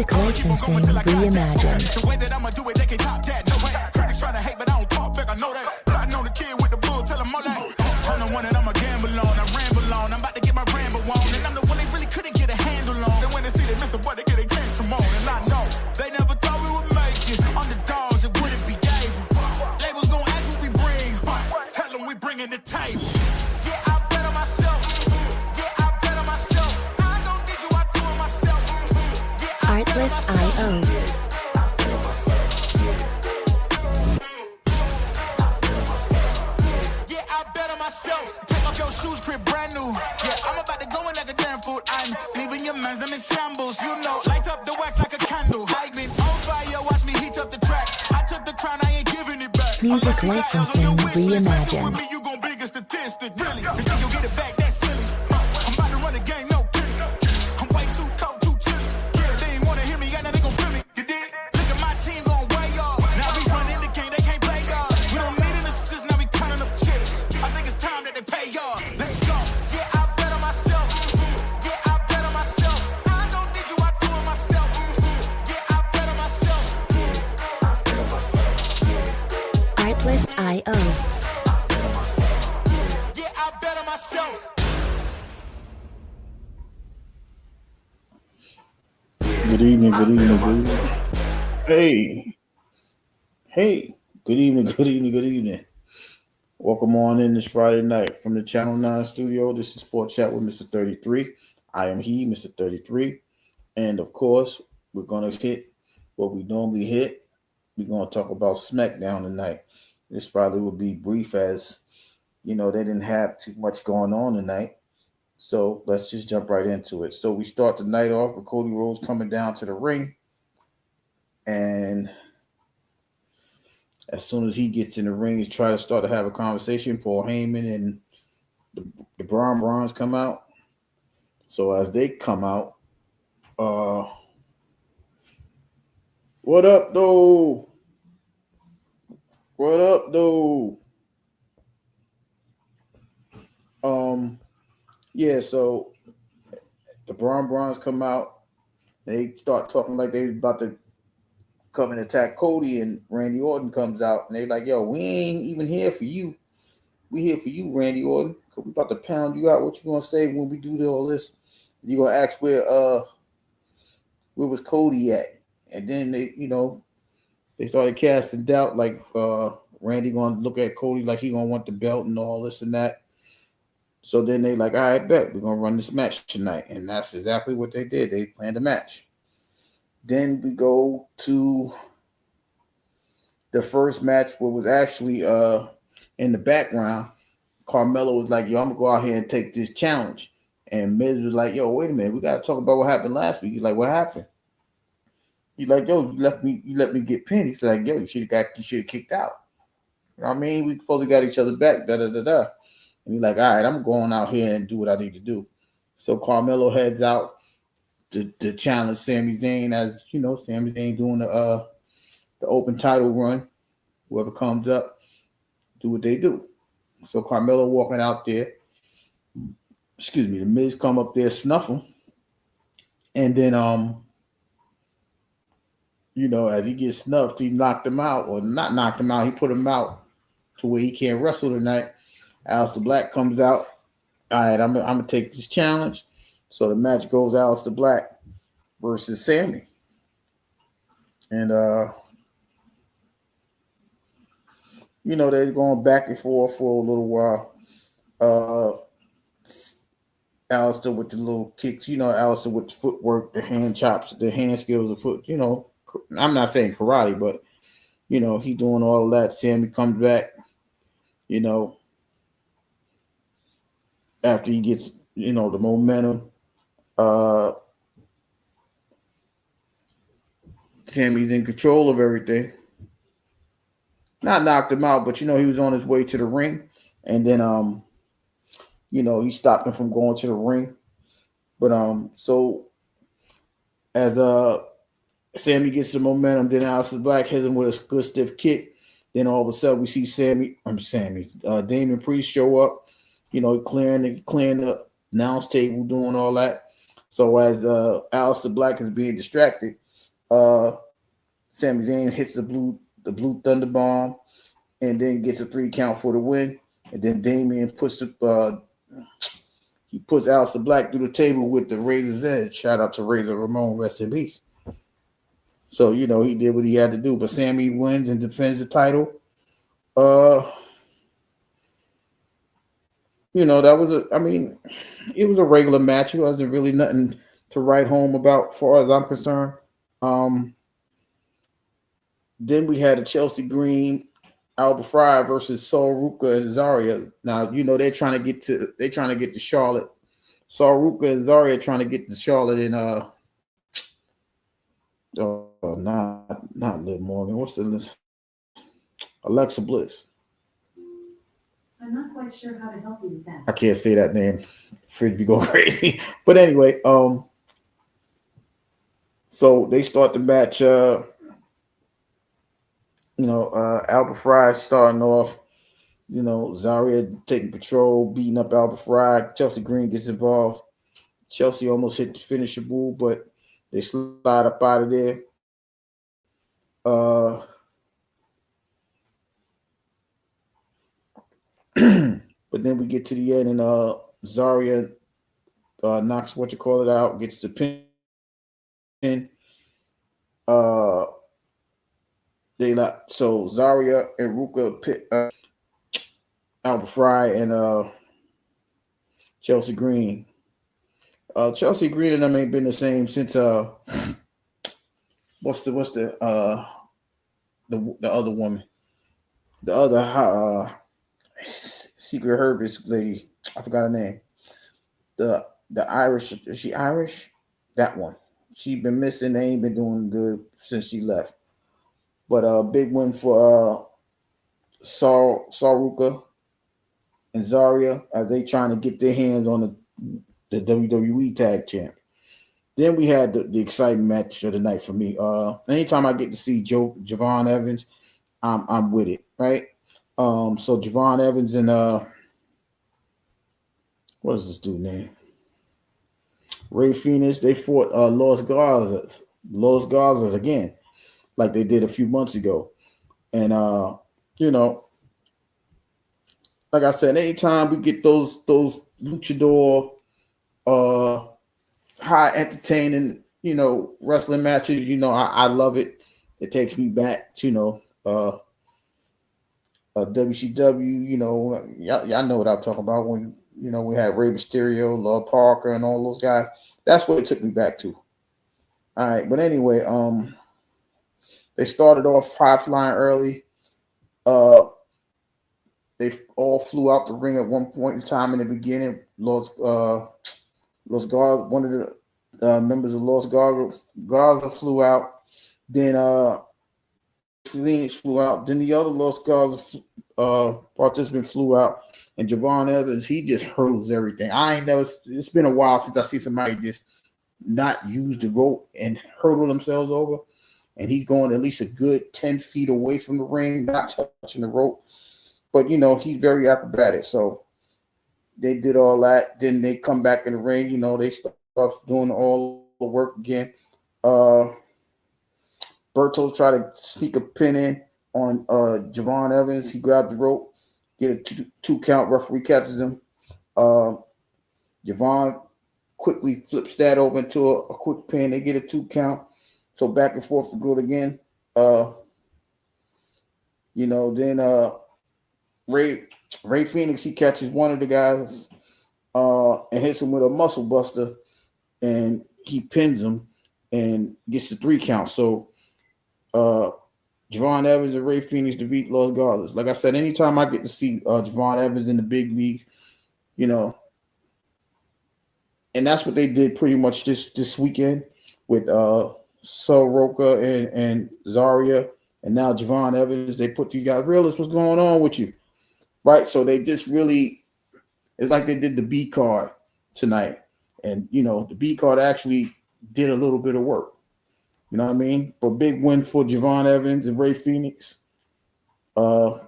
Music licensing reimagined. The way that I'ma do it, they can top that. No way. Critics trying to hate, but I don't talk back. I know that. Plotting on the kid with the bull, tell them all that. I'm the one that I'ma gamble on. I ramble on. I'm about to get my ramble on. And I'm the one they really couldn't get a handle on. Then when they see that Mr. Boy, they get a tantrum on. And I know they never thought we would make it. Underdogs, it wouldn't be able. Labels gon' ask what we bring. Tell them we bringing the table. Yeah, I bet on myself. Yeah, I bet on myself. I don't need you, I do it myself. Yeah, Artlist.io. Take off your shoes, crib brand new. Yeah, I'm about to go in like a damn fool. I'm leaving your mans, them in shambles. You know, light up the wax like a candle. I've been on fire, watch me heat up the track. I took the crown, I ain't giving it back. Music licensing reimagined. Me, you gon' big a statistic, really. You think you'll get it back, that's silly. I'm about to run the game, no kidding. I'm way too cold, too chilly. Yeah, they ain't wanna hear me, yeah, now they gon' feel me. You did? Look at my team gon' weigh y'all. Now we running the game, they can't play y'all. We don't need an assist, now we counting up chips. I think it's time that they pay y'all. Let's go. Yeah, I bet on myself. Yeah, I bet on myself. I don't need you, I do it myself. Yeah, I bet on myself. Artlist.io. Yeah, I bet on myself. Good evening, good evening, good evening. Hey, good evening, good evening, good evening. Welcome on in this Friday night from the Channel 9 studio. This is Sports Chat with Mr. 33. I am he, Mr. 33. And of course, we're going to hit what we normally hit. We're going to talk about SmackDown tonight. This probably will be brief as, you know, they didn't have too much going on tonight. So let's just jump right into it. So we start the night off with Cody Rhodes coming down to the ring. And as soon as he gets in the ring, he's trying to start to have a conversation. Paul Heyman and the Brawns come out. So as they come out, what up, though? What up, though? Yeah, so the Brawns come out. They start talking like they about to come and attack Cody, and Randy Orton comes out, and they like, yo, we ain't even here for you. We here for you, Randy Orton. We about to pound you out. What you gonna say when we do all this? You gonna ask where was Cody at? And then they started casting doubt, like Randy gonna look at Cody like he gonna want the belt and all this and that. So then they like, all right, bet we're gonna run this match tonight, and that's exactly what they did. They planned a match. Then we go to the first match, what was actually in the background. Carmelo was like, yo, I'm gonna go out here and take this challenge. And Miz was like, yo, wait a minute, we gotta talk about what happened last week. He's like, what happened? He's like, yo, you let me get pinned. He's like, yo, you should have kicked out. You know what I mean? We supposed to got each other back, da. And he's like, all right, I'm going out here and do what I need to do. So Carmelo heads out to challenge Sami Zayn, as you know, Sami Zayn doing the open title run. Whoever comes up, do what they do. So Carmelo walking out there. The Miz come up there, snuff him. And then as he gets snuffed, he knocked him out, or not knocked him out, he put him out to where he can't wrestle tonight. Aleister Black comes out. All right, I'm gonna take this challenge. So the match goes Aleister Black versus Sami. And they're going back and forth for a little while. Aleister with the little kicks, Aleister with the footwork, the hand chops, the hand skills, the foot, I'm not saying karate, but he doing all of that. Sami comes back, after he gets, the momentum. Sami's in control of everything. Not knocked him out, but he was on his way to the ring. And then he stopped him from going to the ring. But so as Sami gets the momentum, then Aleister Black hits him with a good stiff kick. Then all of a sudden we see Damian Priest show up, clearing the announce table, doing all that. So as Aleister Black is being distracted, Sami Zayn hits the blue thunder bomb, and then gets a 3 count for the win. And then Damian puts Aleister Black through the table with the Razor's Edge. Shout out to Razor Ramon, rest in peace. So he did what he had to do. But Sami wins and defends the title. That was it was a regular match. It wasn't really nothing to write home about, as far as I'm concerned. Then we had a Chelsea Green, Alba Fry versus Sol Ruka and Zarya. Now they're trying to get to Charlotte. Sol Ruka and Zarya trying to get to Charlotte in not Liv Morgan. What's the list? Alexa Bliss. I'm not quite sure how to help you with that. I can't say that name. Fridge be going crazy. But anyway, so they start the match. Alba Fry starting off. Zarya taking control, beating up Alba Fry. Chelsea Green gets involved. Chelsea almost hit the finisher move, but they slide up out of there. But then we get to the end, and Zarya knocks out, gets the pin. So Zarya and Ruka pit Alba Fry and Chelsea Green. Chelsea Green and them ain't been the same since what's the other woman, the other Secret Herbalist lady. I forgot her name. The Irish. Is she Irish? That one. She been missing. They ain't been doing good since she left. But a big one for Sol Ruka and Zarya as they trying to get their hands on the WWE Tag Champ. Then we had the exciting match of the night for me. Anytime I get to see Javon Evans, I'm with it, right? So Javon Evans and what is this dude name? Rey Fenix. They fought Los Garzas again, like they did a few months ago. And like I said, anytime we get those luchador high entertaining, wrestling matches, I love it. It takes me back to WCW, y'all know what I'm talking about when we had Rey Mysterio, Lord Parker, and all those guys. That's what it took me back to. All right, but anyway, they started off high flying early. They all flew out the ring at one point in time in the beginning. One of the members of Los Garza flew out. Then Phoenix flew out. Then the other Los Garza participant flew out. And Javon Evans, he just hurdles everything. It's been a while since I see somebody just not use the rope and hurdle themselves over. And he's going at least a good 10 feet away from the ring, not touching the rope. But, he's very acrobatic. So they did all that. Then they come back in the ring. They start doing all the work again. Berto tried to sneak a pin in on Javon Evans. He grabbed the rope, get a two count. Referee catches him. Javon quickly flips that over into a quick pin. They get a 2 count. So back and forth for good again. Then Rey Fenix, he catches one of the guys and hits him with a muscle buster, and he pins him and gets the 3 count. So Javon Evans and Rey Fenix defeat Los Gardas. Like I said, anytime I get to see Javon Evans in the big league, and that's what they did pretty much this weekend with Sol Ruka and Zarya, and now Javon Evans. They put these guys, realist, what's going on with you? Right? So they just really, it's like they did the B card tonight. And, the B card actually did a little bit of work. You know what I mean? But big win for Javon Evans and Rey Fenix. Because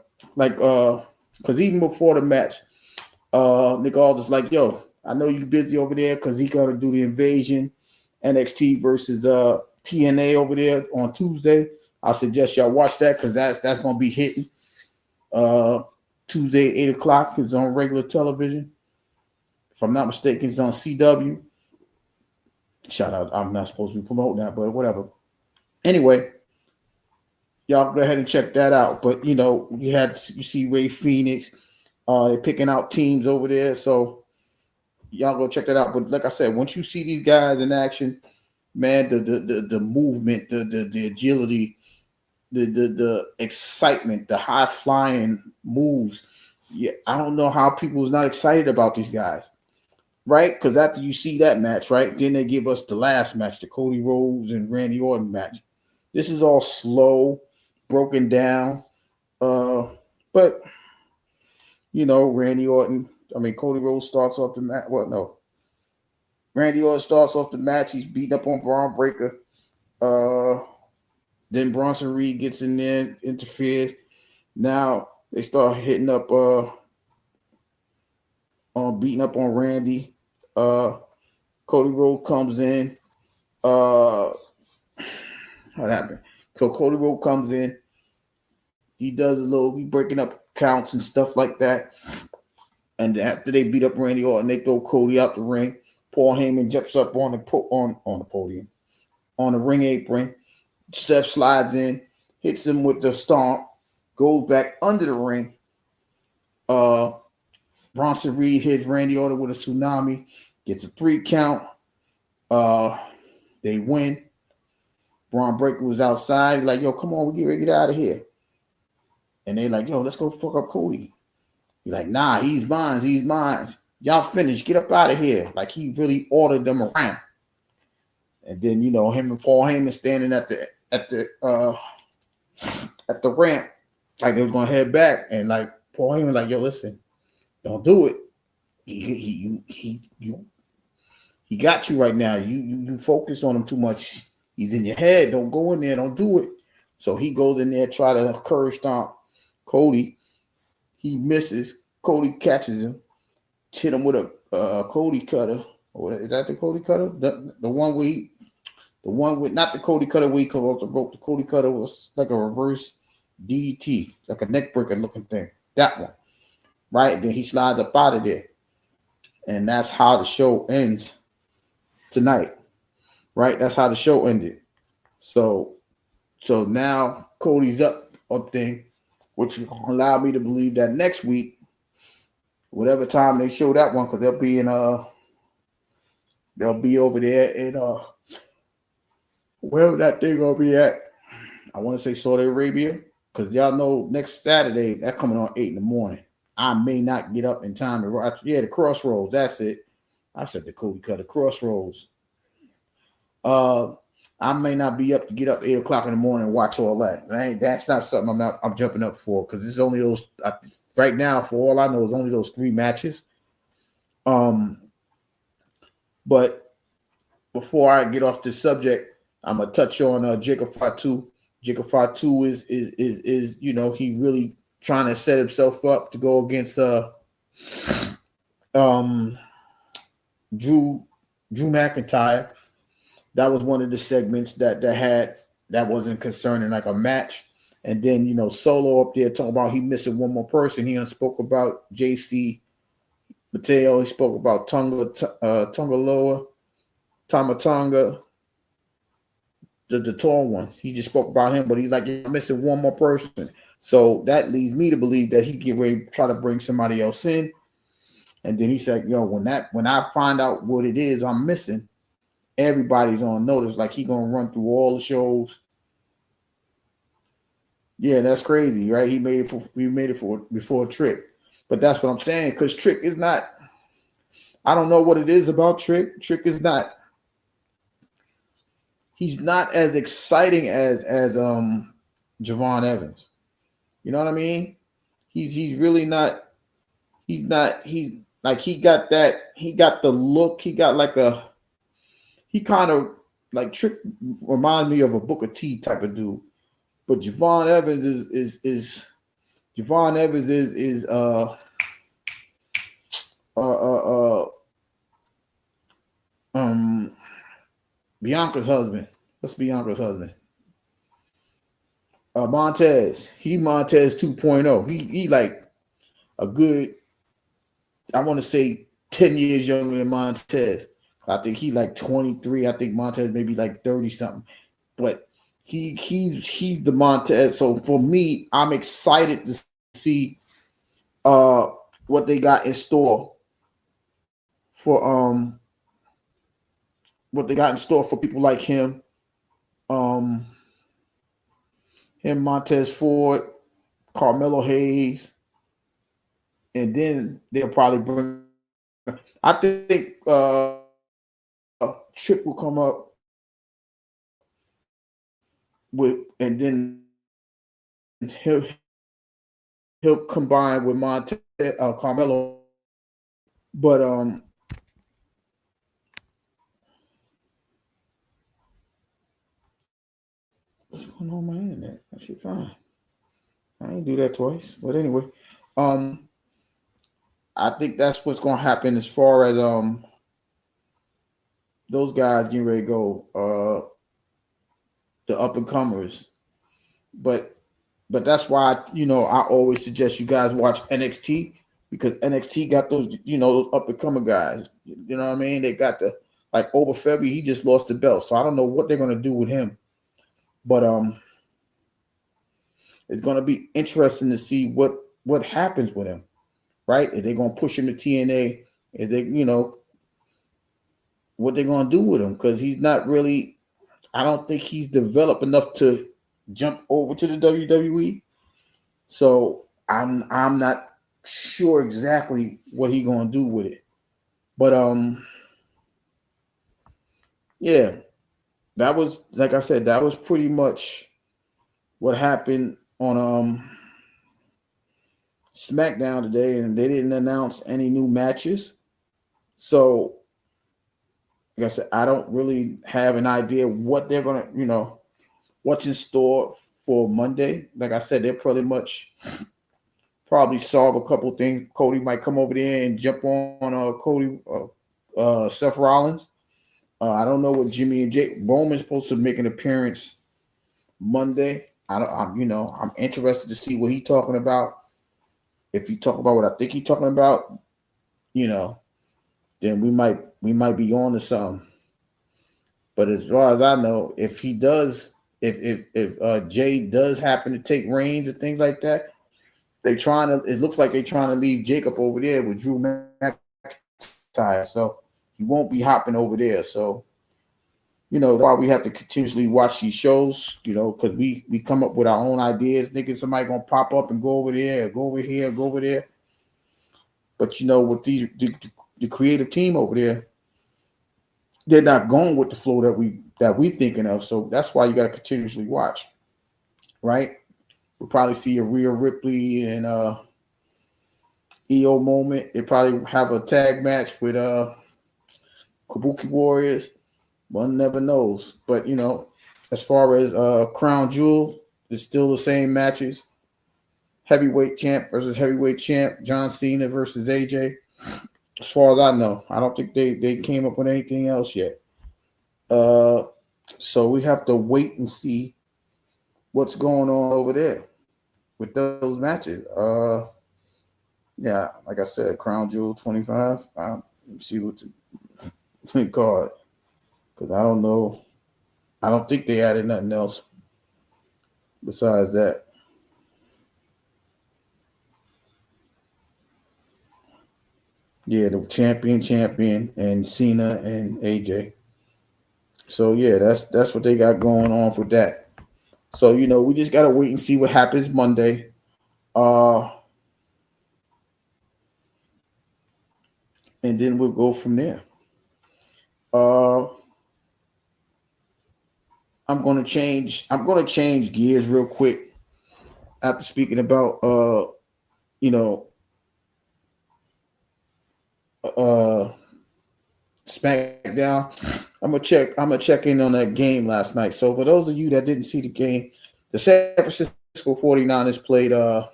even before the match, Nick Aldis like, yo, I know you busy over there because he got to do the Invasion NXT versus TNA over there on Tuesday. I suggest y'all watch that because that's gonna be hitting. Tuesday 8:00 is on regular television. If I'm not mistaken, it's on CW. Shout out! I'm not supposed to be promoting that, but whatever. Anyway, y'all go ahead and check that out. But you know, you see Ray Phoenix. They're picking out teams over there, so y'all go check that out. But like I said, once you see these guys in action, man, the movement, the agility, the excitement, the high flying moves. Yeah, I don't know how people is not excited about these guys, right? Because after you see that match, right, then they give us the last match, the Cody Rhodes and Randy Orton match. This is all slow, broken down, but you know, Cody Rhodes starts off the match. Well, no, Randy Orton starts off the match. He's beating up on Braun Breaker. Then Bronson Reed gets in there, interferes. Now they start hitting up, on beating up on Randy. Cody Rhodes comes in. What happened? So Cody Rhodes comes in. He does he breaking up counts and stuff like that. And after they beat up Randy Orton, they throw Cody out the ring. Paul Heyman jumps up on the podium, on the ring apron. Steph slides in, hits him with the stomp, goes back under the ring. Bronson Reed hits Randy Orton with a tsunami, gets a 3 count. They win. Braun Breaker was outside. He's like, yo, come on, we get ready to get out of here. And they like, yo, let's go fuck up Cody. He's like, nah, he's mine. Y'all finished. Get up out of here. Like he really ordered them around. And then, you know, him and Paul Heyman standing at the ramp, like they was gonna head back, and like Paul Heyman, like, yo, listen, don't do it. He got you right now. You focus on him too much. He's in your head. Don't go in there. Don't do it. So he goes in there, try to curve stomp Cody. He misses. Cody catches him, hit him with a Cody cutter. Or is that the Cody cutter? The one with not the Cody cutter where he comes off the rope. The Cody cutter was like a reverse DDT, like a neck breaker looking thing. That one, right? Then he slides up out of there, and that's how the show ends tonight, right? That's how the show ended. So now Cody's up thing, which allowed me to believe that next week, whatever time they show that one, because they'll be over there in wherever that thing gonna be at. I want to say Saudi Arabia, because y'all know next Saturday that coming on 8 in the morning. I may not get up in time to watch. Yeah, the Crossroads. That's it. I said the Cody Cutter Crossroads. I may not be up to get up 8 o'clock in the morning and watch all that. That's not something I'm jumping up for, because it's only those right now. For all I know, it's only those 3 matches. But before I get off this subject, I'm gonna touch on Jacob Fatu. Jacob Fatu is you know, he really trying to set himself up to go against Drew McIntyre. That was one of the segments that wasn't concerning like a match. And then, you know, Solo up there talking about he missing one more person. He spoke about JC Mateo. He spoke about Tongaloa, Tamatonga, the tall one. He just spoke about him, but he's like, you're missing one more person. So that leads me to believe that he get ready to try to bring somebody else in. And then he said, yo, when I find out what it is I'm missing, everybody's on notice. Like he gonna run through all the shows. Yeah, that's crazy, right? He made it for before Trick. But that's what I'm saying, because Trick is not, I don't know what it is about Trick. Trick is not, he's not as exciting as Javon Evans. You know what I mean? He's really not, he's like, he got the look, he got like he kind of like Trick remind me of a Booker T type of dude. But Javon Evans is Bianca's husband. What's Bianca's husband? Montez. He Montez 2.0. He like a good, I want to say 10 years younger than Montez. I think he like 23. I think Montez maybe like 30 something. But he's the Montez. So for me, I'm excited to see what they got in store for people like him. Him, Montez Ford, Carmelo Hayes, and then they'll probably bring. I think Trick will come up with, and then he'll combine with Montez, Carmelo, but what's going on with my internet? That shit fine. I ain't do that twice, but anyway, I think that's what's gonna happen as far as those guys getting ready to go, the up and comers, but that's why I always suggest you guys watch NXT, because NXT got those those up and comer guys. You know what I mean? They got like over February, he just lost the belt, so I don't know what they're gonna do with him, but it's gonna be interesting to see what happens with him. Right? Is they gonna push him to TNA? Is they what they're gonna do with him? Because he's not really. I don't think he's developed enough to jump over to the WWE. So I'm not sure exactly what he's gonna do with it. But yeah, that was, like I said, that was pretty much what happened on SmackDown today, and they didn't announce any new matches. So like I said, I don't really have an idea what they're gonna, what's in store for Monday. Like I said, they'll probably solve a couple of things. Cody might come over there and jump on Seth Rollins. I don't know what Jimmy and Jake Roman's supposed to make an appearance Monday. I'm interested to see what he's talking about. If he talk about what I think he's talking about, then we might be on to something. But as far as I know, if he does, if Jay does happen to take reigns and things like that, it looks like they're trying to leave Jacob over there with Drew McIntyre, so he won't be hopping over there. So, why we have to continuously watch these shows, because we come up with our own ideas. Nigga, somebody gonna pop up and go over there, or go over here, go over there. But with the creative team over there, they're not going with the flow that we thinking of. So that's why you got to continuously watch, right? We'll probably see a Rhea Ripley and EO moment. They probably have a tag match with Kabuki Warriors. One never knows. But as far as Crown Jewel, it's still the same matches. Heavyweight champ versus heavyweight champ. John Cena versus AJ. As far as I know, I don't think they came up with anything else yet. So we have to wait and see what's going on over there with those matches. Yeah, like I said, Crown Jewel 25. Let me see what's the card, because I don't know. I don't think they added nothing else besides that. Yeah, the champion, and Cena and AJ. So yeah, that's what they got going on for that. So we just gotta wait and see what happens Monday. And then we'll go from there. I'm gonna change gears real quick after speaking about SmackDown. I'm gonna check in on that game last night. So for those of you that didn't see the game, the San Francisco 49ers played the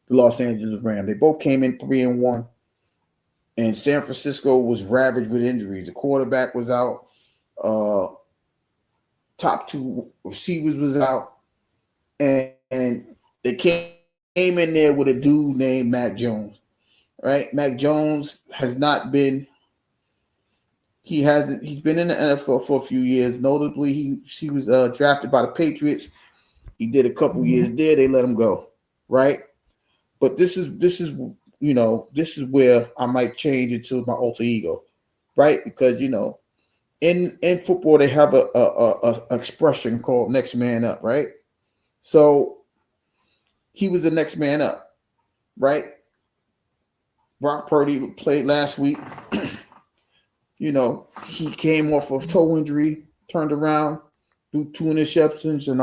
Los Angeles Rams. They both came in 3-1, and San Francisco was ravaged with injuries. The quarterback was out. top 2 receivers was out, and they came in there with a dude named Mac Jones. Right? Mac Jones has not been. He's been in the NFL for a few years. Notably, he was drafted by the Patriots. He did a couple years there. They let him go, right? But this is where I might change it to my alter ego, right? Because in football they have a expression called next man up, right? So he was the next man up, right? Brock Purdy played last week. He came off of toe injury, turned around, threw 2 interceptions, and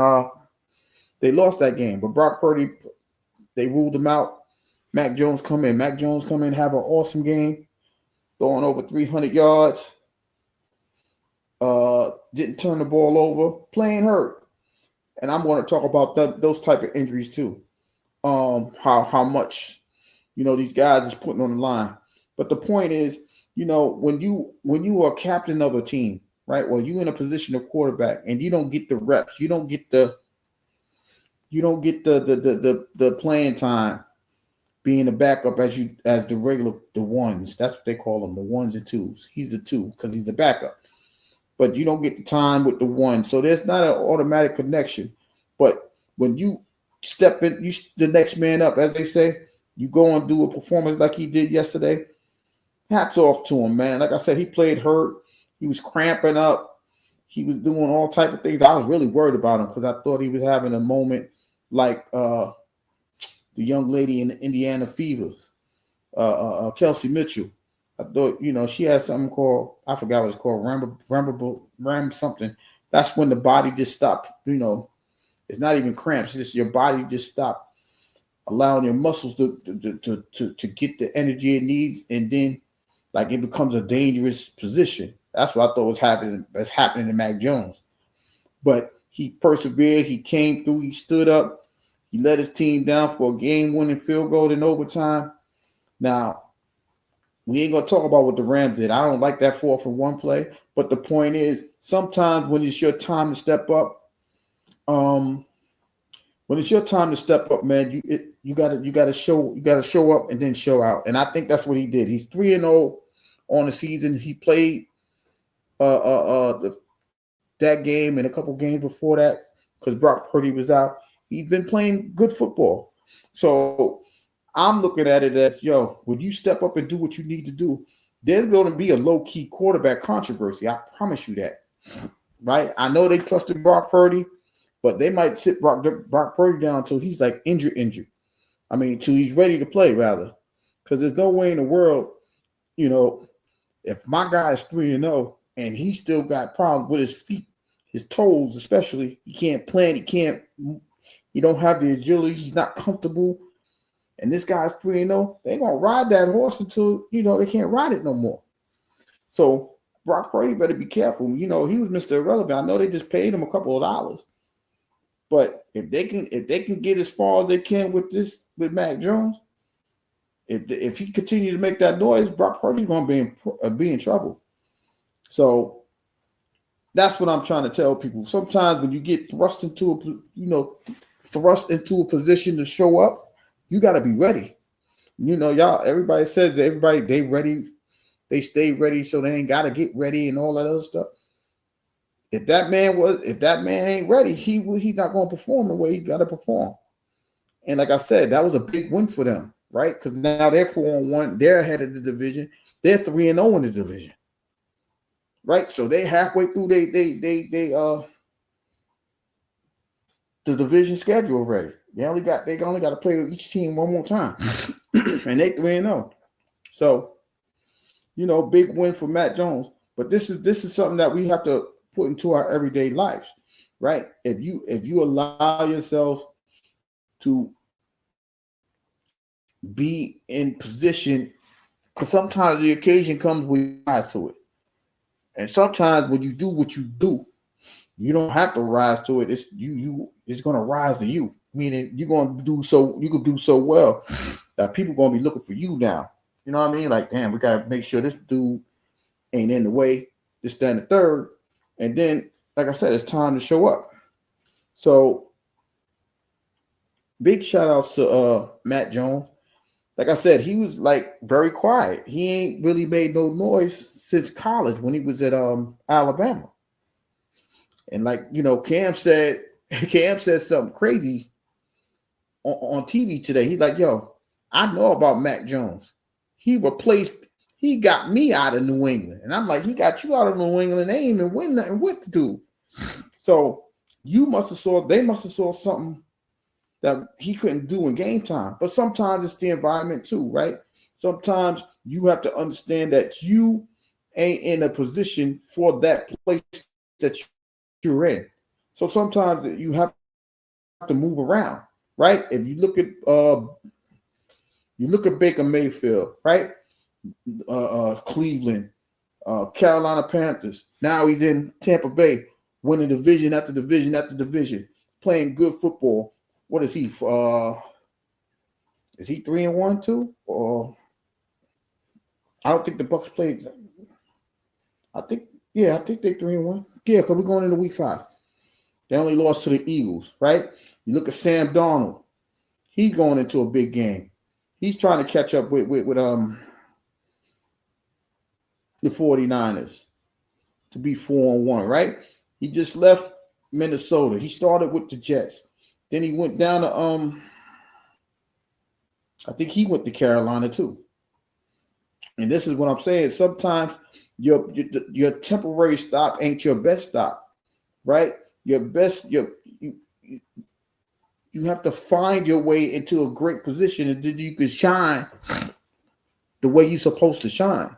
they lost that game. But Brock Purdy, they ruled him out. Mac Jones come in, have an awesome game, throwing over 300 yards. Didn't turn the ball over, playing hurt. And I'm going to talk about those type of injuries too. How much these guys is putting on the line. But the point is, when you are captain of a team, right? Well, you're in a position of quarterback and you don't get the reps, you don't get the playing time being a backup as the ones. That's what they call them, the ones and twos. He's a 2 because he's a backup. But you don't get the time with the 1. So there's not an automatic connection. But when you step in, the next man up, as they say, you go and do a performance like he did yesterday. Hats off to him, man. Like I said, he played hurt. He was cramping up. He was doing all type of things. I was really worried about him because I thought he was having a moment like the young lady in the Indiana Fevers, Kelsey Mitchell. I thought, she had something called, I forgot what it's called, Ram something. That's when the body just stopped, it's not even cramps. It's just your body just stopped allowing your muscles to get the energy it needs, and then like it becomes a dangerous position. That's what I thought was happening to Mac Jones. But he persevered, he came through, he stood up, he let his team down for a game-winning field goal in overtime. Now, we ain't gonna talk about what the Rams did. I don't like that 4-for-1 play, but the point is, sometimes when it's your time to step up, man, you gotta show up and then show out. And I think that's what he did. He's 3-0 on the season. He played that game and a couple games before that because Brock Purdy was out. He's been playing good football. So I'm looking at it as, when you step up and do what you need to do, there's going to be a low-key quarterback controversy. I promise you that. Right? I know they trusted Brock Purdy, but they might sit Brock Purdy down until he's like injured. I mean, till he's ready to play, rather. Because there's no way in the world, if my guy is 3-0 and he still got problems with his feet, his toes especially, he can't plant, he don't have the agility, he's not comfortable, and this guy's 3-0, they're going to ride that horse until, they can't ride it no more. So Brock Purdy better be careful. He was Mr. Irrelevant. I know they just paid him a couple of dollars. But if they can get as far as they can with Mac Jones, if he continues to make that noise, Brock Purdy's going to be in trouble. So that's what I'm trying to tell people. Sometimes when you get thrust into a position to show up, you got to be ready. Everybody says that they ready, they stay ready, so they ain't got to get ready and all that other stuff. If that man ain't ready, he's not going to perform the way he got to perform. And like I said, that was a big win for them, right? Because now they're 4-1, they're ahead of the division, they're 3-0 in the division, right? So they halfway through the division schedule already. They only got to play with each team one more time, and they 3-0. So, big win for Mac Jones. But this is something that we have to put into our everyday lives, right? If you allow yourself to be in position, because sometimes the occasion comes with you rise to it, and sometimes when you do what you do, you don't have to rise to it. It's going to rise to you. Meaning you're going to do so. You can do so well that people are going to be looking for you now. You know what I mean? Like, damn, we got to make sure this dude ain't in the way. This, that, and the third. And then like I said, it's time to show up. So big shout outs to Matt Jones. Like I said, he was like very quiet. He ain't really made no noise since college when he was at Alabama. And like, you know, Cam said something crazy on TV today. He's like, yo, I know about Mac Jones. He got me out of New England. And I'm like, he got you out of New England. They ain't even win nothing with the dude. So they must have saw something that he couldn't do in game time. But sometimes it's the environment too, right? Sometimes you have to understand that you ain't in a position for that place that you're in. So sometimes you have to move around, right? If you look at Baker Mayfield, right? Cleveland, Carolina Panthers. Now he's in Tampa Bay, winning division after division after division, playing good football. What is he? Is he 3-1 too? Or I don't think the Bucs played. I think they're 3-1. Yeah, because we're going into week 5. They only lost to the Eagles, right? You look at Sam Darnold. He's going into a big game. He's trying to catch up with the 49ers to be 4-1, right? He just left Minnesota. He started with the Jets. Then he went down to I think he went to Carolina too. And this is what I'm saying. Sometimes your temporary stop ain't your best stop, right? You have to find your way into a great position and then you can shine the way you're supposed to shine,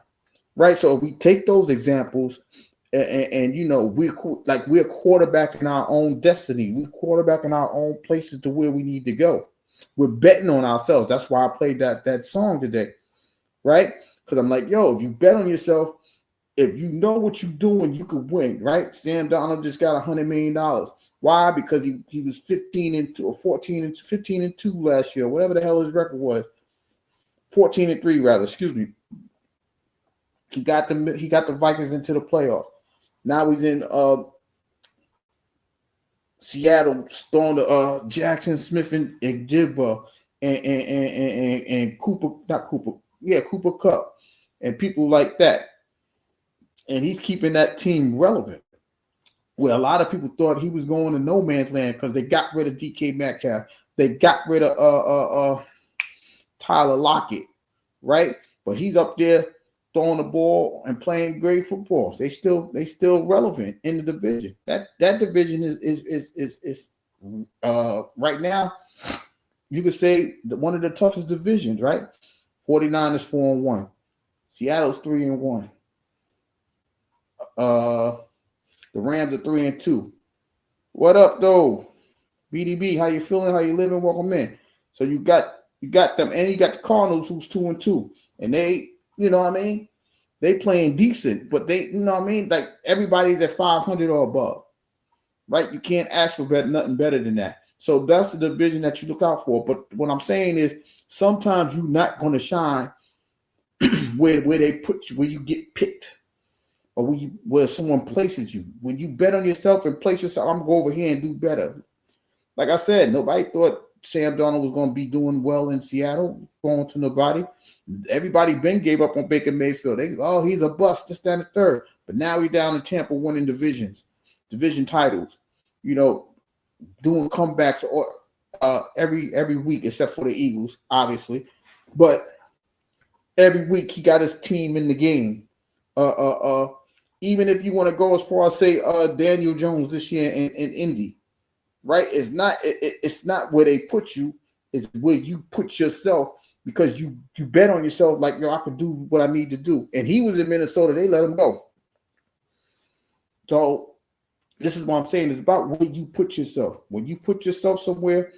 right? So if we take those examples and you know, we're quarterbacking our own destiny. We're quarterbacking our own places to where we need to go. We're betting on ourselves. That's why I played that song today, right? Because I'm like, yo, if you bet on yourself, if you know what you're doing, you could win, right? Sam Darnold just got $100 million. Why? Because he was 15-2 last year, whatever the hell his record was. 14-3 rather, excuse me. He got the Vikings into the playoffs. Now he's in Seattle, throwing to Jackson Smith and Jigba and Cooper Kupp and people like that. And he's keeping that team relevant. Well, a lot of people thought he was going to no man's land because they got rid of DK Metcalf. They got rid of Tyler Lockett, right? But he's up there throwing the ball and playing great football. They still relevant in the division. That division is right now, you could say one of the toughest divisions, right? 49ers 4-1. Seattle's 3-1. The Rams are 3-2. What up, though? BDB, how you feeling? How you living? Welcome in. So you got them, and you got the Cardinals, who's 2-2, and they, you know what I mean? They playing decent, but they, you know what I mean? Like everybody's at 500 or above, right? You can't ask for nothing better than that. So that's the division that you look out for. But what I'm saying is sometimes you're not going to shine where they put you, where you get picked, or where someone places you. When you bet on yourself and place yourself, I'm going to go over here and do better. Like I said, nobody thought Sam Darnold was going to be doing well in Seattle, going to nobody. Everybody gave up on Baker Mayfield. He's a bust, this, that, and the third. But now he's down in Tampa winning division titles, you know, doing comebacks every week except for the Eagles, obviously. But every week he got his team in the game. Even if you want to go as far as say Daniel Jones this year in Indy. Right? It's not where they put you, it's where you put yourself because you bet on yourself like, yo, I could do what I need to do. And he was in Minnesota, they let him go. So this is what I'm saying. It's about where you put yourself. When you put yourself somewhere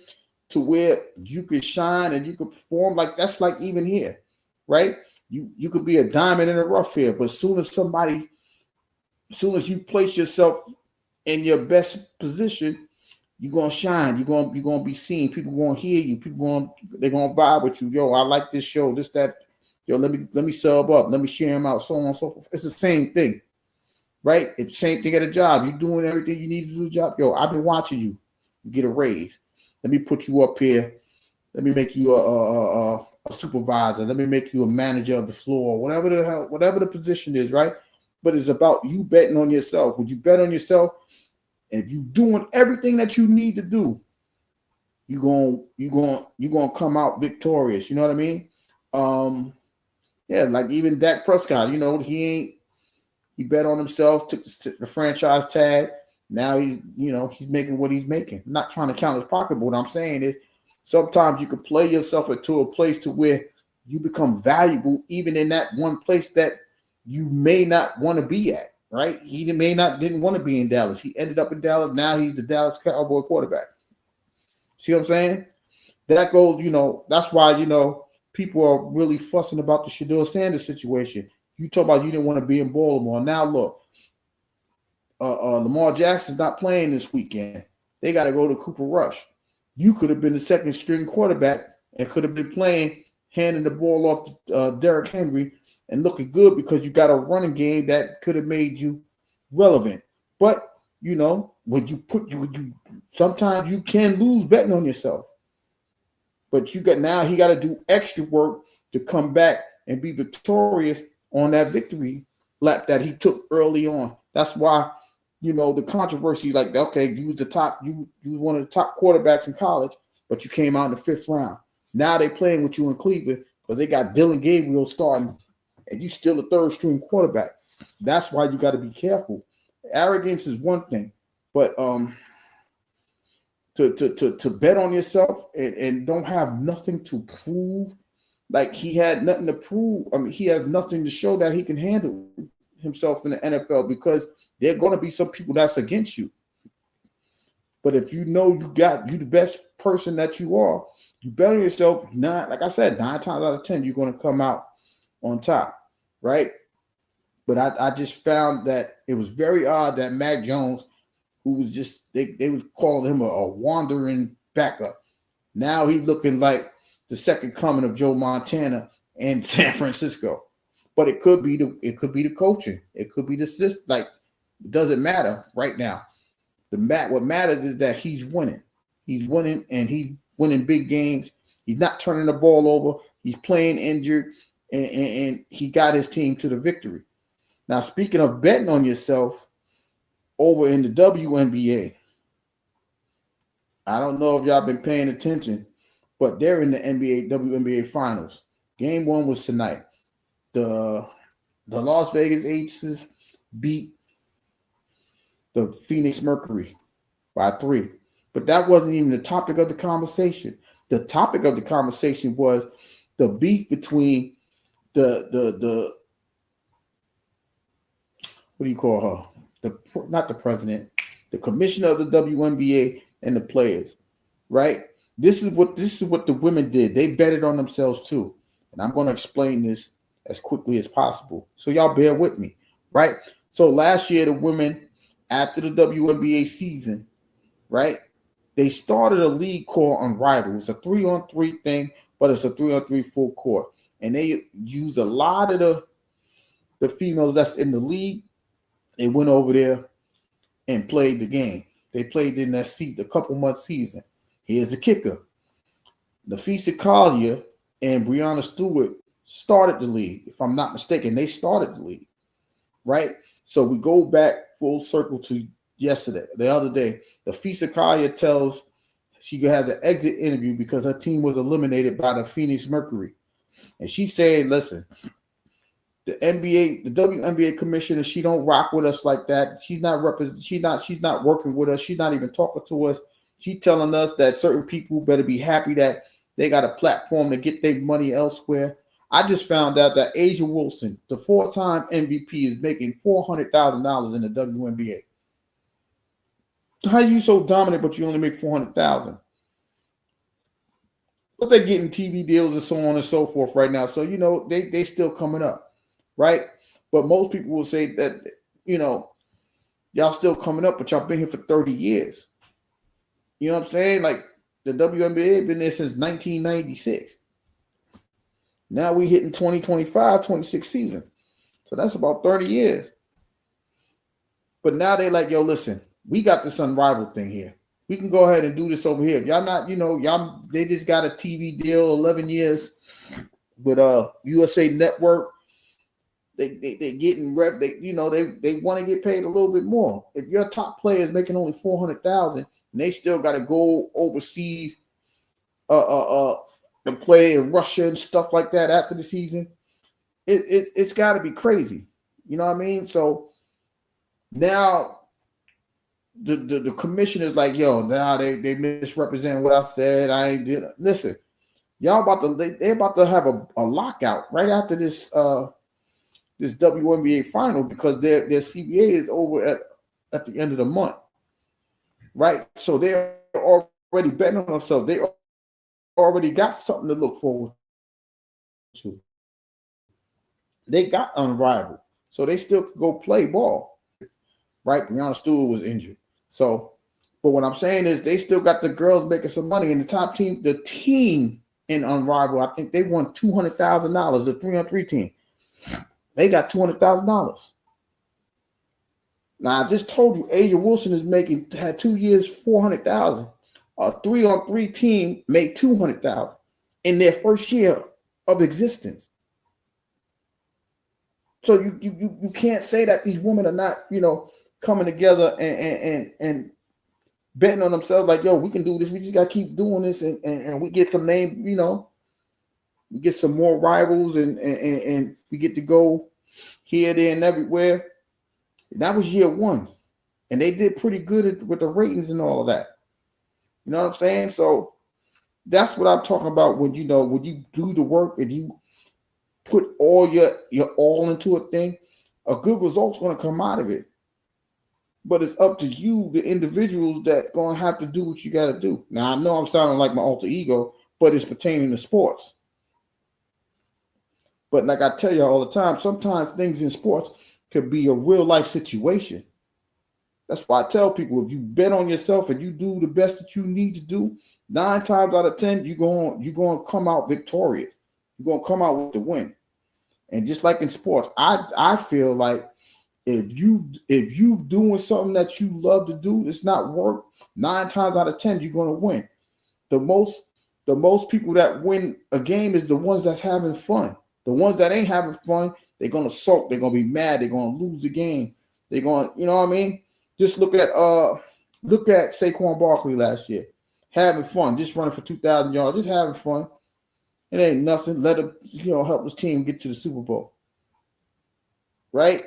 to where you could shine and you could perform, like that's like even here, right? You could be a diamond in the rough here, but as soon as you place yourself in your best position, you're gonna shine. You're gonna be seen. People gonna hear you. They're gonna vibe with you. Yo, I like this show. This, that. Yo, let me sub up. Let me share them out. So on and so forth. It's the same thing, right? If same thing at a job, you're doing everything you need to do a job. Yo, I've been watching you. You get a raise. Let me put you up here. Let me make you a supervisor. Let me make you a manager of the floor. Whatever the position is, right? But it's about you betting on yourself. Would you bet on yourself? If you're doing everything that you need to do, you're gonna come out victorious. You know what I mean? Yeah, like even Dak Prescott, you know, he bet on himself, took the franchise tag. Now he's making what he's making. I'm not trying to count his pocket, but what I'm saying is sometimes you can play yourself into a place to where you become valuable, even in that one place that you may not want to be at, right? He didn't want to be in Dallas. He ended up in Dallas. Now he's the Dallas Cowboy quarterback. See what I'm saying? That goes, that's why, people are really fussing about the Shedeur Sanders situation. You talk about you didn't want to be in Baltimore. Now look, Lamar Jackson's not playing this weekend. They got to go to Cooper Rush. You could have been the second string quarterback and could have been playing, handing the ball off to Derrick Henry and looking good because you got a running game that could have made you relevant. But, sometimes you can lose betting on yourself. But he got to do extra work to come back and be victorious on that victory lap that he took early on. That's why, the controversy, like, okay, you was one of the top quarterbacks in college, but you came out in the 5th round. Now they playing with you in Cleveland because they got Dylan Gabriel starting, and you still a 3rd string quarterback. That's why you got to be careful. Arrogance is one thing, but to bet on yourself and don't have nothing to prove, like he had nothing to prove. I mean, he has nothing to show that he can handle himself in the NFL because there are going to be some people that's against you. But if you know you the best person that you are, you bet on yourself. Like I said, 9 times out of 10, you're going to come out on top, right? But I just found that it was very odd that Mac Jones, who was just they was calling him a wandering backup. Now he's looking like the second coming of Joe Montana in San Francisco. But it could be the coaching. It could be the system. Like, it doesn't matter right now. What matters is that he's winning. He's winning, and he's winning big games. He's not turning the ball over. He's playing injured, and he got his team to the victory. Now, speaking of betting on yourself, over in the WNBA, I don't know if y'all been paying attention, but they're in the WNBA finals. Game 1 was tonight. The Las Vegas Aces beat the Phoenix Mercury by 3. But that wasn't even the topic of the conversation. The topic of the conversation was the beef between the what do you call her? Not the president, the commissioner of the WNBA and the players, right? This is what the women did. They betted on themselves too. And I'm going to explain this as quickly as possible. So y'all bear with me, right? So last year, the women, after the WNBA season, right, they started a league called Unrivaled. It's a 3-on-3 thing, but it's a 3-on-3 full court. And they use a lot of the females that's in the league. They went over there and played the game. They played in that the couple-month season. Here's the kicker. Napheesa Collier and Breanna Stewart started the league. If I'm not mistaken, they started the league, right? So we go back full circle to the other day. Napheesa Collier tells she has an exit interview because her team was eliminated by the Phoenix Mercury. And she's saying, listen, the WNBA commissioner, she don't rock with us like that. She's not working with us. She's not even talking to us. She's telling us that certain people better be happy that they got a platform to get their money elsewhere. I just found out that Asia Wilson, the 4-time MVP, is making $400,000 in the WNBA. How you so dominant, but you only make $400,000? But they're getting TV deals and so on and so forth right now. So, they still coming up. Right? But most people will say that, y'all still coming up, but y'all been here for 30 years. You know what I'm saying? Like, the WNBA been there since 1996. Now we hitting 2025, 26 season. So that's about 30 years. But now they like, yo, listen, we got this unrivaled thing here. We can go ahead and do this over here. If y'all not, y'all they just got a TV deal, 11 years with USA Network. They getting rep. They want to get paid a little bit more. If your top player is making only $400,000 and they still got to go overseas, to play in Russia and stuff like that after the season, it's got to be crazy. You know what I mean? So now the commissioner's like, yo, now they misrepresent what I said. I ain't did. Listen, y'all they're about to have a lockout right after this this WNBA final because their CBA is over at the end of the month, right? So they're already betting on themselves. They already got something to look forward to. They got unrivaled, so they still could go play ball, right? Breonna Stewart was injured, so. But what I'm saying is they still got the girls making some money, and the top team, the team in unrivaled, I think they won $200,000. The 3-on-3 team. They got $200,000. Now I just told you, Asia Wilson had 2 years, $400,000. A 3-on-3 team made $200,000 in their first year of existence. So you can't say that these women are not, coming together and betting on themselves like, yo, we can do this. We just got to keep doing this, and we get some name, we get some more rivals, and we get to go here, there, and everywhere. That was year one, and they did pretty good with the ratings and all of that. You know what I'm saying? So that's what I'm talking about when you do the work and you put all your all into a thing, a good result's going to come out of it. But it's up to you, the individuals, that going to have to do what you got to do. Now, I know I'm sounding like my alter ego, but it's pertaining to sports. But like I tell you all the time, sometimes things in sports could be a real life situation. That's why I tell people, if you bet on yourself and you do the best that you need to do, 9 times out of 10, you're going to come out victorious. You're going to come out with the win. And just like in sports, I feel like if you doing something that you love to do, it's not work, 9 times out of 10, you're going to win. The most people that win a game is the ones that's having fun. The ones that ain't having fun, they're going to sulk. They're going to be mad. They're going to lose the game. They're going, you know what I mean? Just look at Saquon Barkley last year, having fun, just running for 2,000 yards, just having fun. It ain't nothing. Let him, help his team get to the Super Bowl, right?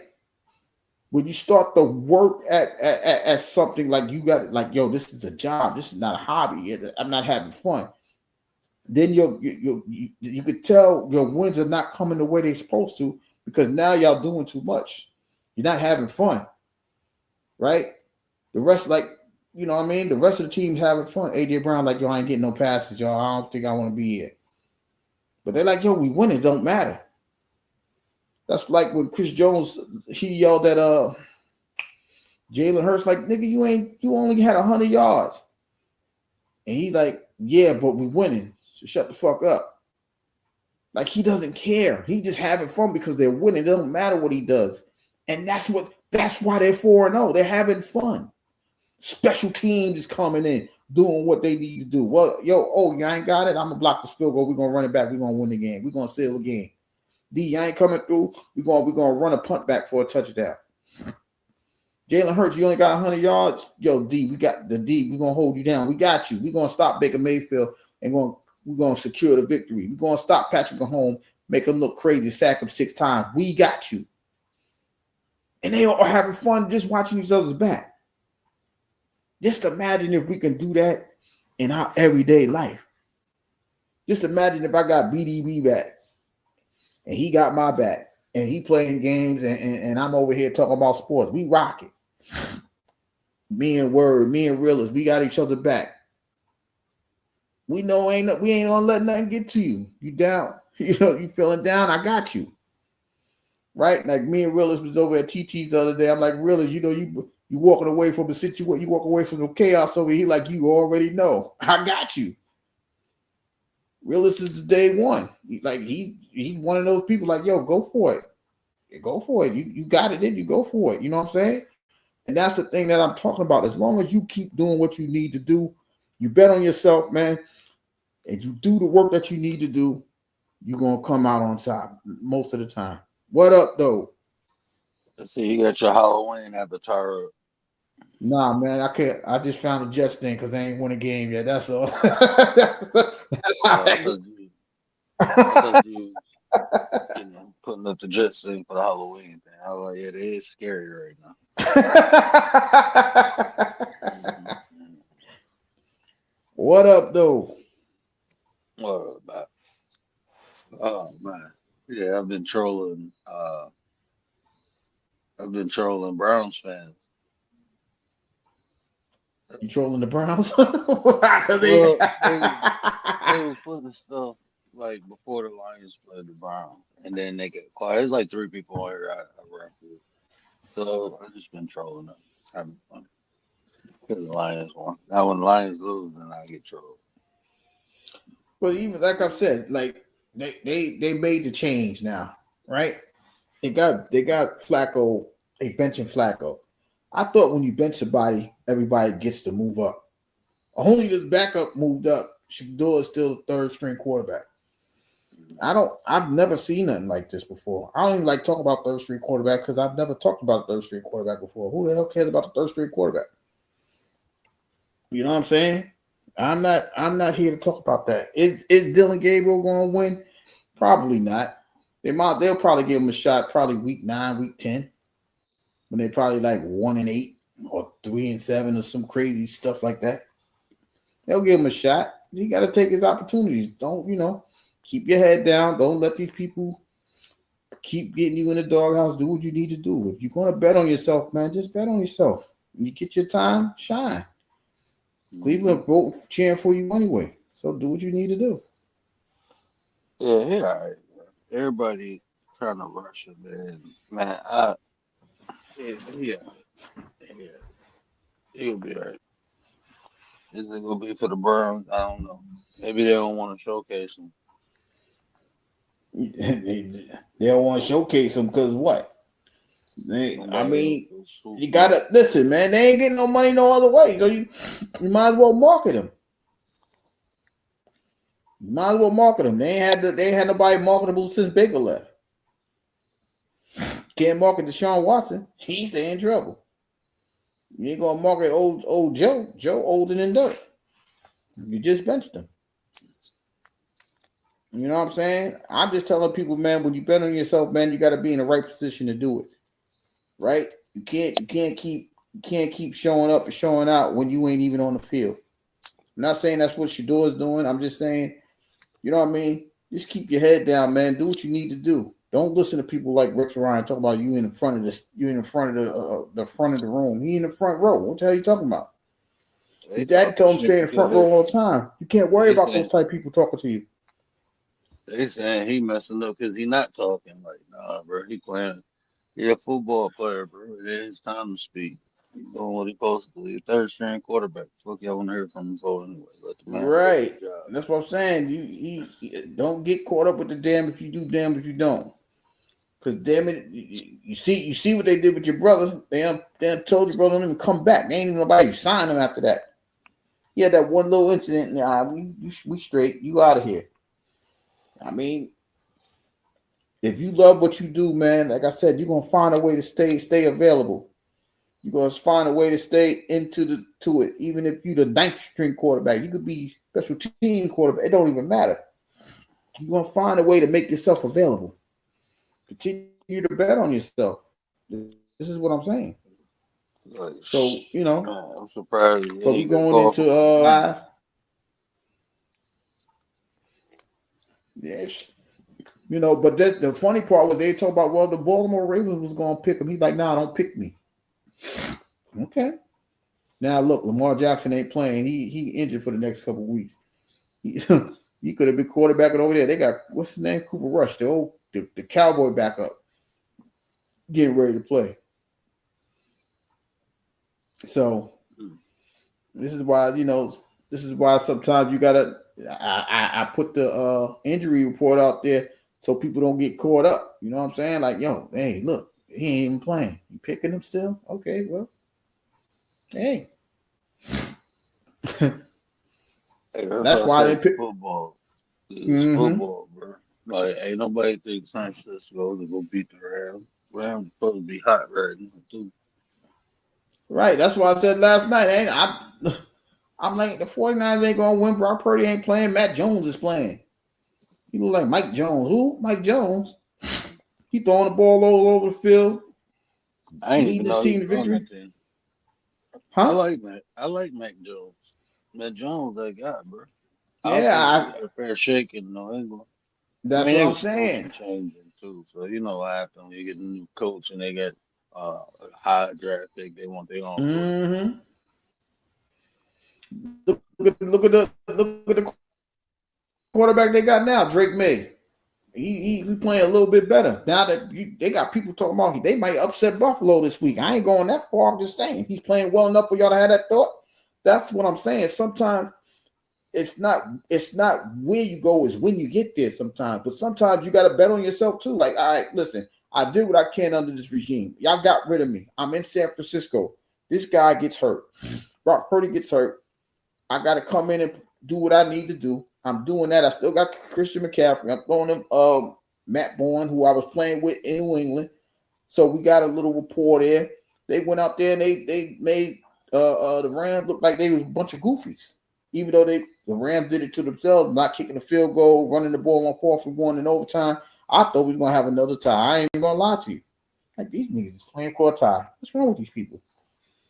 When you start to work at something like you got, like, yo, this is a job. This is not a hobby. I'm not having fun. Then you could tell your wins are not coming the way they're supposed to because now y'all doing too much. You're not having fun. Right? The rest, like, you know what I mean? The rest of the team's having fun. AJ Brown, like, yo, I ain't getting no passes, y'all. I don't think I want to be here. But they're like, yo, we win. It don't matter. That's like when Chris Jones, he yelled at Jalen Hurts, like, nigga, you only had 100 yards. And he's like, yeah, but we winning. So shut the fuck up. Like, he doesn't care. He just having fun because they're winning. It doesn't matter what he does. And that's why they're 4-0. They're having fun. Special teams is coming in, doing what they need to do. Well, you ain't got it. I'm gonna block this field goal. We're gonna run it back. We're gonna win the game. We're gonna seal the game. D, you ain't coming through. We're gonna run a punt back for a touchdown. Jalen Hurts, you only got 100 yards. Yo, D, we got the D. We're gonna hold you down. We got you. We're gonna stop Baker Mayfield and we're gonna secure the victory. We're gonna stop Patrick Mahomes, make him look crazy, sack him 6 times. We got you. And they are having fun just watching each other's back. Just imagine if we can do that in our everyday life. Just imagine if I got BDB back and he got my back and he playing games and I'm over here talking about sports. We rock it. Me and Word, me and Realist, we got each other back. We know we ain't gonna let nothing get to you. You down, you feeling down, I got you. Right? Like me and Realist was over at TT's the other day. I'm like, Realist, you walking away from the situation, you walk away from the chaos over here like you already know. I got you. Realist is the day one. He's one of those people like, yo, go for it. Go for it. You got it, then you go for it. You know what I'm saying? And that's the thing that I'm talking about. As long as you keep doing what you need to do, you bet on yourself, man, and you do the work that you need to do, you're gonna come out on top most of the time. What up, though? Let's see, you got your Halloween avatar up. Nah, man, I can't. I just found a Jets thing because I ain't won a game yet. That's all. that's how I thought you putting up the Jets thing for the Halloween thing. I was like, yeah, it is scary right now. What up, though? What about? Oh man, yeah, I've been trolling. I've been trolling Browns fans. You trolling the Browns? Well, they was putting stuff like before the Lions played the Browns, and then they get quiet. There's like 3 people on here I rock with, so I just been trolling them, having fun because the Lions won. Now when the Lions lose, then I get trolled. But even like I've said, like they made the change now, right? They got Flacco. They benching Flacco. I thought when you bench somebody, everybody gets to move up. Only this backup moved up. Shador is still the 3rd string quarterback. I've never seen nothing like this before. I don't even like talking about 3rd string quarterback because I've never talked about 3rd string quarterback before. Who the hell cares about the 3rd string quarterback? You know what I'm saying? I'm not here to talk about that. Is Dylan Gabriel going to win? Probably not. They'll probably give him a shot probably week 9, week 10. When they probably like 1-8 or 3-7 or some crazy stuff like that. They'll give him a shot. You got to take his opportunities. Don't, keep your head down. Don't let these people keep getting you in the doghouse. Do what you need to do. If you're going to bet on yourself, man, just bet on yourself. When you get your time, shine. Cleveland cheering for you anyway. So do what you need to do. Yeah, he all right. Everybody trying to rush him, man. Yeah. He'll be all right. Is it gonna be for the Browns? I don't know. Maybe they don't want to showcase him. They don't want to showcase him because what? You gotta listen, man. They ain't getting no money no other way, so you might as well market them. You might as well market them. They ain't had nobody marketable since Baker left. Can't market Deshaun Watson. He's in trouble. You ain't gonna market old Joe. Joe older than dirt. You just benched him. You know what I'm saying? I'm just telling people, man, when you bet on yourself, man, you got to be in the right position to do it. Right? You can't keep showing up and showing out when you ain't even on the field. I'm not saying that's what Shador is doing. I'm just saying, you know what I mean? Just keep your head down, man. Do what you need to do. Don't listen to people like Rex Ryan talking about you in the front of this. You in the front of the front of the room. He in the front row. What the hell are you talking about? Your daddy told him stay in the front row all the time. You can't worry about those type of people talking to you. They saying he messing up because he not talking. Like, nah, bro, he playing. He a football player, bro. It is time to speak. He's doing what he supposed to do. He's 3rd string quarterback. Fuck y'all want to hear from him for anyway. Let the man right. That's what I'm saying. You don't get caught up with the damn if you do, damn if you don't. Because damn it, you see what they did with your brother. They told your brother to come back. They ain't even nobody sign him after that. He had that one little incident. We straight. You out of here. I mean, if you love what you do, man, like I said, you're gonna find a way to stay available. You're gonna find a way to stay to it. Even if you're the 9th string quarterback, you could be special team quarterback. It don't even matter. You're gonna find a way to make yourself available. Continue to bet on yourself. This is what I'm saying. So I'm surprised. But we going into live. Yes. But the funny part was they talk about, well, the Baltimore Ravens was going to pick him. He's like, nah, don't pick me. Okay. Now, look, Lamar Jackson ain't playing. He injured for the next couple of weeks. He could have been quarterbacking over there. They got, what's his name? Cooper Rush, the Cowboy backup, getting ready to play. So this is why sometimes you got to, I put the injury report out there so people don't get caught up. You know what I'm saying? Like, yo, hey, look, he ain't even playing. You picking him still? Okay, well, Hey, Hey, that's that's why I why say they it's pick. football. It's Mm-hmm. football, bro. Like, ain't nobody think San Francisco to go beat the Rams. Rams supposed to be hot right now, too. Right. That's why I said last night. Ain't I'm like the 49ers ain't gonna win. Brock Purdy ain't playing. Matt Jones is playing. He look like Mike Jones. Who? Mike Jones. He throwing the ball all over the field, I ain't leading even his know he team was to on victory. that team. I Huh? like Mac. I like Mac Jones. Mac Jones, that guy, bro. I don't Yeah, think he got a fair shake in New England. I that's mean, what it I'm was saying. coaching changing too, so you know what happened when you get a new coach and they get a high draft pick. They want their own quarterback. Mm-hmm. Look at the quarterback they got now, Drake May. He playing a little bit better now that they got people talking about they might upset Buffalo this week. I ain't going that far. I'm just saying he's playing well enough for y'all to have that thought. That's what I'm saying. Sometimes it's not where you go, is when you get there sometimes. But sometimes you got to bet on yourself too. Like, all right, listen, I did what I can under this regime. Y'all got rid of me. I'm in San Francisco. This guy gets hurt. Brock Purdy gets hurt. I got to come in and do what I need to do. I'm doing that. I still got Christian McCaffrey. I'm throwing him Matt Bourne, who I was playing with in New England. So we got a little rapport there. They went out there and they made the Rams look like they was a bunch of goofies. Even though the Rams did it to themselves, not kicking a field goal, running the ball on 4th and 1 in overtime. I thought we was gonna have another tie. I ain't gonna lie to you. Like, these niggas is playing for a tie. What's wrong with these people?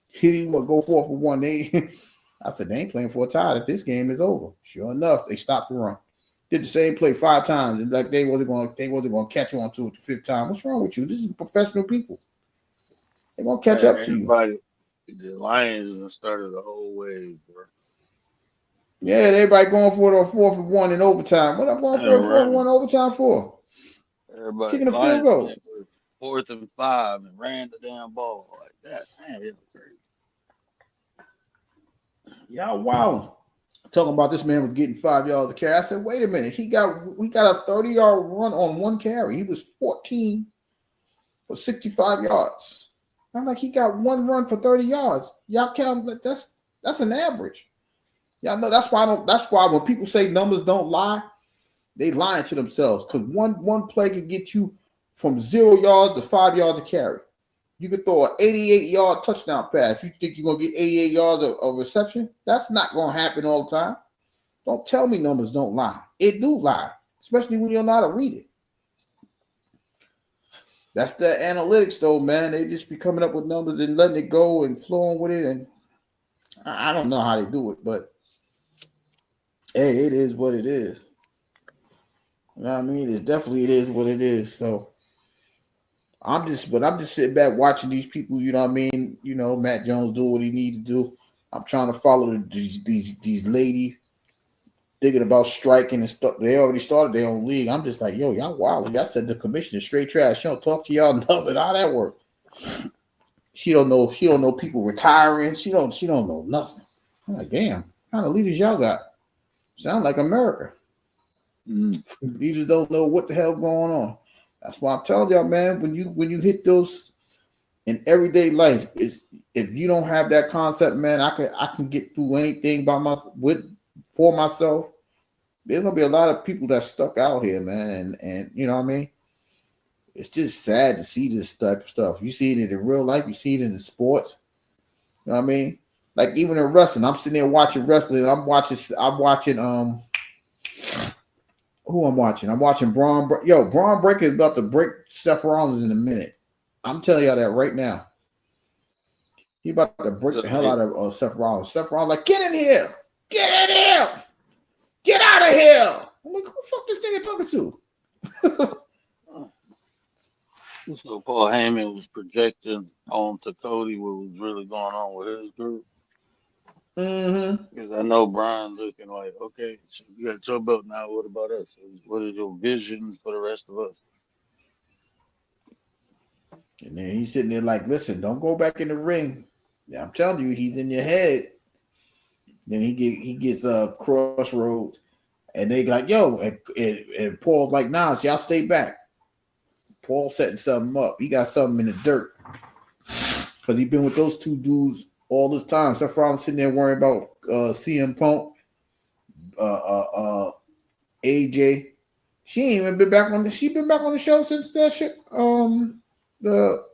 He want to go 4th and 1. I said they ain't playing for a tie. That this game is over. Sure enough, they stopped the run. Did the same play 5 times, and like they wasn't going to catch on to it the 5th time. What's wrong with you? This is professional people. They gonna catch up to you. Everybody, the Lions started the whole wave, bro. Yeah, everybody going for it on 4th and 1 in overtime. What I'm going for a 4th and 1 overtime for? Everybody, Kicking a field Lions goal. went for 4th and 5 and ran the damn ball like that. Man, it was crazy. Y'all wow. Talking about this man was getting 5 yards of carry. I said, wait a minute. We got a 30-yard run on 1 carry. He was 14 for 65 yards. I'm like, he got 1 run for 30 yards. Y'all count that's an average. Y'all know that's why when people say numbers don't lie, they lying to themselves. Because one play can get you from 0 yards to 5 yards of carry. You could throw an 88-yard touchdown pass. You think you're going to get 88 yards of reception? That's not going to happen all the time. Don't tell me numbers don't lie. It do lie, especially when you don't know how to read it. That's the analytics, though, man. They just be coming up with numbers and letting it go and flowing with it. And I don't know how they do it, but hey, it is what it is. You know what I mean? It is what it is. So I'm just sitting back watching these people, you know what I mean? You know, Matt Jones do what he needs to do. I'm trying to follow these ladies thinking about striking and stuff. They already started their own league. I'm just like, yo, y'all wild. Y'all said the commission is straight trash. She don't talk to y'all nothing. How that work? She don't know people retiring. She don't know nothing. I'm like, damn, what kind of leaders y'all got? Sound like America. Leaders don't know what the hell going on. That's why I'm telling y'all, man, when you hit those in everyday life, is if you don't have that concept, man, I can get through anything for myself. There's gonna be a lot of people that stuck out here, man, and you know what I mean. It's just sad to see this type of stuff. You see it in real life, you see it in the sports. You know what I mean? Like even in wrestling, I'm sitting there watching wrestling. I'm watching who I'm watching. I'm watching Braun. Braun Breaker is about to break Seth Rollins in a minute. I'm telling y'all that right now. He about to break the hell out of Seth Rollins. Seth Rollins like, get in here. Get in here. Get out of here. I'm like, who the fuck this nigga talking to? So Paul Heyman was projecting onto Cody what was really going on with his group. Because I know Brian looking like, okay, so you got your belt now. What about us? What is your vision for the rest of us? And then he's sitting there like, listen, don't go back in the ring. Yeah, I'm telling you, he's in your head. Then he gets Crossroads, and they like, yo, and Paul's like, nah, so y'all stay back. Paul setting something up. He got something in the dirt because he been with those two dudes all this time. Seth Rollins sitting there worrying about CM Punk, AJ. She ain't even been back on the. She been back on the show since that shit. The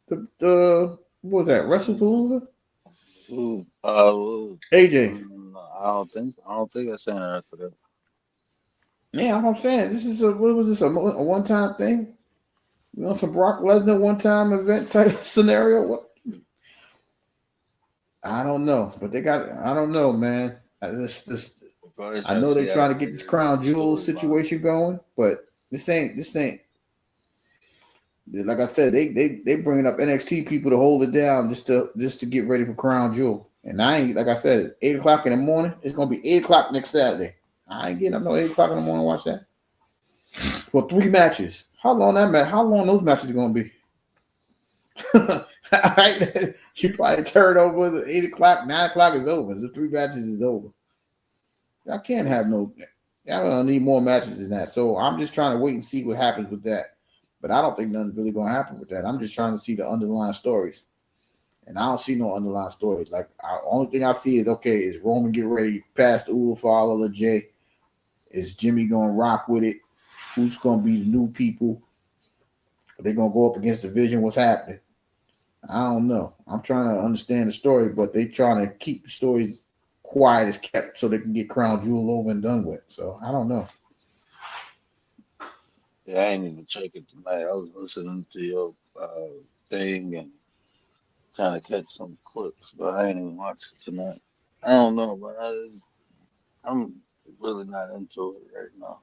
what was that? WrestlePalooza. Ooh, AJ. I don't think so. I don't think I seen her after that. Yeah, I'm saying this is what was this a one time thing? You know, some Brock Lesnar one time event type scenario. What? I don't know, but they got. I don't know, man. I know they're trying to get this crown jewel situation going, but this ain't. Like I said, they bringing up NXT people to hold it down just to get ready for crown jewel. And I ain't, like I said, 8:00 in the morning. It's gonna be 8:00 next Saturday. I ain't getting up no 8:00 in the morning to watch that for 3 matches. How long those matches are gonna be? Right? You probably turn over at 8:00, 9:00 is over. So 3 matches is over. I can't have no. I don't need more matches than that. So I'm just trying to wait and see what happens with that. But I don't think nothing's really gonna happen with that. I'm just trying to see the underlying stories, and I don't see no underlying stories. Like, only thing I see is, okay, is Roman get ready past the Ulla for all of Jay? Is Jimmy gonna rock with it? Who's gonna be the new people? Are they gonna go up against the Vision? What's happening? I don't know. I'm trying to understand the story, but they trying to keep the stories quiet as kept so they can get Crown Jewel over and done with. So I don't know. Yeah, I ain't even check it tonight. I was listening to your thing and trying to catch some clips, but I ain't even watched it tonight. I don't know, but I'm really not into it right now.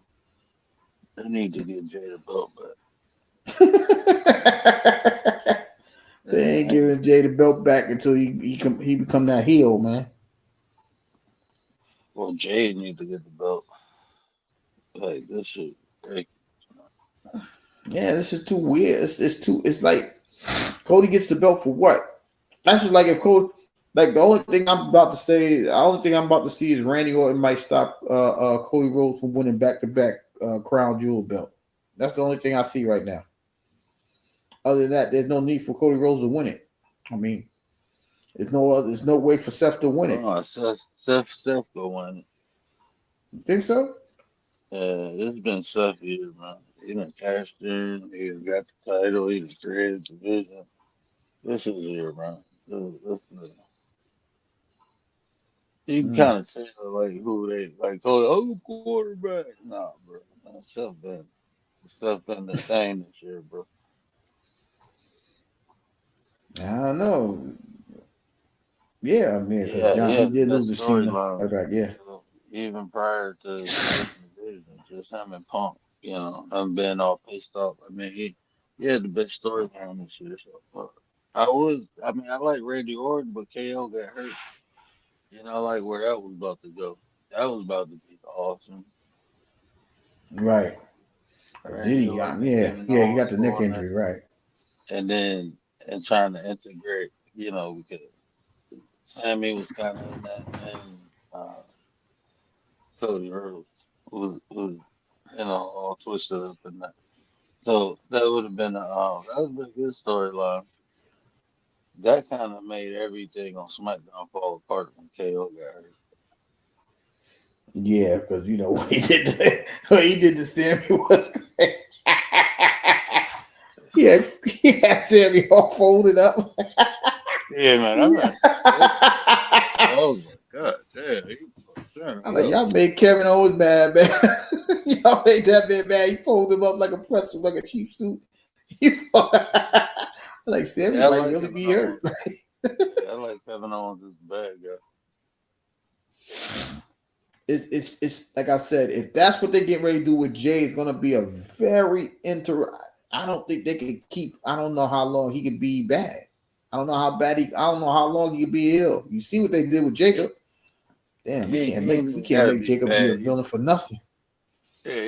They need to get Jay the belt back. They ain't giving Jay the belt back until he become that heel, man. Well, Jay need to get the belt. Like, this shit, like, Yeah, this is too weird. It's like Cody gets the belt for what? That's just like if Cody, like, the only thing I'm about to see is Randy Orton might stop Cody Rhodes from winning back-to-back Crown Jewel belt. That's the only thing I see right now. Other than that, there's no need for Cody Rhodes to win it. I mean, there's no way for Seth to win it. oh, Seth go win. You think so? It's been Seth years, man. He done cashed in. He done got the title. He done created the division. This is the year, man. You can kind of tell, like, who they, like, quarterback. Nah, bro. Seth been the thing this year, bro. I don't know. Yeah, I mean, because Yeah, he did lose the Cena. storyline. Yeah. Even prior to taking the division, just him and Punk, him being all pissed off. I mean, he had the best storyline this year. So, but I like Randy Orton, but KO got hurt. Like where that was about to go. That was about to be awesome. Right. Did he? Yeah, he got the neck injury, right. And trying to integrate, because Sammy was kind of in that, and Cody Rhodes was all twisted up in that. So that would have been a good storyline. That kind of made everything on SmackDown fall apart when KO got hurt. Yeah, because what he did to Sammy was great. He had Sammy all folded up. Yeah, man. Oh my God, damn. I'm like, y'all made Kevin Owens mad, man. Y'all made that man mad. He folded him up like a pretzel, like a cheap suit. Like, Sammy might really be hurt. I like Kevin Owens as a bad guy. It's like I said, if that's what they get ready to do with Jay, it's gonna be a very I don't think they can keep. I don't know how long he can be bad. I don't know how long he can be ill. You see what they did with Jacob? Damn, we can't make Jacob be a villain for nothing. Yeah,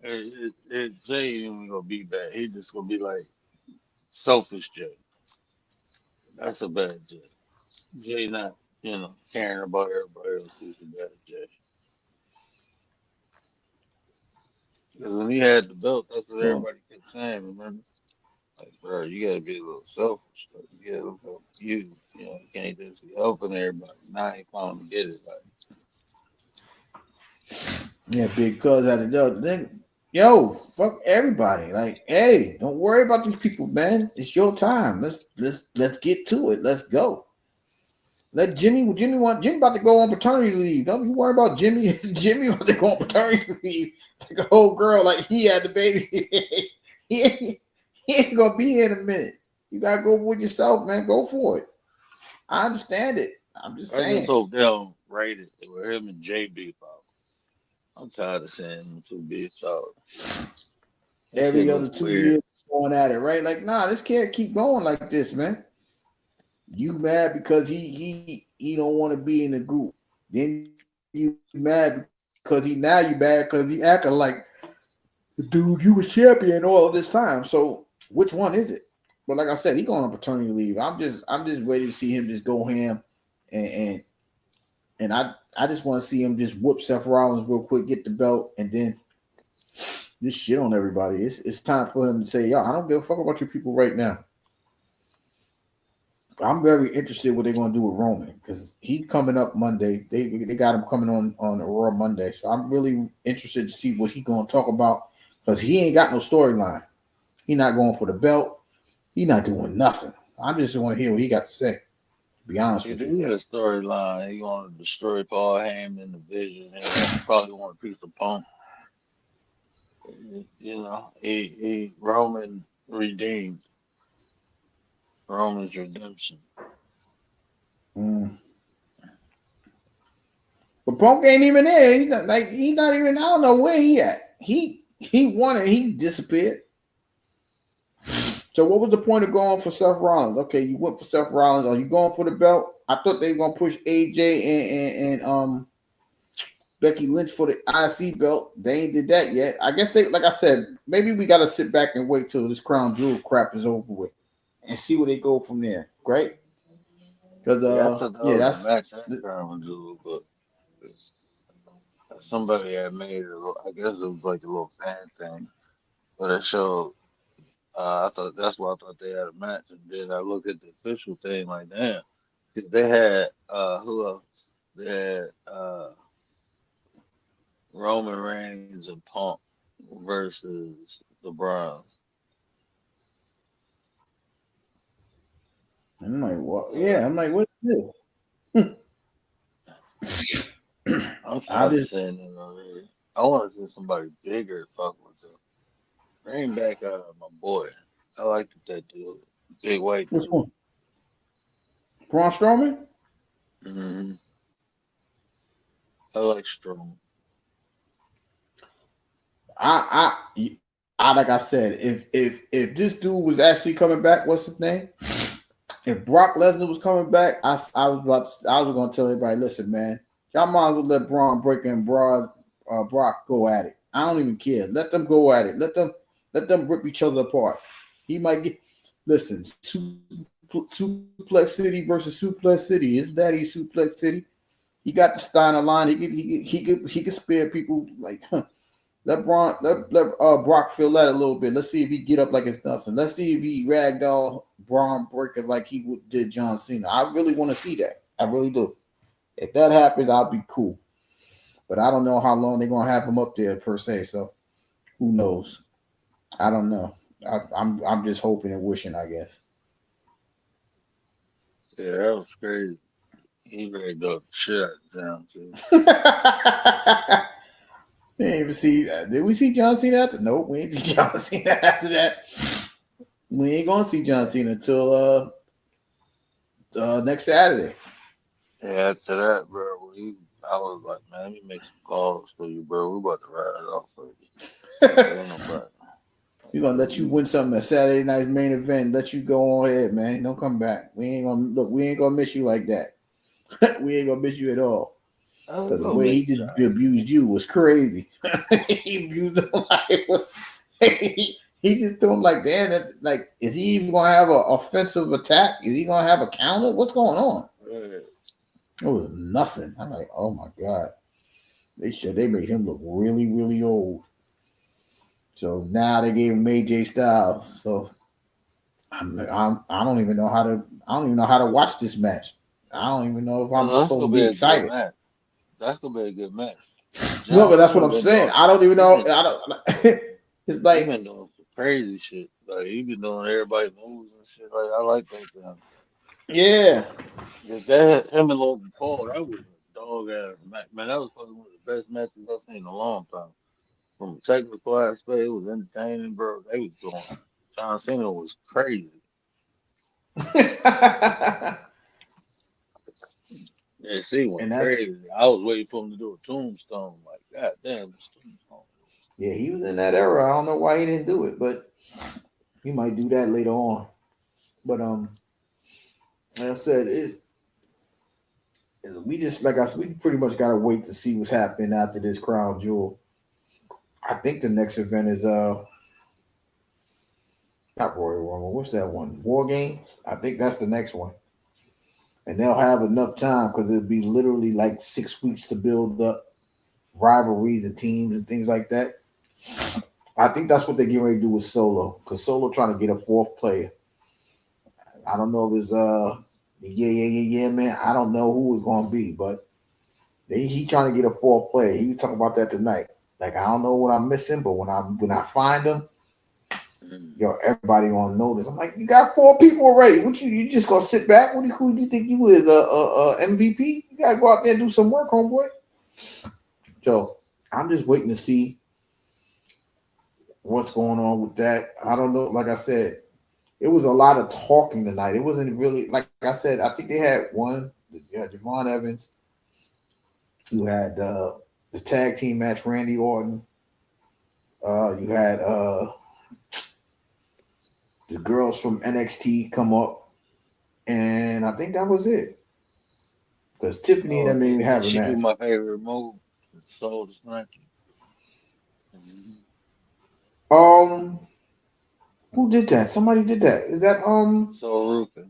he's just Jay ain't even gonna be bad. He's just gonna be like selfish Jay. That's a bad Jay. Jay not, caring about everybody else who's a bad Jay. Because when he had the belt, that's what everybody kept saying, remember? Like, bro, you gotta be a little selfish. Like, you gotta look out for you. You know, you can't just be helping everybody. Now you finally get it. Like, Yeah, big cuz had to do. Then, yo, fuck everybody. Like, hey, don't worry about these people, man. It's your time. Let's get to it. Let's go. Let Jimmy about to go on paternity leave. Don't you worry about Jimmy. Jimmy about to go on paternity leave. Like a whole girl, like he had the baby. he ain't gonna be here in a minute. You gotta go with yourself, man. Go for it. I understand it. I'm just I saying. just hope they don't rate it where him and Jay beef out. I'm tired of seeing them two beef out. That Every shit other look 2 weird. years going at it, right? Like, nah, this can't keep going like this, man. You mad because he don't want to be in the group. Then you mad because you mad because he acting like the dude you was champion all this time. So which one is it? But like I said, he going on paternity leave. I'm just ready to see him just go ham and I just want to see him just whoop Seth Rollins real quick, get the belt, and then just shit on everybody. It's time for him to say, yo, I don't give a fuck about you people right now. I'm very interested what they're gonna do with Roman because he's coming up Monday. They got him coming on Raw Monday, so I'm really interested to see what he's gonna talk about because he ain't got no storyline. He not going for the belt. He not doing nothing. I just want to hear what he got to say. To be honest He with do you. got a storyline. He gonna destroy Paul Heyman in the vision. He probably want a piece of Punk. You know, he Roman redeemed. Roman's redemption. Mm. But Punk ain't even there. He's not even. I don't know where he at. He won it. He disappeared. So what was the point of going for Seth Rollins? Okay, you went for Seth Rollins. Are you going for the belt? I thought they were gonna push AJ and Becky Lynch for the IC belt. They ain't did that yet. I guess they, like I said, maybe we gotta sit back and wait till this Crown Jewel crap is over with and see where they go from there. Great. Because Yeah, I thought that was a that's match at Crown Jewel, but somebody had made it. I guess it was like a little fan thing, but it showed. I thought that's why I thought they had a match, and then I looked at the official thing like, damn, because they had who else? They had Roman Reigns and Punk versus the Browns. I'm like, what? Yeah, I'm like, what's this? I'm I tired of just saying that already. I want to see somebody bigger fuck with them. Bring back my boy. I like that dude, big white which dude. one? Braun Strowman? Hmm I like Strowman. I like I said, if this dude was actually coming back, what's his name? If Brock Lesnar was coming back, I was going to tell everybody, listen, man, y'all might as well let Braun Breaker and Brock go at it. I don't even care. Let them go at it. Let them rip each other apart. He might get. Listen, Suplex City versus Suplex City. His daddy Suplex City. He got the Steiner line. He could spare people like. Let Brock feel that a little bit. Let's see if he get up like it's nothing. Let's see if he ragdoll Braun Breaker like he did John Cena. I really want to see that. I really do. If that happens, I'll be cool. But I don't know how long they're gonna have him up there per se. So who knows? I don't know. I'm just hoping and wishing, I guess. Yeah, that was crazy. He ready to go shit down too. Didn't even see that. Did we see John Cena after? Nope, we ain't see John Cena after that. We ain't gonna see John Cena until next Saturday. Yeah, after that, bro, I was like, man, let me make some calls for you, bro. We about to ride it off for you. Ain't nobody. We're gonna let you win something at Saturday night's main event. Let you go on ahead, man. Don't come back. We ain't gonna miss you like that. We ain't gonna miss you at all. Because the way he just abused you was crazy. He abused him he just threw him like, damn, like, is he even gonna have an offensive attack? Is he gonna have a counter? What's going on? Right. It was nothing. I'm like, oh my God. They made him look really, really old. So now they gave him AJ Styles. So I don't even know how to. I don't even know how to watch this match. I don't even know if I'm Well, that's supposed gonna to be be a good excited. match. That's gonna be a good match. No, but John that's what Cena I'm been saying. doing. I don't even He know. been I don't. It's he like, been doing some crazy shit. Like he been doing everybody moves and shit. Like I like that kind of stuff. yeah, Yeah, that him and Logan Paul, that was a dog ass match. Man, that was probably one of the best matches I've seen in a long time. From a technical aspect, it was entertaining, bro. They was doing. John Cena was crazy. Yeah, she went and that's crazy. I was waiting for him to do a tombstone. Like, god damn, this tombstone. yeah. He was in that era. I don't know why he didn't do it, but he might do that later on. But like I said, we just like I said, we pretty much gotta wait to see what's happening after this crown jewel. I think the next event is not Royal Rumble. What's that one? War Games. I think that's the next one, and they'll have enough time because it'll be literally like 6 weeks to build up rivalries and teams and things like that. I think that's what they're getting ready to do with Solo because Solo trying to get a fourth player. I don't know if it's yeah man. I don't know who it's gonna be, but he trying to get a fourth player. He was talking about that tonight. Like I don't know what I'm missing, but when I find them, Mm. yo, everybody gonna notice. I'm like, you got 4 people already. What you just gonna sit back? Who do you think you is MVP? You gotta go out there and do some work, homeboy. So I'm just waiting to see what's going on with that. I don't know. Like I said, it was a lot of talking tonight. It wasn't really like I said. I think they had one. You had Javon Evans. You had the tag team match, Randy Orton. You had the girls from NXT come up, and I think that was it. Because Tiffany and Oh, them didn't even did have a she do match. my favorite move? Soul snatcher. Mhm. Who did that? Somebody did that. Is that Soul Ruka.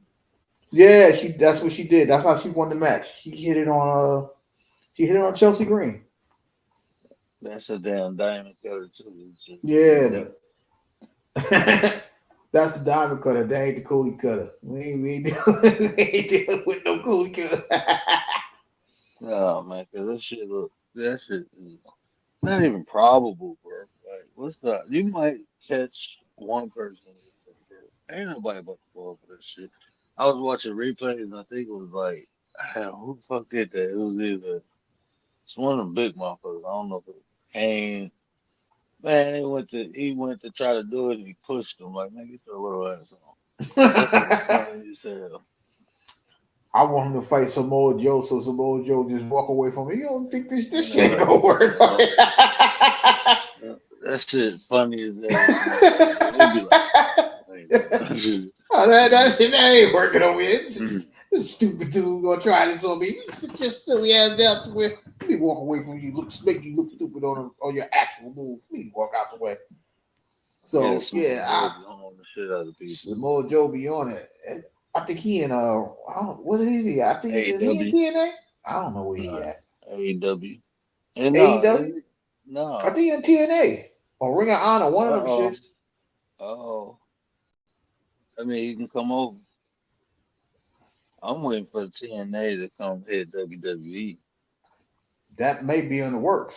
Yeah, that's what she did. That's how she won the match. She hit it on Chelsea Green. That's a damn diamond cutter too. It's Yeah, unique. that's the diamond cutter. That ain't the Cody cutter. We ain't dealing with no Cody cutter. Oh man, cause that shit is not even probable, bro. Like, what's the? You might catch one person, bro. Ain't nobody about to fall for this shit. I was watching replays, and I think it was like, hell, who the fuck did that? It was either it's one of them big motherfuckers. I don't know if it was Kane. Man, he went to try to do it, and he pushed him. Like, man, get your little ass on. That shit was funny as hell. I want him to fight Samoa Joe, so Samoa Joe just walk away from me. You don't think this shit ain't Like, gonna work? that shit funny as hell to me, bro. Like, he'd be like, Oh, that ain't working over here. This stupid dude gonna try this on me. You just silly ass down somewhere. Let me walk away from you. Make you look stupid on your actual move. Let me walk out the way. yeah, So Samoa yeah, Joe be on the shit out of people. Samoa Joe be on it. I think he in what is he? I think is he in AEW, TNA? I don't know where he nah, at. AEW, and AEW? I no, think he in TNA or Ring of Honor. One of them oh, shits. oh, I mean, he can come over. I'm waiting for the TNA to come hit WWE. That may be in the works.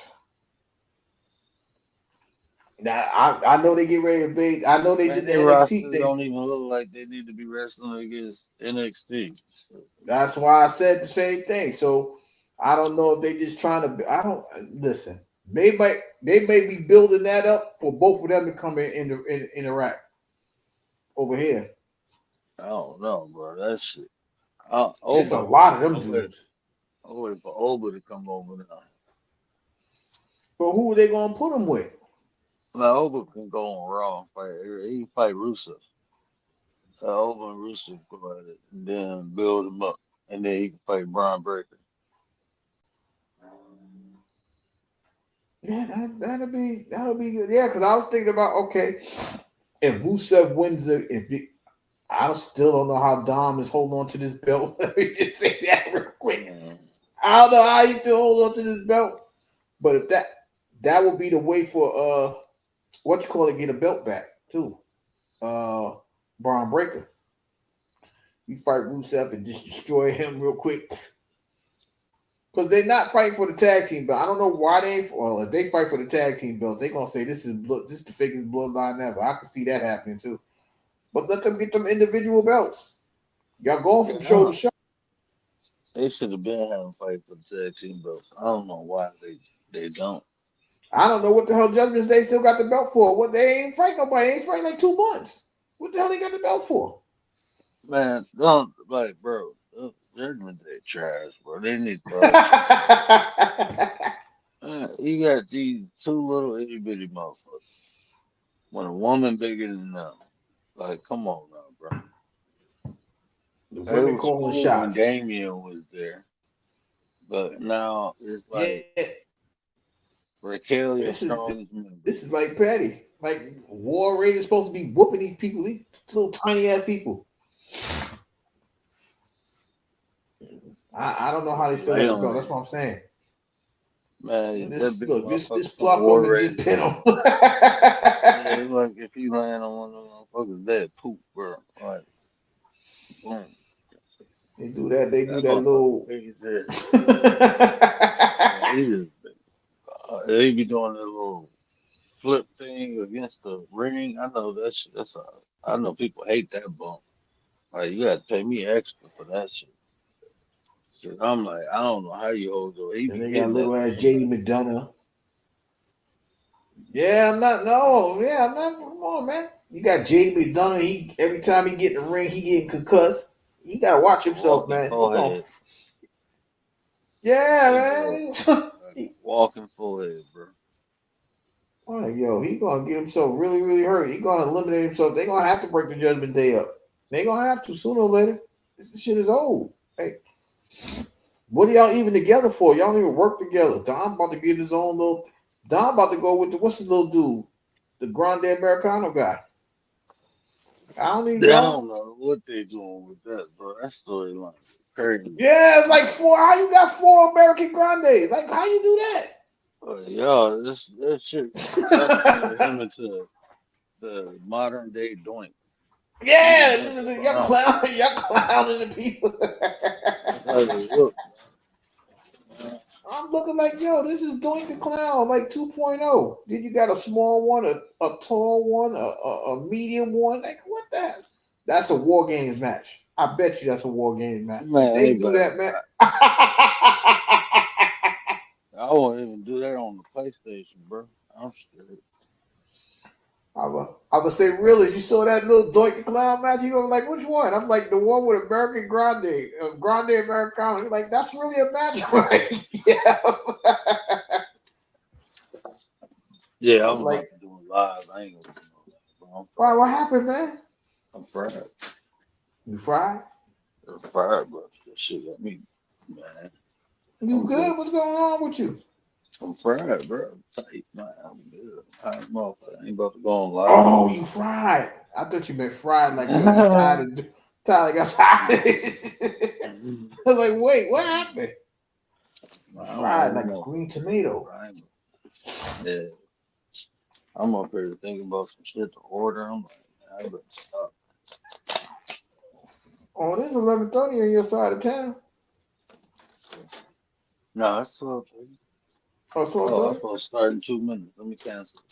Now I know they get ready to be. I know they Man, did the their NXT roster thing. don't even look like they need to be wrestling against NXT. So, That's why I said the same thing. So I don't know if they just trying to. I don't listen. They may be building that up for both of them to come in interact over here. I don't know, bro. That shit. It's a Oba. lot of them I'm waiting. dudes. I'm waiting for Oba to come over now. But who are they gonna put them with? Now Oba can go on Raw and fight. He can fight Rusev. So Oba and Rusev go at it, and then build him up, and then he can fight Braun Breaker. Yeah, that'll be good. Yeah, because I was thinking about okay, if Rusev wins I still don't know how Dom is holding on to this belt. Let me just say that real quick. Mm. I don't know how he still hold on to this belt. But if that would be the way for what you call it, get a belt back too. Braun Breaker. You fight Rusev and just destroy him real quick. Because they're not fighting for the tag team belt. I don't know why they. Well, if they fight for the tag team belt, they're gonna say this is the fakest bloodline ever. I can see that happening too. But let them get them individual belts. Y'all going from show to show. They should have been having fight for the tag team belts. I don't know why they don't. I don't know what the hell Judgment Day still got the belt for. What they ain't fight nobody. They ain't fighting like 2 months. What the hell they got the belt for? Man, don't like, bro. Judgment Day trash, bro. They need to. You got these 2 little itty bitty motherfuckers. When a woman bigger than them, like, come on now, bro. The It women was calling cool when shots. Damien was there, but now it's like Yeah, Raquel your this is strongest member. this is like Patty. Like War Raiders supposed to be whooping these people, these little tiny ass people. I don't know how they still got the belt. That's what I'm saying. Man, And that big this motherfucker block from War them and just Raiders. pin them. Yeah, it's like if you land on one of them motherfuckers, that poop, bro. Like, boom. They do that. They do That that motherfucker little. big as hell. Yeah, he just they be doing that little flip thing against the ring. I know that shit. I know people hate that bump. Like you gotta pay me extra for that shit. Shit, I'm like, I don't know how you hold though. He And be they got hitting little that ass thing. JD McDonough. Yeah, I'm not. No, yeah, I'm not. Come on, man. You got JD McDonough. He every time he get in the ring, he getting concussed. He gotta watch himself, Walking man. He gonna, forehead. yeah, man. Walking forehead, bro. Like, yo, he gonna get himself really, really hurt. He gonna eliminate himself. They gonna have to break the Judgment Day up. They gonna have to sooner or later. This shit is old. Hey, what are y'all even together for? Y'all don't even work together. Don about to get his own little. Don about to go with the what's the little dude, the Grande Americano guy. I don't even I know. don't know what they doing with that, bro. That storyline is crazy. Yeah, it's like 4. How you got 4 American Grandes? Like, how you do that? Yo, that shit catapulted him into the modern day doink. Yeah, He can dunk y'all around. y'all clowning the people. Like, look, I'm looking like, yo, this is Doink the Clown, like 2.0. Then you got a small one, a tall one, a medium one. Like, what the hell? That's a War Games match. I bet you that's a War Games match. man, They do that, man. I won't even do that on the PlayStation, bro. I'm scared. I would say, really, you saw that little Doink the Clown match? You were like, which one? I'm like, the one with American Grande, Grande Americano. You're like, that's really a match, right? Yeah. Yeah, I I'm was like, about to do it live. I ain't gonna do no live, bro. why? What happened, man? I'm fried. You fried? I'm fried, bro. That shit got me, man. You I'm good? good. What's going on with you? I'm fried, bro. I'm tight, man. I'm good. I'm tight, motherfucker. I ain't about to go on live. Oh, you fried. I thought you meant fried like you tired of tired. Like I'm tired. I was like, wait, what happened? Fried like a green tomato. Yeah. I'm up here thinking about some shit to order. I'm like, man, I better stop. Oh, this is 11:30 on your side of town. No, that's 12. Oh, it's Oh, I'm 12:30. supposed to start in 2 minutes. Let me cancel.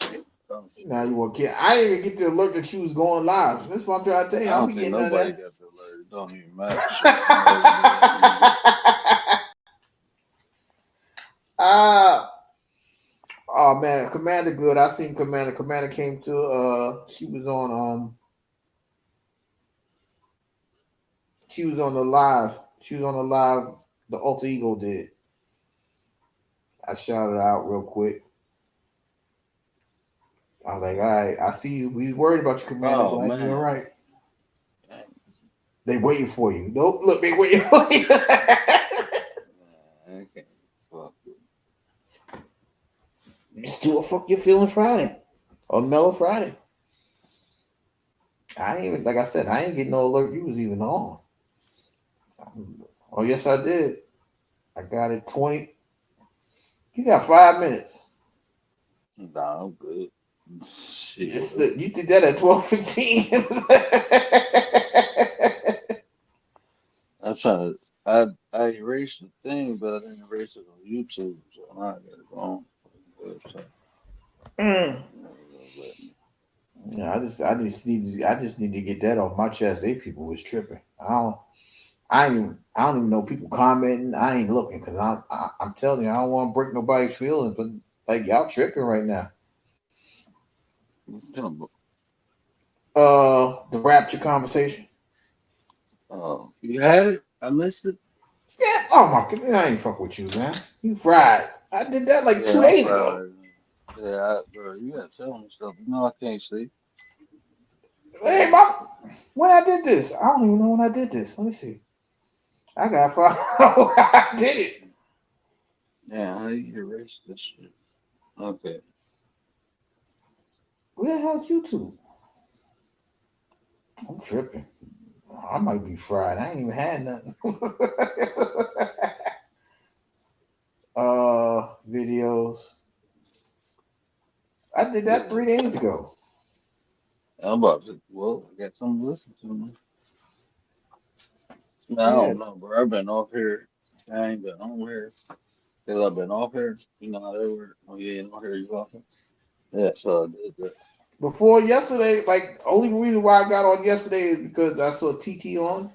Now you want to get? I didn't even get the alert that you was going live. That's what I'm trying to tell you. I I don't don't be think getting none of nobody that. got the alert. It don't even matter. Shit. Oh man, Commander good. I seen Commander. Commander came to she was on the live. She was on the live the Alter Ego did. I shouted out real quick. I was like, all right, I see you. We worried about you, Commander. Oh, Glad man. you're all right. Dang. They waiting for you. Don't look, they waiting for you. I can't fuck with Just do a fuck you feeling Friday. Or Mellow Friday. I ain't even, like I said, I ain't getting no alert you was even on. Oh, yes, I did. I got it 20. You got 5 minutes. Nah, I'm good. Shit. You did that at 12:15. I'm trying to. I erased the thing, but I didn't erase it on YouTube, so now I gotta go on the website. Mm. But Yeah, I just need to get that off my chest. They people was tripping. I don't even know people commenting. I ain't looking because I'm telling you, I don't want to break nobody's feelings, but like y'all tripping right now. The rapture conversation. oh, you had it? I missed it. Yeah. Oh my god, I ain't fuck with you, man. You fried. I did that like Yeah, 2 days I'm ago. fried. Yeah, bro, you gotta tell me stuff. You know I can't sleep. Hey, when I did this, I don't even know when I did this. Let me see. I got five. I did it. Yeah, how you erase this shit? Okay. Where the hell's YouTube? I'm tripping. I might be fried. I ain't even had nothing. Videos. I did that 3 days ago. I'm about to. Well, I got something to listen to. No, I Yeah. don't know, bro. I've been off here. I ain't been on here. Cause I've been off here. You know how they work. Oh, yeah, you don't hear you walking. Yeah, so I did that. Before yesterday, like only reason why I got on yesterday is because I saw TT on.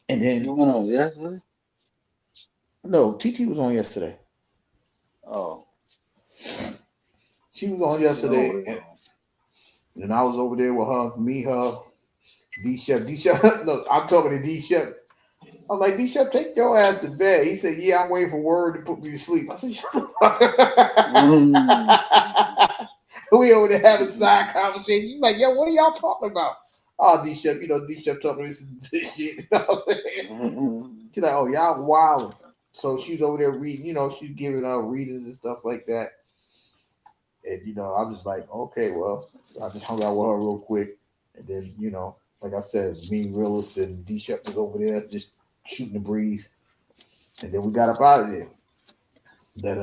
And You then went on yesterday? no, TT was on yesterday. Oh, She was on yeah, over yesterday, there. and I was over there with her, D Chef. D Chef, look, I'm talking to D Chef. I was like, D Chef, take your ass to bed. He said, yeah, I'm waiting for word to put me to sleep. I said, shut the fuck Mm. up. We over there having side conversations. He's like, yo, what are y'all talking about? Oh, D Chef, D Chef talking this shit. You know what I'm saying? She's like, oh, y'all wild. So she's over there reading, she's giving out readings and stuff like that. And, I'm just like, okay, well, I just hung out with her real quick. And then, like I said, me, Realist, and D Shep was over there just shooting the breeze. And then we got up out of there.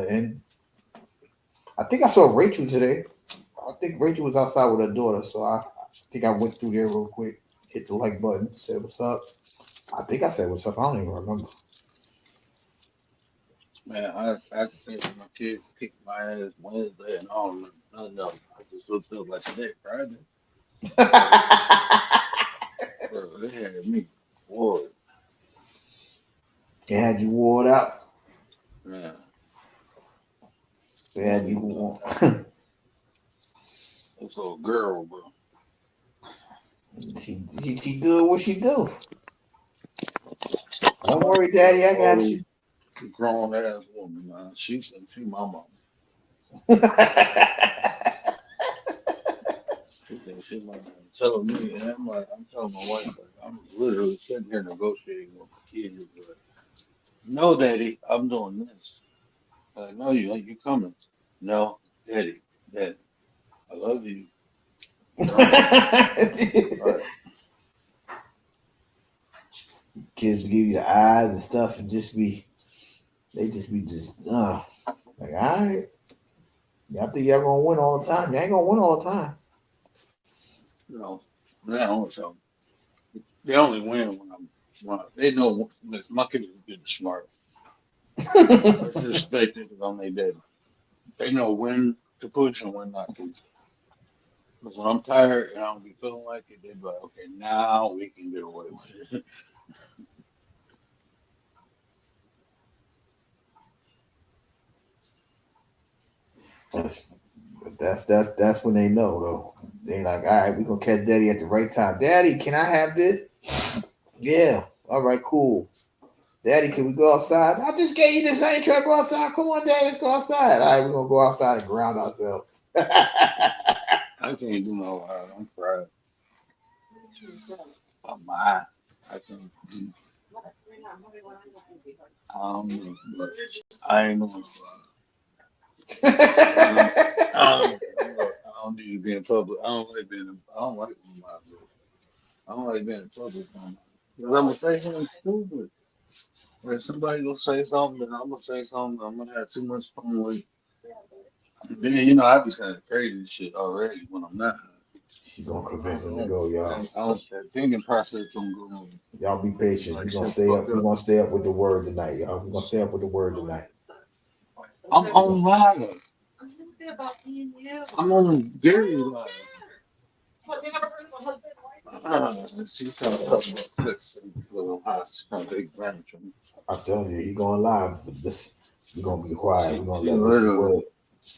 And I think I saw Rachel today. I think Rachel was outside with her daughter. So I think I went through there real quick, hit the like button, said what's up. I think I said what's up. I don't even remember. Man, I think my kids kicked my ass Wednesday and all. Nothing else. I just looked up like today, Friday. Bro, they had me bored. They had you wore out. Man, They I had don't you even know worn. what happened. This little girl, bro. She do what she do. Don't worry, Daddy, I got Old you. grown ass woman, man. She my mama. She thinks she my mama. Telling me, and I'm telling my wife, like, I'm literally sitting here negotiating with my kids. Like, no, Daddy, I'm doing this. Like, no, you coming? No, Daddy, I love you. No, all right. Kids give you the eyes and stuff and they just be like, all right. Y'all think y'all gonna win all the time. You ain't gonna win all the time. You know, they don't tell me. They only win when they know when my kids are getting smart. I just expect it because I'm their daddy. They know when to push and when not to. Because when I'm tired and I don't be feeling like it, they be like, okay, now we can get away with it. That's that's when they know though. They like, all right, we gonna catch Daddy at the right time. Daddy, can I have this? Yeah. All right, cool. Daddy, can we go outside? I just gave you this. I ain't trying to go outside. Come on, Daddy, let's go outside. All right, we're gonna go outside and ground ourselves. I can't do no I'm fried. I'm my I can't do but I ain't no I don't need to be in public. I don't like being out there. I don't like being in public. Because I'm gonna say something stupid. If somebody gonna say something, then I'm gonna say something. I'm gonna have too much fun with it. Then you know I be saying crazy shit already when I'm not. She gonna convince him to I go, y'all. don't that thinking process don't go on. Y'all be patient. Like We're gonna shit stay fucked up. We're up. gonna stay up with the word tonight, y'all. We're gonna stay up with the word tonight. I'm We gonna- on live. I'm on Gary live. She trying to talk about flicks and little house, kind of big branch. I'm telling you, he going live. But this, we're gonna be quiet. We're gonna She let Mr. literally, Word.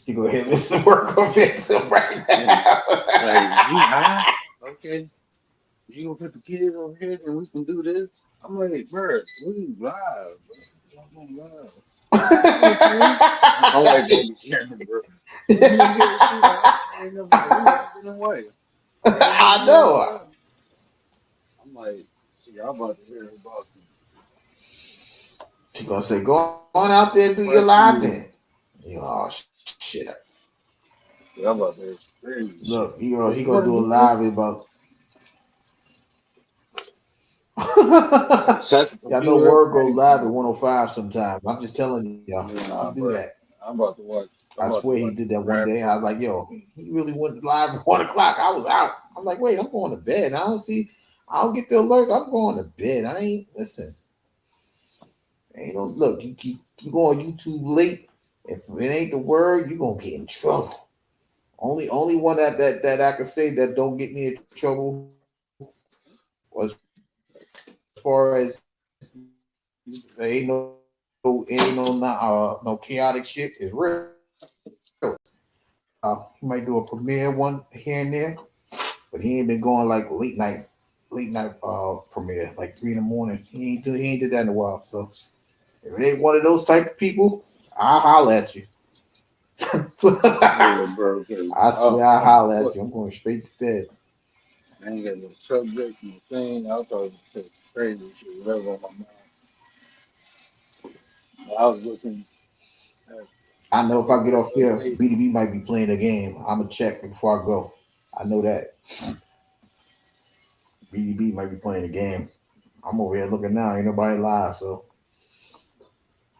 You go ahead, Mr. Word, convince him right like, now. you high? Okay. You gonna put the kids over here and we can do this? I'm like, bro, we live, bro. I'm live. Okay. I'm like, baby, Karen, bro. You gonna get it too high? Ain't never, we never been away. Ain't never I been know. away. I'm like, y'all about to hear about She gonna say, go on out there and do your the live you. then. You know, oh, shit. Y'all about to hear some crazy shit. Look, he You gonna wanna do a do this? live about. Shut the Y'all know computer up Word and go live at everything. 105 sometimes. I'm just telling y'all, he Nah, do bro. that. I'm about to watch. I'm I about to swear he watch did the that one draft. day. I was like, yo, he really went live at 1 o'clock. I was out. I'm like, wait, I'm going to bed. I don't get the alert. I'm going to bed. I ain't listen. Ain't no look. You go on YouTube late. If it ain't the word, you gonna get in trouble. Only one that I can say that don't get me in trouble as far as there ain't no chaotic shit is real. He might do a premiere one here and there, but he ain't been going like late night premiere like 3 in the morning. He ain't did that in a while. So if it ain't one of those type of people, I'll holler at you. Yeah, bro. Okay. I swear I'll I'm holler at what? you. I'm going straight to bed. I ain't got no subject, no thing. I thought it was crazy shit, whatever on my mind. I was looking at I know if I get off the other here, day. BDB might be playing a game. I'm gonna check before I go. I know that BDB might be playing a game. I'm over here looking now. Ain't nobody live, so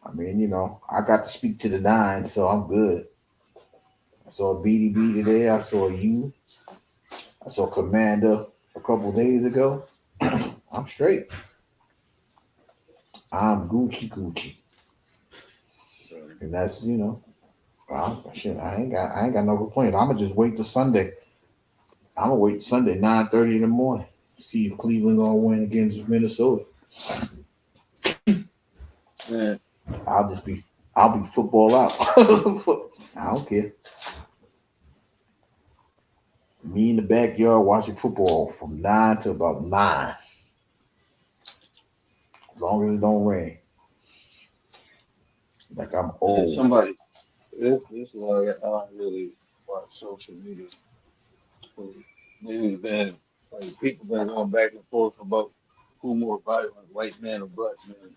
I mean, I got to speak to the nine, so I'm good. I saw BDB today. I saw you. I saw Commander a couple days ago. I'm straight. I'm Gucci, and that's shit. I ain't got no complaint. I'm gonna just wait till Sunday. I'm gonna wait Sunday 9:30 in the morning. See if Cleveland gonna win against Minnesota. Man, I'll be football out. I don't care. Me in the backyard watching football from 9 to about 9. As long as it don't rain. Like I'm man, old. somebody, this is why I don't really watch social media. 'Cause Niggas been like people been going back and forth about who more violent, white man or black man.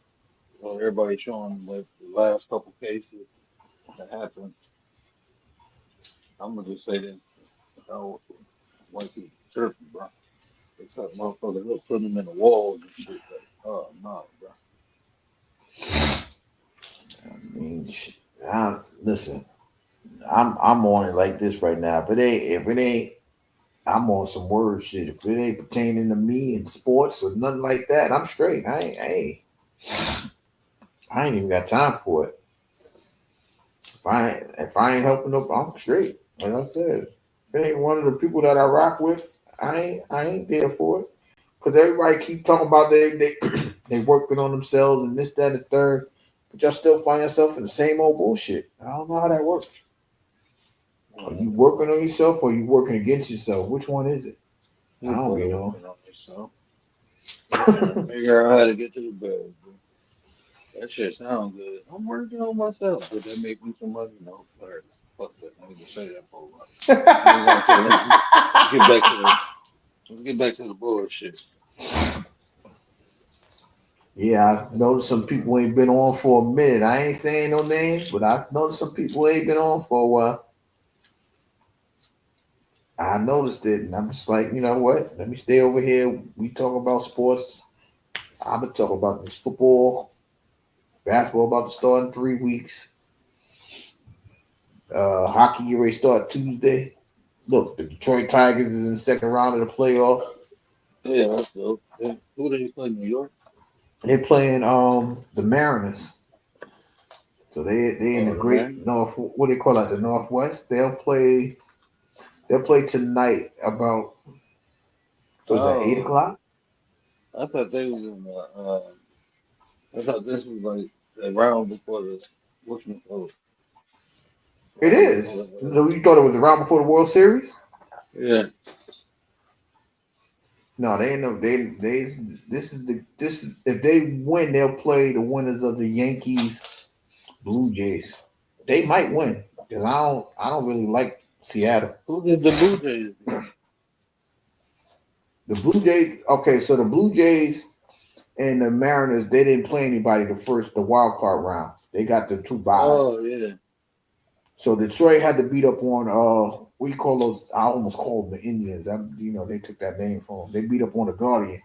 So everybody showing like the last couple cases that happened. I'm gonna just say this: white people tripping, bro. They took motherfuckers up, put them in the walls and shit. Like, oh no, bro. I mean, listen. I'm on it like this right now. If it ain't, I'm on some word shit. If it ain't pertaining to me in sports or nothing like that, I'm straight. I ain't even got time for it. If I ain't helping up, I'm straight. Like I said, if it ain't one of the people that I rock with, I ain't there for it. Because everybody keep talking about they working on themselves and this, that, and the third, but y'all still find yourself in the same old bullshit. I don't know how that works. Are you working on yourself or are you working against yourself? Which one is it? I don't Everybody be know. working on themselves. They trying to figure out how to get to the bed, bro. That shit sounds good. I'm working on myself. Did that make me some money? No. All right. Fuck that. I need to say that for a while. Move on to the next. Get back to the. Let's get back to the bullshit. Yeah, I noticed some people ain't been on for a minute. I ain't saying no names, but I noticed some people ain't been on for a while. I noticed it, and I'm just like, you know what? Let me stay over here. We talk about sports. I'm gonna talk about this football, basketball about to start in 3 weeks. Hockey get ready to start Tuesday. Look, the Detroit Tigers is in the second round of the playoffs. Yeah, that's dope. Who did he play? New York? They're playing the Mariners. So they in the Oh, man. great north, what do they call it, the Northwest. They'll play tonight about, was that, Oh, 8 o'clock? I thought they was in the. I thought this was like the round before the what's it called? It Round is. before So you thought it was the round before the World Series? yeah. No, they ain't no. This is if they win, they'll play the winners of the Yankees, Blue Jays. They might win because I don't really like Seattle. Who did the Blue Jays beat? The Blue Jays. Okay, so the Blue Jays and the Mariners, they didn't play anybody the wild card round. They got the two byes. Oh yeah. So Detroit had to beat up on what do you call those? I almost called them the Indians. They took that name from them. They beat up on the Guardian.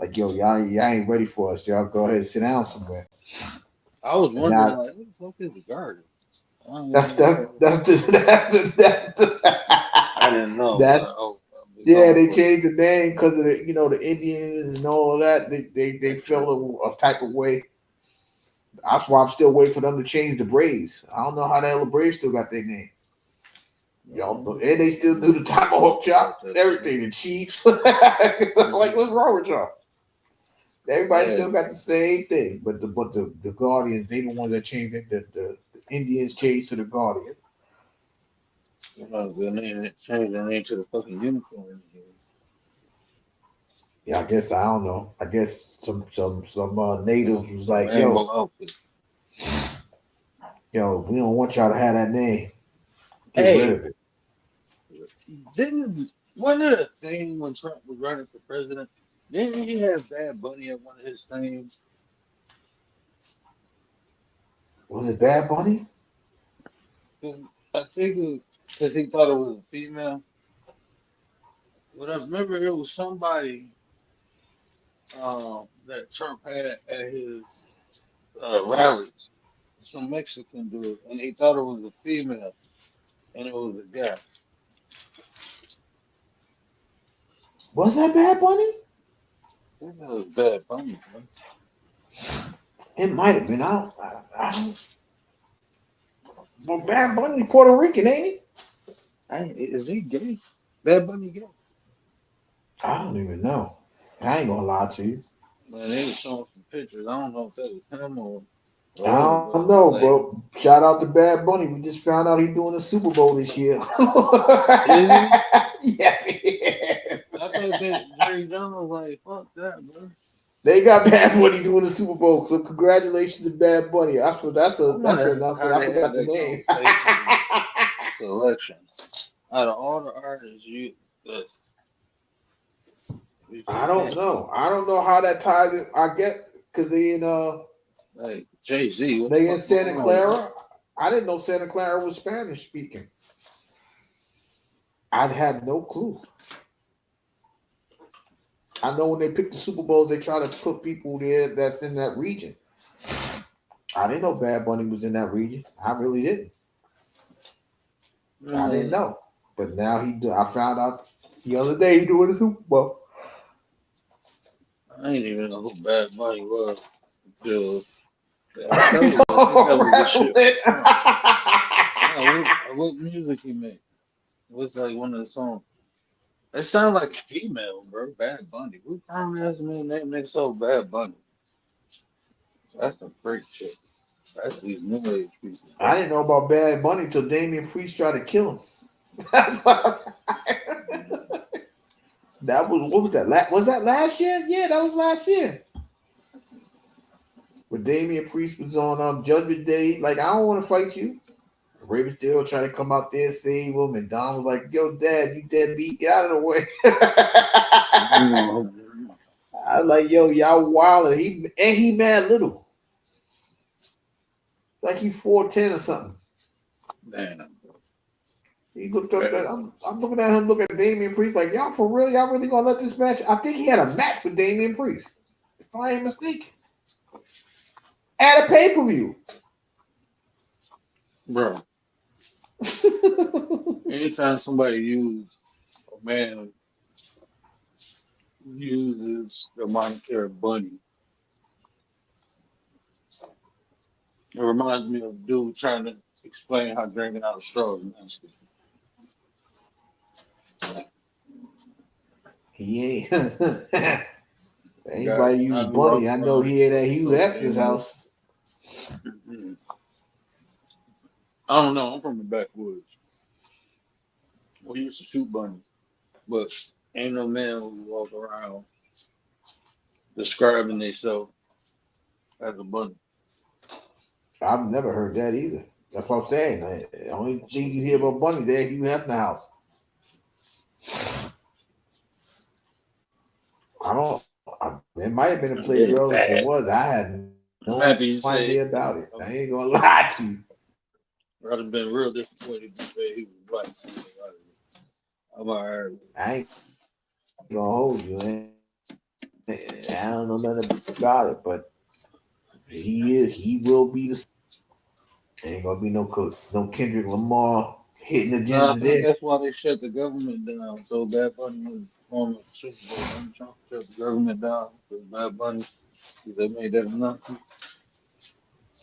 Like, yo, y'all ain't ready for us. Y'all go ahead and sit down somewhere. I was And wondering now, like, who the fuck is the Guardian? I don't that's even that's know. that's I didn't know. that's But, oh, yeah. They changed the name because of the Indians and all of that. They feel a type of way. That's why I'm still waiting for them to change the Braves. I don't know how the hell the Braves still got their name. Y'all, and they still do the tomahawk chop and everything. The Chiefs, like, what's wrong with y'all? Everybody still got the same thing, but the Guardians, they the ones that changed it. The Indians changed to the Guardians. They changed the name to the fucking unicorn. Yeah, I guess I don't know. I guess some natives was like, Rainbow outfit. yo, we don't want y'all to have that name. Get Hey. rid of it. Didn't one of the things when Trump was running for president, didn't he have Bad Bunny at one of his things? Was it Bad Bunny? I think because he thought it was a female. But I remember it was somebody that Trump had at his rallies. Some Mexican dude, and he thought it was a female, and it was a guy. Was that Bad Bunny? I think that was Bad Bunny, man. It might have been. I don't. Well, Bad Bunny Puerto Rican, ain't he? Is he gay? Bad Bunny gay? I don't even know. I ain't gonna lie to you. Man, they was showing some pictures. I don't know if that was him or I don't know, bro. Shout out to Bad Bunny. We just found out he's doing the Super Bowl this year. Yes, he is. I thought that Jerry Jones was like, fuck that, bro. They got Bad Bunny doing the Super Bowl, so congratulations to Bad Bunny. I feel that's an announcement. I forgot the name. Selection. Out of all the artists, I don't know. I don't know how that ties in. I get because they in like Jay-Z. they in Santa Clara. I didn't know Santa Clara was Spanish speaking. I had no clue. I know when they pick the Super Bowls, they try to put people there that's in that region. I didn't know Bad Bunny was in that region. I really didn't. I didn't know. But now I found out the other day he doing the Super Bowl. I didn't even know who Bad Bunny was until what music he made? What's like one of the songs? It sounds like a female, bro. Bad Bunny. Who found that man name next so Bad Bunny? That's some freak shit. That's these new age people. I didn't know about Bad Bunny until Damian Priest tried to kill him. That was what was that? Was that last year? Yeah, that was last year. When Damian Priest was on Judgment Day, like, I don't want to fight you. Raven still trying to come out there and save him, and Don was like, "Yo, Dad, you deadbeat, get out of the way." I was like, "Yo, y'all wild." He mad little, like he 4'10" or something. Damn. He looked up. I'm looking at him. Look at Damian Priest. Like, y'all for real? Y'all really gonna let this match? I think he had a match with Damian Priest, if I ain't mistaken, at a pay-per-view. Bro. Anytime somebody a man uses the monetary bunny, it reminds me of a dude trying to explain how drinking out of straws is nasty. He ain't. Guy, Anybody use now he bunny? walks I know around he at that with Hugh Hefner's cocaine. house. I don't know. I'm from the backwoods. We used to shoot bunnies, but ain't no man who walk around describing themselves as a bunny. I've never heard that either. That's what I'm saying. The only thing you hear about bunnies there at Hugh Hefner house. I don't. It might have been a Playgirl. If it was, I had I'm no happy you say idea about it. I ain't gonna lie to you. I'd have been real disappointed if you said he was black. I'm alright. I ain't gonna hold you. I don't know nothing about it, but he will be the. Ain't gonna be no Kendrick Lamar hitting the No, I agendas think there. that's why they shut the government down. So Bad Bunny was on the Super Bowl. I'm trying to shut the government down for Bad Bunny. They made that announcement.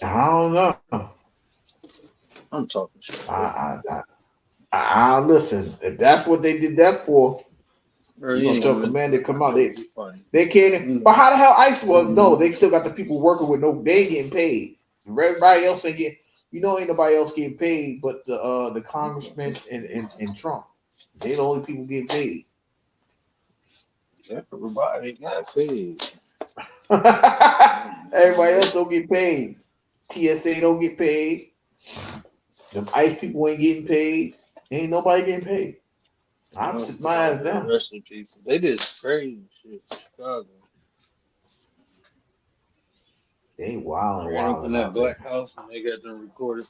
I don't know. I'm talking shit. I listen. If that's what they did that for, Bro, you you gonna ain't tell gonna Commander come out? really be funny. They can't. But how the hell ICE was? No, they still got the people working with no. They ain't getting paid. Everybody else ain't getting. Ain't nobody else getting paid, but the congressman and Trump. They the only people getting paid. Everybody got paid. Everybody else don't get paid. TSA don't get paid. Them ICE people ain't getting paid. Ain't nobody getting paid. I'm sitting my ass down. Arresting people. They did crazy shit in Chicago. They wilding. Ran up in that black house and they got them recorded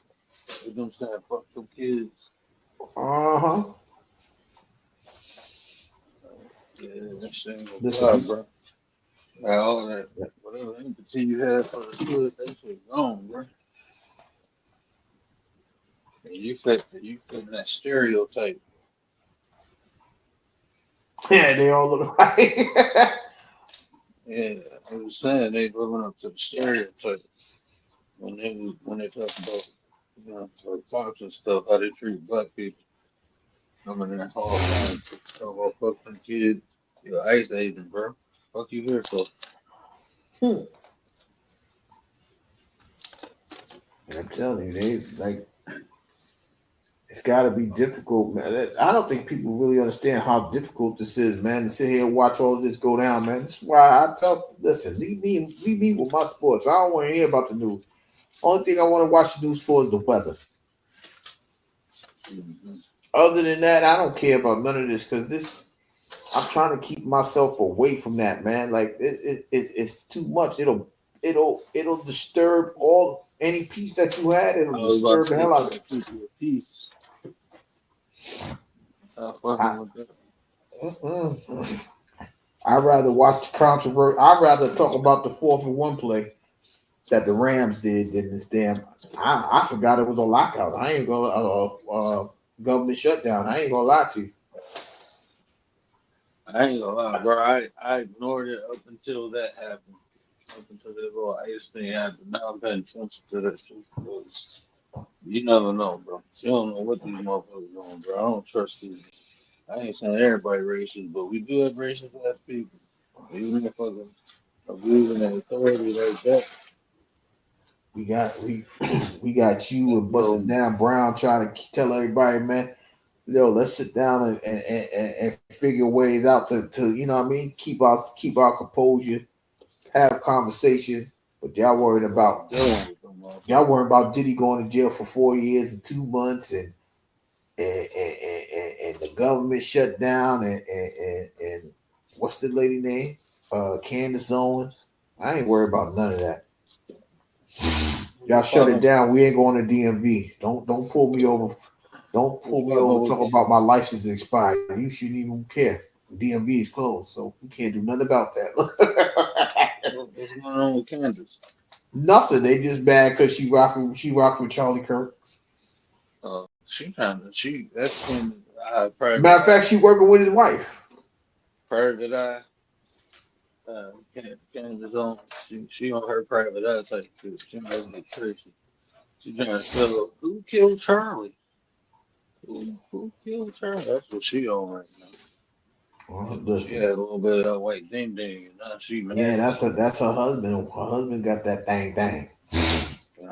with them saying "fuck them kids." Uh-huh. Yeah, that shit ain't Listen, gonna fly, bro. All that, whatever empathy you had for the hood, that shit gone, bro. And you fit that stereotype. Yeah, they all look like. Yeah, I was saying they living up to the stereotype when they talk about like cops and stuff, how they treat black people. Coming in that hall trying to talk about fucking kids. You're an ICE agent, bro. Fuck you here for? I'm telling you, they like it's got to be difficult, man. I don't think people really understand how difficult this is, man. To sit here and watch all of this go down, man. That's why I tell, listen, leave me with my sports. I don't want to hear about the news. Only thing I want to watch the news for is the weather. Mm-hmm. Other than that, I don't care about none of this because I'm trying to keep myself away from that, man. Like it's too much. It'll disturb any peace that you had. It'll disturb the hell out of you. Peace. I'd rather watch the controversy. I'd rather talk about the 4-for-1 play that the Rams did than this damn. I forgot it was a lockout. I ain't gonna government shutdown. I ain't gonna lie to you. I ain't gonna lie, bro. I ignored it up until that happened. Up until that little ice thing happened. Now I'm paying attention to that shit because you never know, bro. You don't know what these motherfuckers doing, bro. I don't trust these. I ain't saying everybody racist, but we do have racist ass people. These motherfuckers abusing their authority like that. We got you and busting down Brown trying to tell everybody, man. Yo, let's sit down and figure ways out to you know what I mean, keep our composure, have conversations. But y'all worried about Diddy going to jail for 4 years and 2 months and the government shut down and what's the lady name? Candace Owens. I ain't worried about none of that. Y'all shut it down. We ain't going to DMV. Don't pull me over. Don't pull me over. Talk about my license expired. You shouldn't even care. DMV is closed, so we can't do nothing about that. What's going on with Candace? Nothing. They just bad because she rocking with Charlie Kirk. That's when private Matter of eye, fact, she working with his wife. private eye, Candace on, she on her private eye type shit. She knows the crazy. She trying to tell who killed Charlie? Who killed Charlie? That's what she on right now. Well, She had listen, a little bit of that white ding ding, and now she mad yeah, as shit. that's her husband. Her husband got that thing.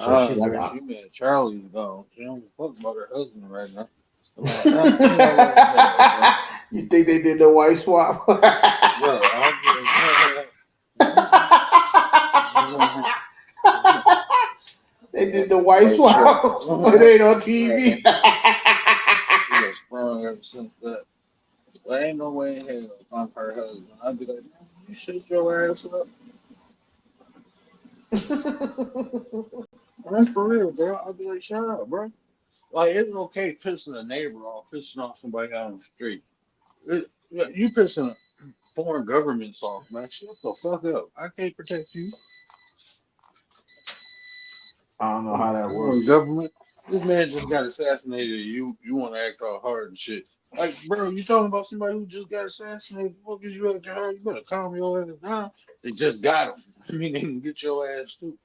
So Nah, she like, bro, she mad Charlie's gone. She don't fuck about her husband right now. I'm like, now send your ass back, bro. you think they did the wife swap? Bro, I'm just. They did the wife Like shit. swap, but it ain't on TV. She was sprung ever since that. There ain't no way in hell if I'm her husband. I'd be like, man, you shut your ass up. I'm for real, bro. I'd be like, shut up, bro. Like, it's okay pissing a neighbor off, pissing off somebody out on the street. You pissing foreign governments off, man. Shut the fuck up. I can't protect you. I don't know how that Foreign works. government. This man just got assassinated. You want to act all hard and shit. Like, bro, you talking about somebody who just got assassinated? What is you acting hard? You better calm your ass down. They just got him. I mean, they can get your ass too.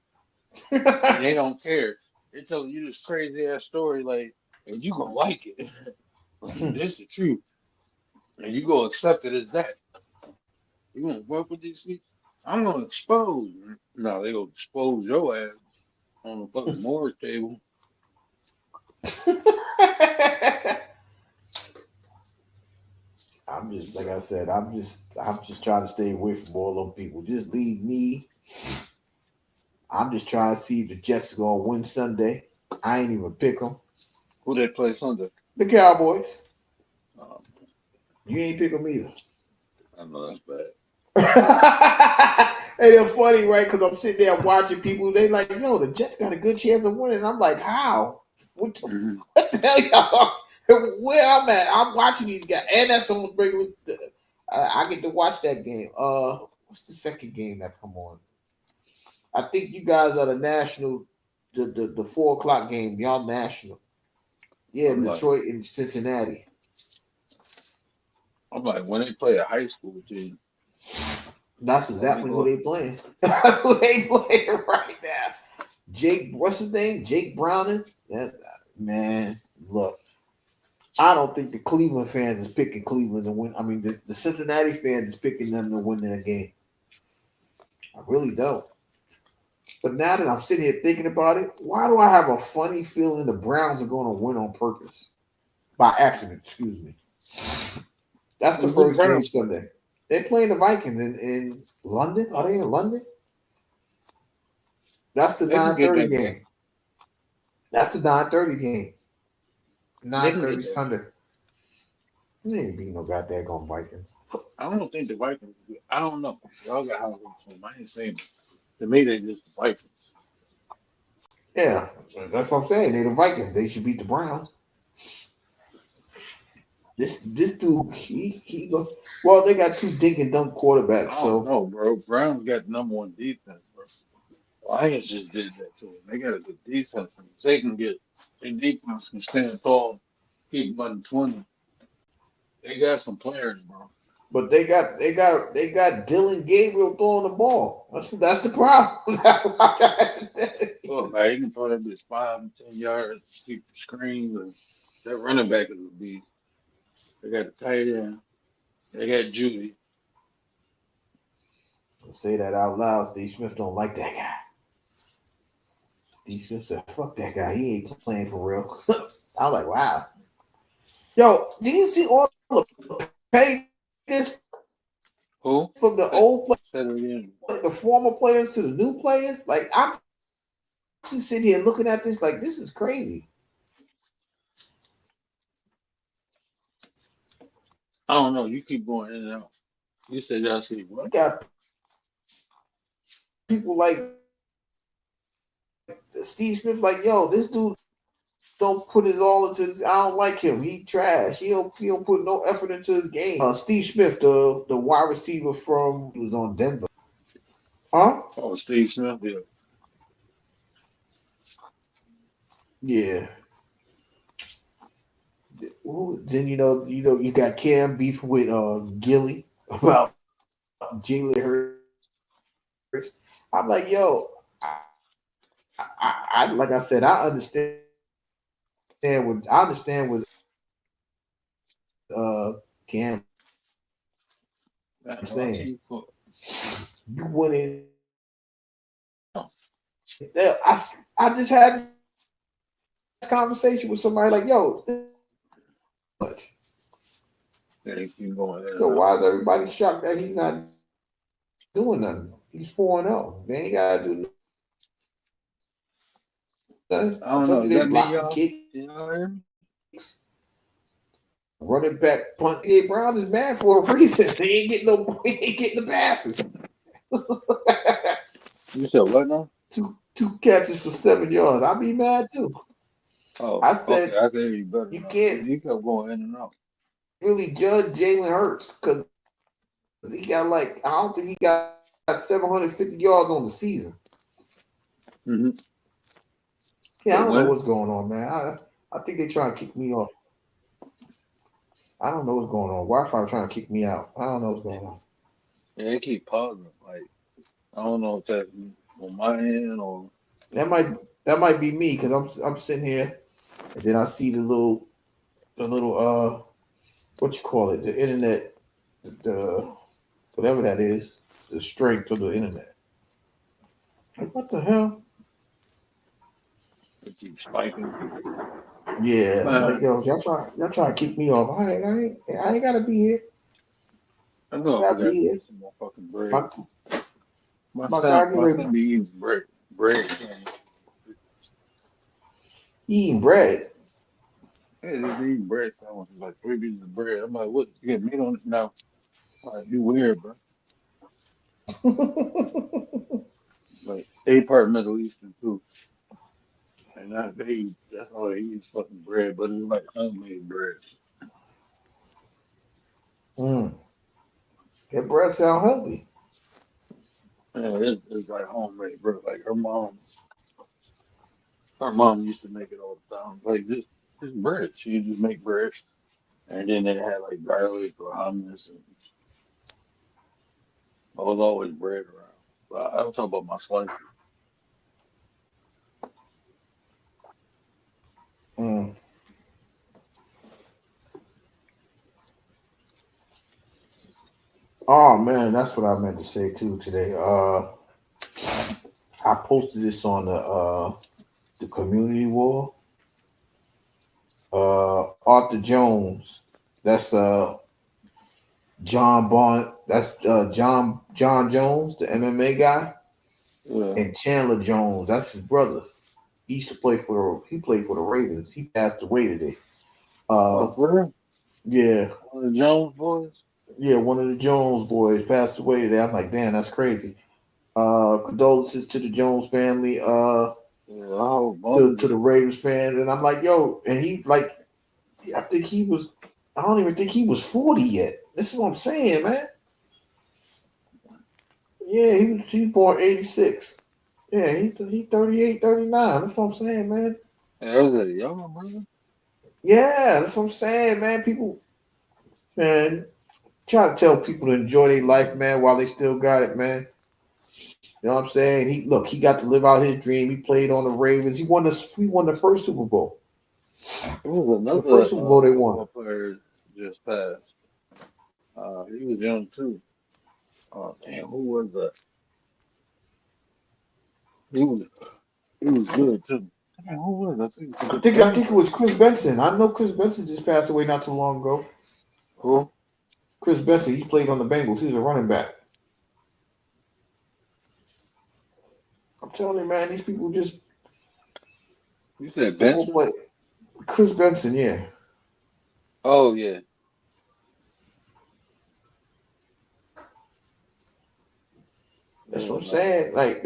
And they don't care. They telling you this crazy ass story, like, and you gonna like it. Like, this the truth. And you gonna accept it as that. You gonna work with these people? I'm gonna expose. No, they gonna expose your ass on the fucking morgue table. I'm just like I said. I'm just trying to stay away from all them people. Just leave me. I'm just trying to see if the Jets are gonna win Sunday. I ain't even pick them. Who they play Sunday? The Cowboys. Um, You ain't pick them either. I know that's bad. And they're funny, right? Because I'm sitting there watching people. They like, yo, the Jets got a good chance of winning. I'm like, how? Mhm. What the hell, y'all? Where I'm at, I'm watching these guys, and that's almost regular. I get to watch that game. What's the second game that come on? I think you guys are the national, the 4 o'clock game. Y'all national. Yeah, I'm like, Detroit and Cincinnati. when they play a high school team, That's exactly who they playing. Who they playing right now. Jake, what's his name? Jake Browning. That man, look. I don't think the Cleveland fans is picking Cleveland to win. I mean, the Cincinnati fans is picking them to win that game. I really don't. But now that I'm sitting here thinking about it, why do I have a funny feeling the Browns are going to win on purpose? By accident, excuse me. That's the Who first game Browns play? Sunday. They're playing the Vikings in London. Are they in London? That's the They can get 9:30 that game. game. That's the 9:30 game. They can 9:30 get that. Sunday. They ain't beating no goddamn Vikings. I don't think the Vikings. I don't know. Y'all got how I ain't saying. To me, they just the Vikings. Yeah, that's what I'm saying. They're the Vikings. They should beat the Browns. This dude, he go. Well, they got 2 dink and dunk quarterbacks, I don't so know, bro. Browns got the number one defense, bro. Lions just did that to them. They got a good defense, and if they can get their defense can stand tall, keep them under 20. They got some players, bro. but they got Dylan Gabriel throwing the ball. That's the problem. Look, man, you can throw that bitch 5 and 10 yards, keep the screens, and that running back is a beast. They got the tight end. They got Judy. Say that out loud. Steve Smith don't like that guy. Steve Smith said, "Fuck that guy. He ain't playing for real." I was like, "Wow, yo, did you see all the pay this Who? from the old Say it again. the former players to the new players?" Like I'm just sitting here looking at this like this is crazy. I don't know. You keep going in and out. You said y'all see You what? got people like Steve Smith, like, yo, this dude don't put his all into his, I don't like him. He trash. He don't put no effort into his game. Steve Smith, the wide receiver from was on Denver. Huh? Oh, Steve Smith. Yeah. Yeah. Then you got Cam beef with Gilly about Jalen Hurts. I'm like, yo, like I said, I understand what Cam That's why I saying. keep put. You wouldn't. I just had this conversation with somebody like, yo, much. They keep going in So and out. why is everybody shocked that he's not doing nothing? He's 4-0. They ain't gotta do nothing. I I don't told know. you Is they that me, blocking y'all? kicks, You know what I mean? running back, punt. A. Brown is mad for a reason. He ain't getting the passes. You said what now? two catches for 7 yards. I'd be mad too. Oh, I okay. said I can hear you better you now. can't You kept going in and out. really judge Jalen Hurts because he got I don't think he got 750 yards on the season. Mm-hmm. Yeah, I For don't know winning? what's going on, man. I think they trying to kick me off. I don't know what's going on. Wi-Fi trying to kick me out. I don't know what's going on. Yeah, they keep pausing. Like, I don't know if that's on my end or. That might be me because I'm sitting here and then I see the little what you call it, the internet, the whatever that is, the strength of the internet. Like, what the hell? It keeps spiking. Yeah, I'm like, Man, yo, y'all trying to kick me off. I ain't gotta be here. I I know I gotta forgot be to here. get some more fucking bread. My My my son, guy get my ready son be eating bread. eating bread. Hey, just eating bread sandwiches, like 3 pieces of bread. I'm like, what? You get meat on it now? Like, you weird, bro. Like, they part Middle Eastern too. And that's all they eat is fucking bread, but it's like homemade bread. Mm, that bread sound healthy. Yeah, it's like homemade bread. Like her mom used to make it all the time. Like just bread. She just make bread, and then they had like garlic or hummus, and there was always bread around. But I don't talk about my slices. Mm. Oh man, that's what I meant to say too today. I posted this on the community wall. Arthur Jones. That's John Bond. That's John Jones, the MMA guy, Yeah. and Chandler Jones. That's his brother. He played for the Ravens. He passed away today. Oh, Uh, for real? yeah, One of the Jones boys? yeah. One of the Jones boys passed away today. I'm like, damn, that's crazy. Condolences to the Jones family. Yeah, I hope both To of the them. Ravens fans, and I'm like, yo, and he like, I think he was. I don't even think he was 40 yet. This is what I'm saying, man. Yeah, he was born 86. Yeah, he 38, 39. That's what I'm saying, man. Yeah, that was a young brother. Yeah, that's what I'm saying, man. People, man, try to tell people to enjoy their life, man, while they still got it, man. You know what I'm saying? He got to live out his dream. He played on the Ravens. He won the first Super Bowl. It was The another first Super Bowl they won. football player just passed. He was young too. Oh damn, who was that? He was he was good too. Damn, who was that? I think it's a good I think it defender. was Chris Benson. I know Chris Benson just passed away not too long ago. Who? Chris Benson, he played on the Bengals. He was a running back. I'm telling you, man, these people just You said they go Benson? play. Chris Benson, yeah. Oh yeah. That's Yeah, what I'm no. saying. Like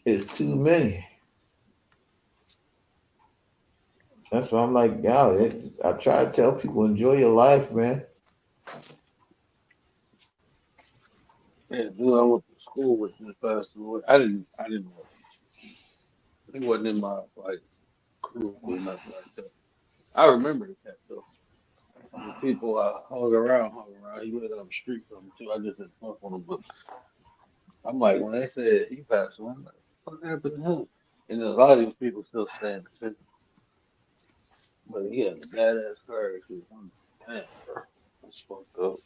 it's too many. That's why I'm like, yo, I try to tell people enjoy your life, man. Yeah, dude, I went to school with this passed away. I didn't know. He wasn't in my like crew or nothing like that. I remember the cat though. The people I hung around. He lived up the street from me too. I just didn't fuck on him, but I'm like, when they said he passed away, I'm like, what happened to him? And a lot of these people still saying the same. But he had a badass car. Man, bro, that's fucked up.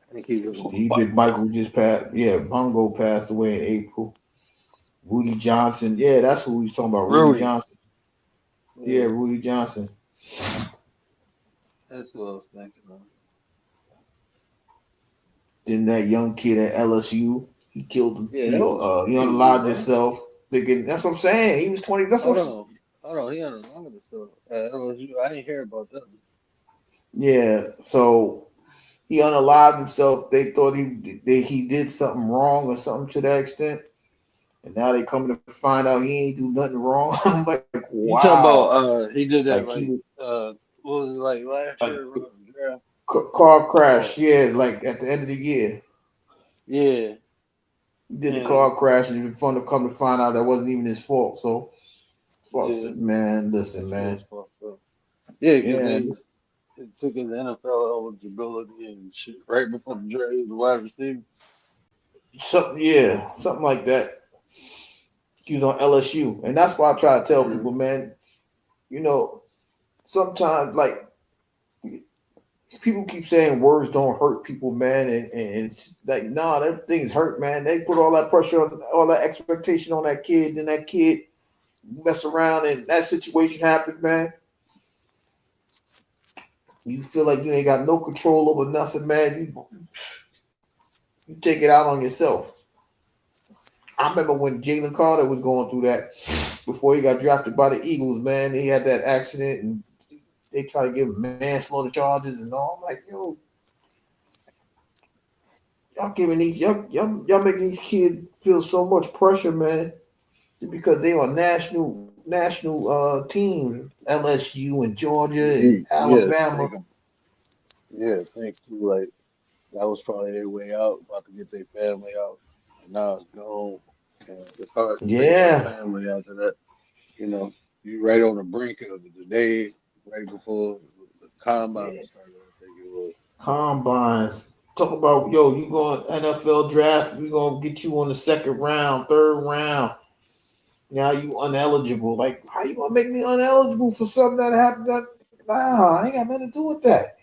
I think he was on Steve fire. McMichael just passed. Yeah, Bongo passed away in April. Rudy Johnson. Yeah, that's who he's talking about. Rudy Johnson. Yeah, Rudy Johnson. That's what I was thinking of. Then that young kid at LSU, he killed him. Yeah, he, that was he crazy, unalived bro. himself. Thinking that's what I'm saying. He was 20. That's Hold what. on. Hold on. He on the line with stuff. LSU. I didn't hear about that. Yeah. So he unalived himself. They thought he did something wrong or something to that extent, and now they coming to find out he ain't do nothing wrong. I'm like, wow. You talking about he did that Like, what was it like last year around the draft? Car crash. Yeah, like at the end of the year. Yeah. He did the car crash, and it's fun to come to find out that wasn't even his fault. So, man, listen, man. Yeah, because they took his NFL eligibility and shit right before the draft. He was a wide receiver. Something like that. He was on LSU, and that's why I try to tell people, man. You know, sometimes like people keep saying words don't hurt people, man, and it's like, nah, that things hurt, man. They put all that pressure on, all that expectation on that kid, and that kid mess around, and that situation happens, man. You feel like you ain't got no control over nothing, man. You take it out on yourself. I remember when Jalen Carter was going through that before he got drafted by the Eagles, man. He had that accident, and they try to give him manslaughter charges and all. I'm like, yo, y'all making these kids feel so much pressure, man, because they are national teams, LSU and Georgia and Alabama. Thank you. Like that was probably their way out, about to get their family out, and now it's gone. And it's hard to take their family after that. You know, you right on the brink of the day right before the combine started. I think it was Combines. Talk about, yo, you going NFL draft, we gonna get you on the second round, third round. Now you uneligible. Like, how you gonna make me uneligible for something that happened? Nah, I ain't got nothing to do with that.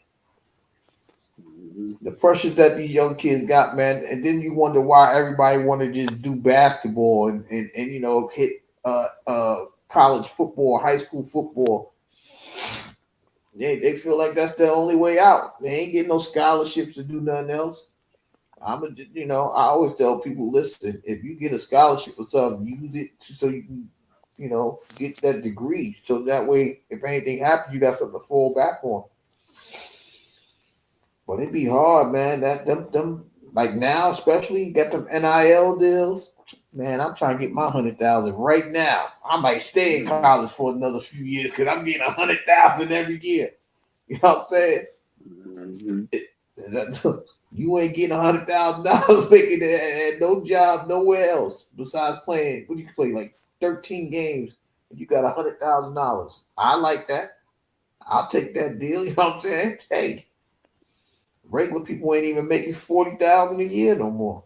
The pressures that these young kids got, man, and then you wonder why everybody want to just do basketball and you know, hit college football, high school football. They feel like that's the only way out. They ain't getting no scholarships to do nothing else. I always tell people, listen, if you get a scholarship for something, use it so you can, you know, get that degree. So that way, if anything happens, you got something to fall back on. But it'd be hard, man. That them like now, especially you got them NIL deals. Man, I'm trying to get my 100,000 right now. I might stay in college for another few years because I'm getting 100,000 every year. You know what I'm saying? You ain't getting $100,000 making it at no job nowhere else besides playing. What do you play? Like 13 games. You got $100,000. I like that. I'll take that deal. You know what I'm saying? Hey, regular people ain't even making $40,000 a year no more.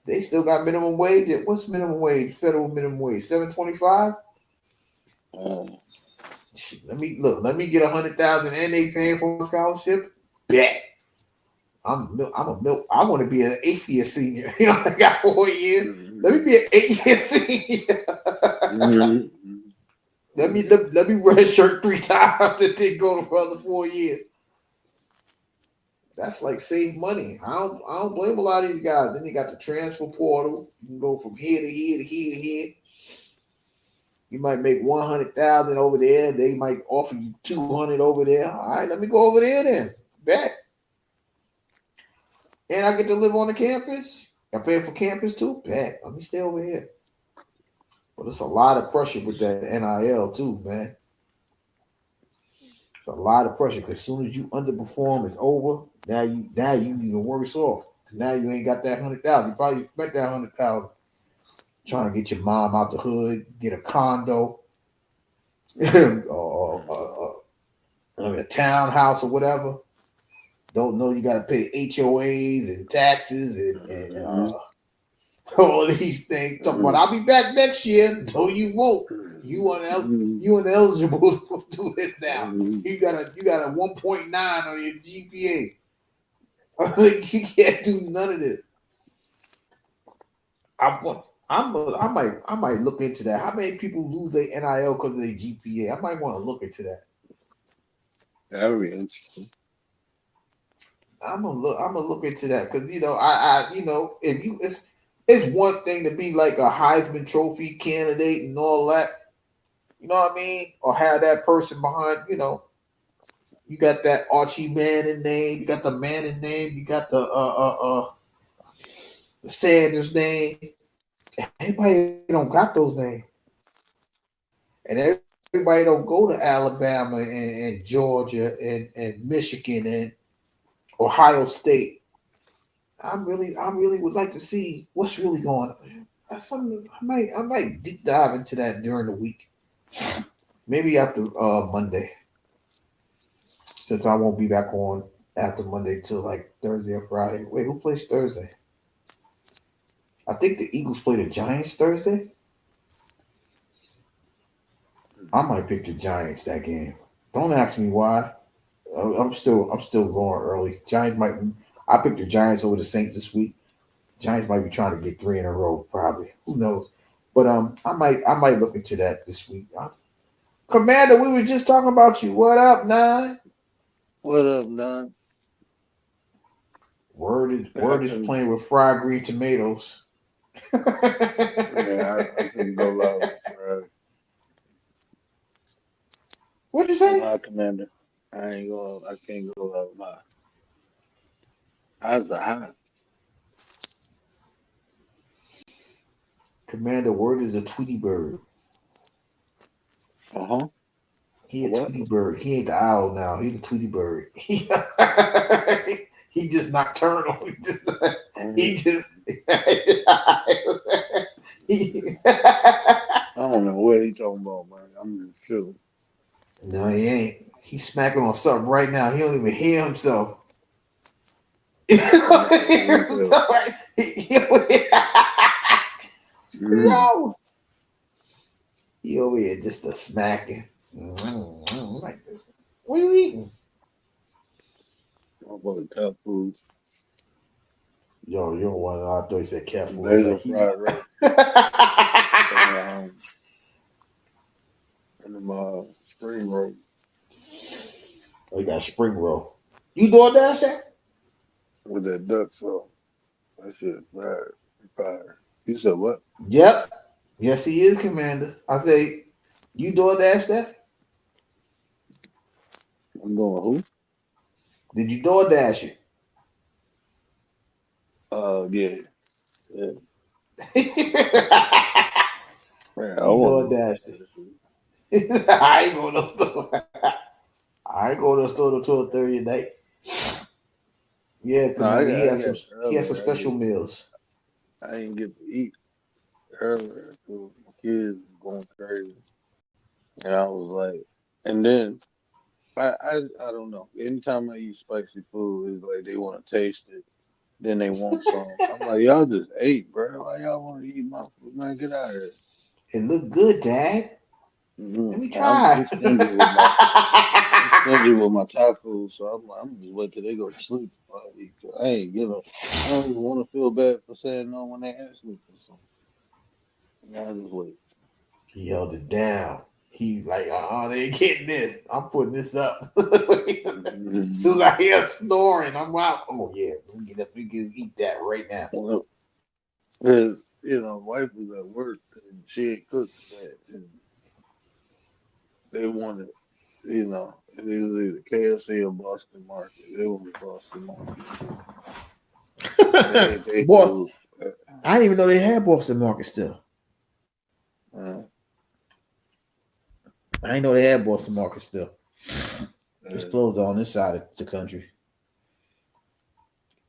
They still got minimum wage. What's minimum wage? Federal minimum wage, $7.25. Let me get 100,000 and they paying for a scholarship. Bet. I want to be an 8-year senior. You know, I got 4 years. Let me be an 8-year senior. Let me redshirt 3 times and then go for another 4 years. That's like save money. I don't blame a lot of these guys. Then you got the transfer portal. You can go from here to here to here to here. You might make 100,000 over there. They might offer you 200 over there. All right, let me go over there then. Bet. And I get to live on the campus. I pay for campus too. Bet. Let me stay over here. But it's a lot of pressure with that NIL too, man. It's a lot of pressure because as soon as you underperform, it's over. Now you even worse off. Now you ain't got that 100,000. You probably spent that 100,000. trying to get your mom out the hood, get a condo, or a townhouse or whatever. Don't know you got to pay HOAs and taxes and all these things. Talking about I'll be back next year. No, you won't. You ineligible to do this now. You got a 1.9 on your GPA. You can't do none of this. I might look into that. How many people lose their NIL because of their GPA? I might want to look into that. That would be interesting. I'm gonna look into that because I if you it's one thing to be like a Heisman Trophy candidate and all that, you know what I mean, or have that person behind, you got that Archie Manning name, you got the Manning name, you got the Sanders name. Everybody don't got those names, and everybody don't go to Alabama and Georgia and Michigan and Ohio State. I really would like to see what's really going on. That's something I might deep dive into that during the week. Maybe after Monday. Since I won't be back on after Monday till like Thursday or Friday. Wait, who plays Thursday? I think the Eagles play the Giants Thursday. I might pick the Giants that game. Don't ask me why. I'm still going early. I picked the Giants over the Saints this week. Giants might be trying to get 3 in a row, probably. Who knows? But I might look into that this week. Commander, we were just talking about you. What up, Nine? What up, Nine? Word is playing with fried green tomatoes. Yeah, I couldn't go loud. Right. What'd you say? My Commander. I can't go loud. My eyes are hot. Commander, Word is a Tweety bird. He a What? Tweety bird. He ain't the owl now. He's a Tweety bird. He just nocturnal. He just I don't know what he talking about, man. I'm just chilling. No, he ain't. He's smacking on something right now. He don't even hear himself. Yo. He over here just a smacking. Like this. What are you eating? I'm about cat food. Yo, you don't want to. I thought you said cat food. Basil fried rice. And my spring roll. Oh, you got a spring roll. You DoorDash that? With that duck sauce. That shit fire. You said what? Yep. Yes, he is, Commander. I say, you DoorDash that? I'm going who? Did you DoorDash it? Yeah. Man, I DoorDashed it. I ain't going to the store. I ain't going to the store till 12:30 at night. Yeah, Commander, he has some special meals. I didn't get to eat earlier because my kids were going crazy. And I was like, and then I don't know. Anytime I eat spicy food, it's like they want to taste it, then they want some. I'm like, y'all just ate, bro. Why y'all want to eat my food? Man, get out of here. It looked good, Dad. Mm-hmm. Let me try. I'm stingy with my Thai food, so I'm like, I'm just wait till they go to sleep. I ain't give up. I don't even want to feel bad for saying no when they ask me for something. I just wait. He held it down. He's like, they ain't getting this. I'm putting this up. As soon as I hear snoring, I'm out. Oh, yeah. We get up. We can eat that right now. Well, because, wife was at work and she ain't cooked that. And they wanted, it was either KFC or Boston Market. It was Boston Market. Boy, I didn't even know they had Boston Market still. I didn't know they had Boston Market still. It's closed on this side of the country.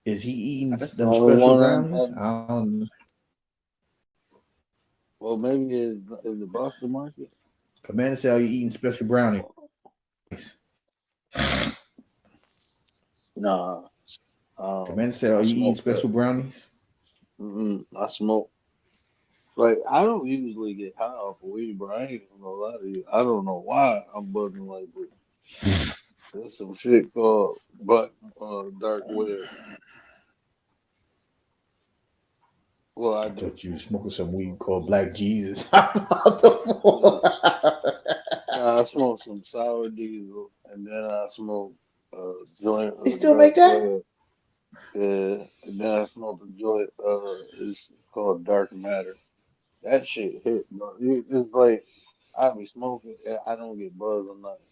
Is he eating them special brownies? I don't know. Well, maybe is the Boston market. Commander said, "Are you eating special brownies?" Nah, Commander said, "Are I you eating smoke that. special brownies?" I smoke. Like I don't usually get high off of weed, bro. I ain't even gonna lie to you. I don't know why I'm buzzing like this. There's some shit called dark web. Well, I I do thought you were smoke smoking some weed. weed called Black Jesus. Nah, nah, I smoke some sour diesel, and then I smoke a joint They of still dark make that? web. Yeah, and then I smoke a joint. It's called dark matter. That shit hit, bro. It's like I be smoking, and I don't get buzzed or nothing.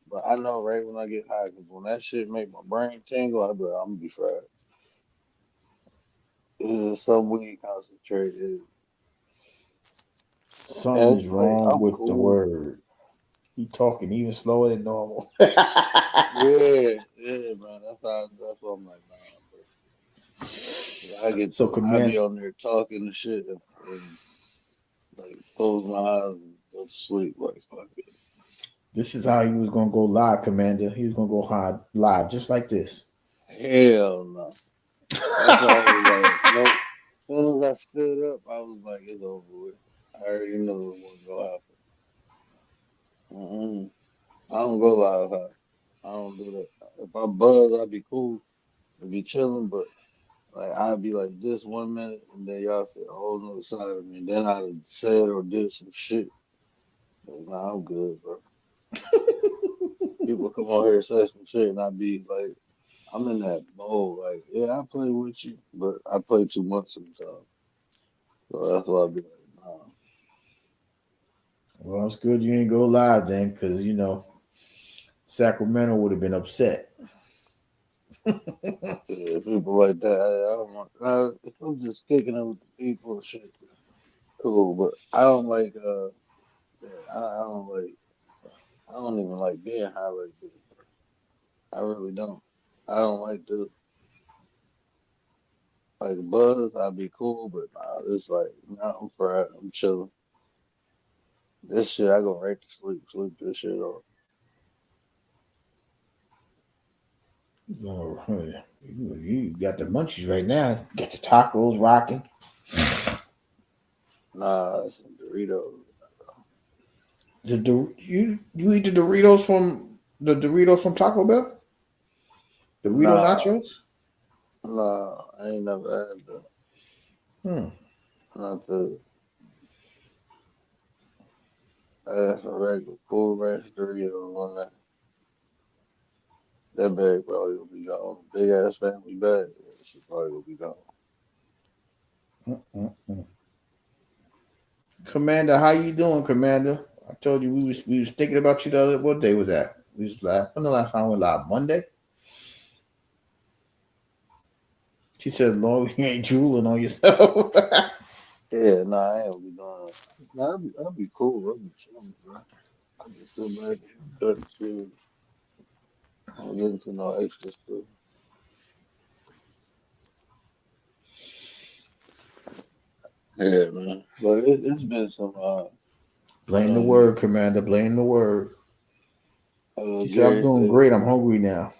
But I know right when I get high, 'cause when that shit make my brain tingle, I be like, I'm gonna be fried. It's some weed concentrated, and Something's it's like wrong I'm with the cool. word. He talking even slower than normal. Yeah, yeah, man. That's what I'm like, nah, bro. So I be command on there talking and shit, and like close my eyes and go to sleep. Like fuck it. this is how he was gonna go live, Commander. He was gonna go hard live just like this. Hell no. That's why I was like, nope. As soon as I stood up, I was like, it's over with. I already knew it wasn't gonna happen. Mm-mm. I don't go live high. I don't do that. If I buzz, I'd be cool. I'd be chilling, but like I'd be like this 1 minute, and then y'all say a whole nother side of me, and then I'd said or did some shit. Like, nah, I'm good, bro. People come on here and say some shit, and I be like, I'm in that mode. Like, yeah, I play with you, but I play too much sometimes. So that's why I be like, nah. Well, it's good you ain't go live then, because you know Sacramento would have been upset. Yeah, people like that. I don't want. If I'm just kicking it with the people, shit, cool. But I don't like. Yeah, I don't like. I don't even like being high like this. I really don't. I don't like the like buzz. I'd be cool, but nah, it's like nah, I'm fried. I'm chilling. This shit, I go right to sleep. Sleep this shit off. Oh, you got the munchies right now. Got the tacos rocking. Nah, some Doritos. You eat the Doritos from Taco Bell? Dorito Nah, nachos? nah, I ain't never had that. Hmm. Not the. I had some regular Cool Ranch Doritos on that. That bag probably will be gone. Big ass family bag. That shit probably will be gone. Mm-mm-mm. Commander, how you doing, Commander? I told you we was thinking about you the other. What day was that? We was live. When the last time we went live? Monday. She said, "Lord, you ain't drooling on yourself." Yeah, nah, I ain't gonna be doing that. Nah, I'll be cool. I'll be chilling, bro. I just sit back and cut and chill. I don't get into no extra stuff. Yeah, man. But it's been some Blame the um word, Commander. Blame the word. She said, "I'm Gary doing said, great. I'm hungry now."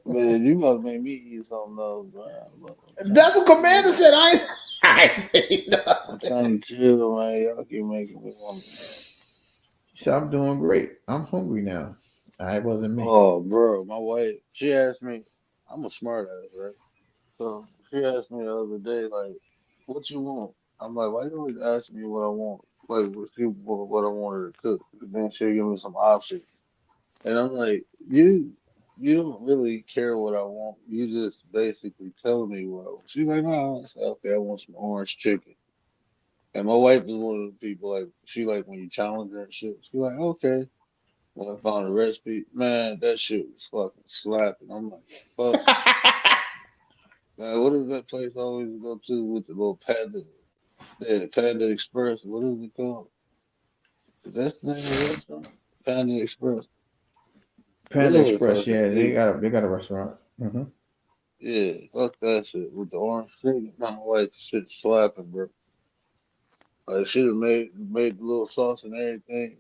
man, you must make me eat something else, bro. I'm trying That's to what chill. Commander said. I ain't say I'm nothing. trying to chill, man. Y'all keep making me want. She said, "I'm doing great. I'm hungry now." It wasn't me. Oh, bro, my wife, she asked me, I'm a smart ass, right? So she asked me the other day, like, what you want? I'm like, why you always ask me what I want? Like, what I want her to cook. And then she'll give me some options. And I'm like, you don't really care what I want. You just basically tell me what I want. She's like, no, I said, okay, I want some orange chicken. And my wife is one of the people, like, she like when you challenge her and shit. She like, okay. When I found a recipe, man, that shit was fucking slapping. I'm like, fuck. Man, what is that place I always go to with the little Panda? Yeah, the Panda Express. What is it called? Is that the name of the restaurant? Panda Express. Panda Good Express, fucking yeah, they food. got a restaurant. Hmm. Yeah, fuck that shit with the orange chicken. My wife shit slapping, bro. Like she done made the little sauce and everything.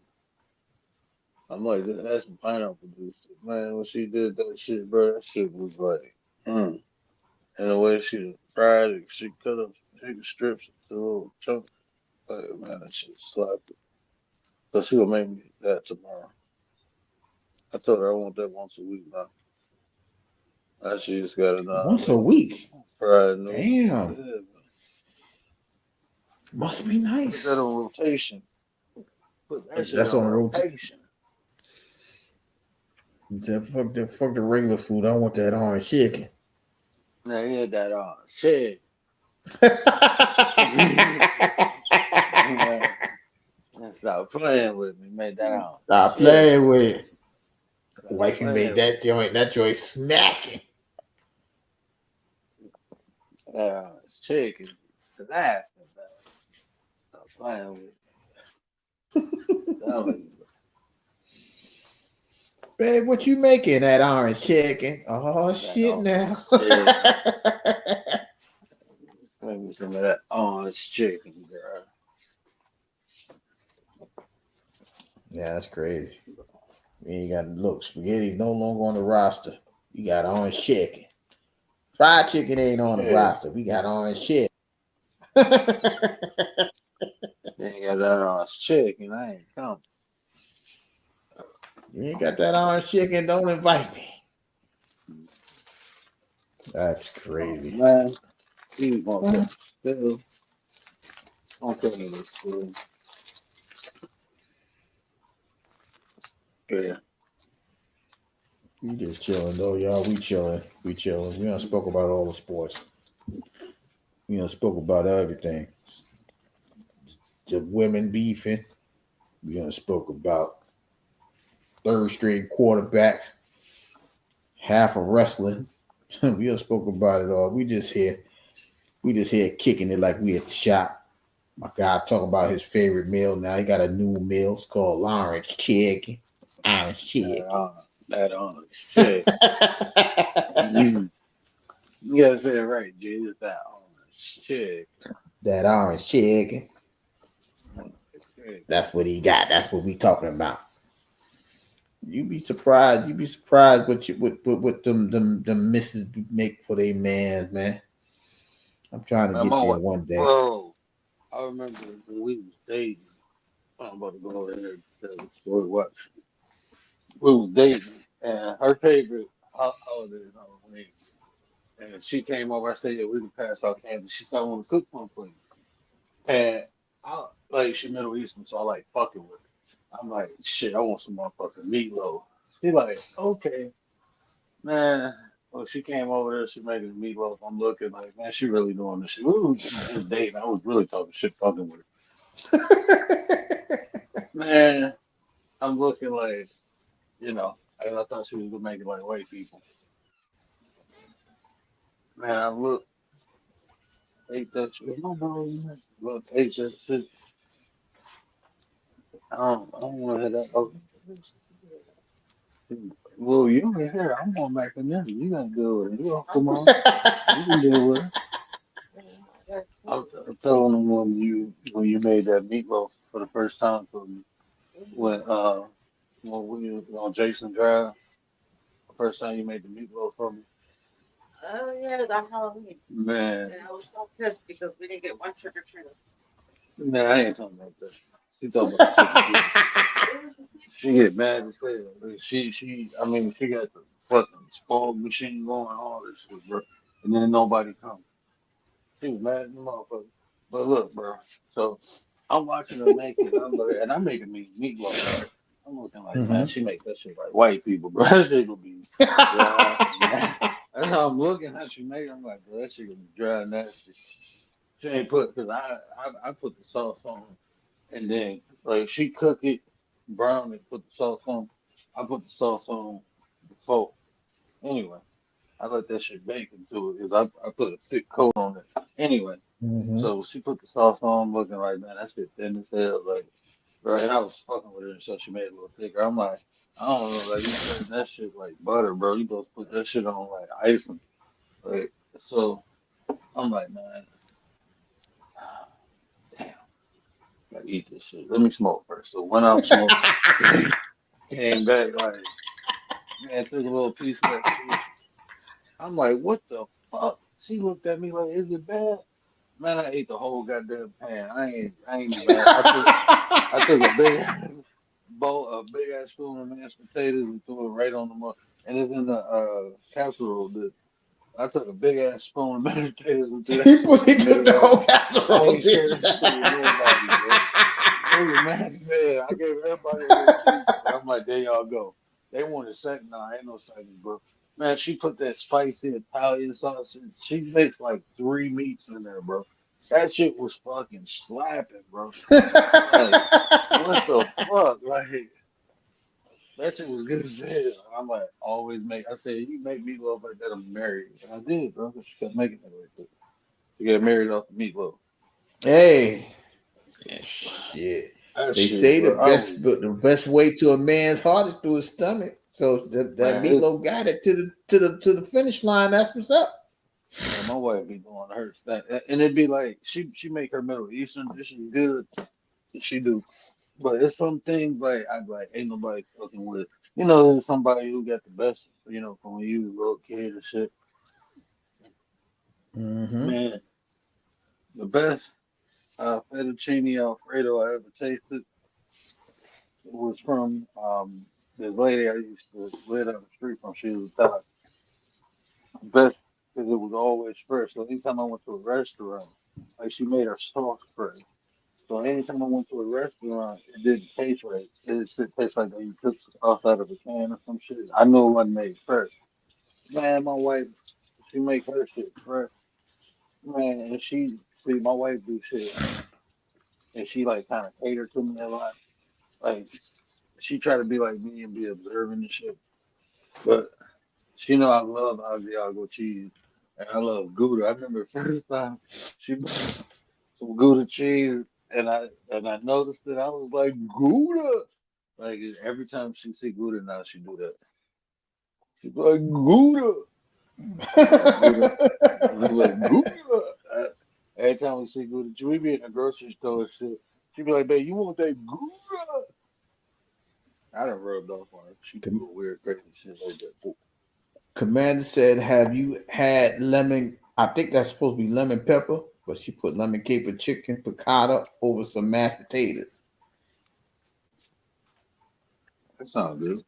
I'm like, that's some pineapple juice. Man, when she did that shit, bro, that shit was like, mm. And the way she fried it, she cut up chicken strips into little chunks. Like, man, that shit slapped. So she gonna make me that tomorrow. I told her I want that once a week now. I she just got it Once a week. fried noodles. Damn. Yeah, Must be put that nice. on rotation. Put that shit That's on on rotation. rotation. He said, fuck the regular food. I want that orange chicken. Now he had that on shit. Man, stop playing with me. Made that on. Stop shit. playing with it. Stop Wifey playing made with that joint. That joint smacking. chicken. Laughing, man. Stop playing with me. Telling you. Babe, what you making that orange chicken? Oh That shit orange now. chicken. Make me some of that orange chicken, girl. Yeah, that's crazy. You ain't got look, spaghetti's no longer on the roster. You got orange chicken. Fried chicken ain't on the Yeah. roster. We got orange chicken. They ain't got that orange chicken. I ain't coming. You ain't got that orange chicken, don't invite me. That's crazy. Man, you want that still. Don't tell me this food. Yeah. We just chilling though, y'all. We chilling. We chilling. We done spoke about all the sports. We done spoke about everything. The women beefing. We done spoke about third string quarterbacks. Half of wrestling. We done spoke about it all. We just here kicking it like we at the shop. My guy talking about his favorite meal now. He got a new meal. It's called orange chicken. Orange chicken. That orange chicken. You gotta say it right, G. It's that orange chicken. That orange chicken. That's what he got. That's what we talking about. You be surprised. You be surprised what them misses make for their man. I'm trying to get there one day. Bro, I remember when we was dating. I'm about to go over there because we watch. We was dating, and her favorite holiday is Halloween. And she came over. I said, "Yeah, we can pass out candy." She said, "I want to cook one for you." And I like she Middle Eastern, so I like fucking with it. I'm like, "Shit, I want some motherfucking meatloaf." She like, "Okay, man." Well, she came over there. She making the meatloaf. I'm looking like, man, she really doing this shit. We was just dating. I was really talking shit, fucking with her. Man, I'm looking like, I thought she was gonna make it like white people. Man, I look, ate that shit. No, bro, look, ate that shit. I don't want to hear that. Oh, well, you ain't here. I'm going back in there. You gotta deal with it. You gonna come on. You can deal with it. I'm telling them when you made that meatloaf for the first time for me when we was on Jason Drive. The first time you made the meatloaf for me. Oh yeah, that Halloween. Man, And I was so pissed because we didn't get one trick or treater. man, I ain't talking about that. She talking about chicken. She get mad as hell. I mean, she got the fucking fog machine going, all this shit, bro. And then nobody comes. She was mad at the motherfucker. But look, bro. So I'm watching her make it. And I'm making me meatloaf, right? I'm looking like, man, she make that shit like white people, bro. That shit gonna be dry. That's how I'm looking how she make it. I'm like, bro, that shit gonna be dry and nasty. She ain't put, because I put the sauce on, and then like she cook it, brown it, put the sauce on. I put the sauce on before. Anyway, I let that shit bake into it because I put a thick coat on it. Anyway, so she put the sauce on, looking like, man, that shit thin as hell, like, right. And I was fucking with her, so she made it a little thicker. I'm like, I don't know, like you said, that shit like butter, bro. You supposed to put that shit on like icing, like so. I'm like, man, damn. I eat this shit. Let me smoke first. So went out smoking. Came back like, man, took a little piece of that shit. I'm like, what the fuck? She looked at me like, is it bad? Man, I ate the whole goddamn pan. I ain't even. I took a big ass bowl, a big ass spoon of mashed potatoes and threw it right on the mug. And it's in the casserole. I took a big ass spoon of mashed potatoes and threw that He shit put he in took the the middle of whole that. I casserole ain't share dish. that shit with nobody, bro. They was mad as hell. I gave everybody a little piece. But I'm like, there y'all go. They wanted second. Nah, ain't no second, bro. Man, she put that spicy Italian sauce in. She mixed like 3 meats in there, bro. That shit was fucking slapping, bro. Like, what the fuck? Like, that shit was good as hell. I'm like, always make. I said, you make meatloaf like that, I'm married. And I did, bro. 'Cause she kept making it like that. She got married off the meatloaf. Hey, shit. That They shit, say bro. I was, the best way to a man's heart is through his stomach. So that man, it's, meatloaf got it to the finish line. That's what's up. man, my wife be doing her that, and it'd be like she make her Middle Eastern dishes good. She do, but it's some things like I like ain't nobody fucking with. There's somebody who got the best. From when you was a little kid and shit. Mm-hmm. Man, the best fettuccine Alfredo I ever tasted was from this lady I used to live on the street from. She was the best because it was always fresh. So anytime I went to a restaurant, like she made her sauce fresh. So anytime I went to a restaurant, it didn't taste right. It just tastes like you took the sauce out of a can or some shit. I know it wasn't made fresh. Man, my wife, she make her shit fresh. Man, and see, my wife do shit, and she like kind of cater to me a lot. Like she try to be like me and be observant and shit. But she know I love Asiago cheese and I love Gouda. I remember the first time she brought some Gouda cheese and I noticed it. I was like Gouda. Like every time she see Gouda now she do that. She's like Gouda. I'm like Gouda. I'm like Gouda. Every time we see Gouda, we be in the grocery store and shit. She be like, babe, you want that Gouda? I done rubbed off on her. She do a weird crazy shit like that. Commander said, "Have you had lemon? I think that's supposed to be lemon pepper, but she put lemon caper chicken piccata over some mashed potatoes." That sounds good.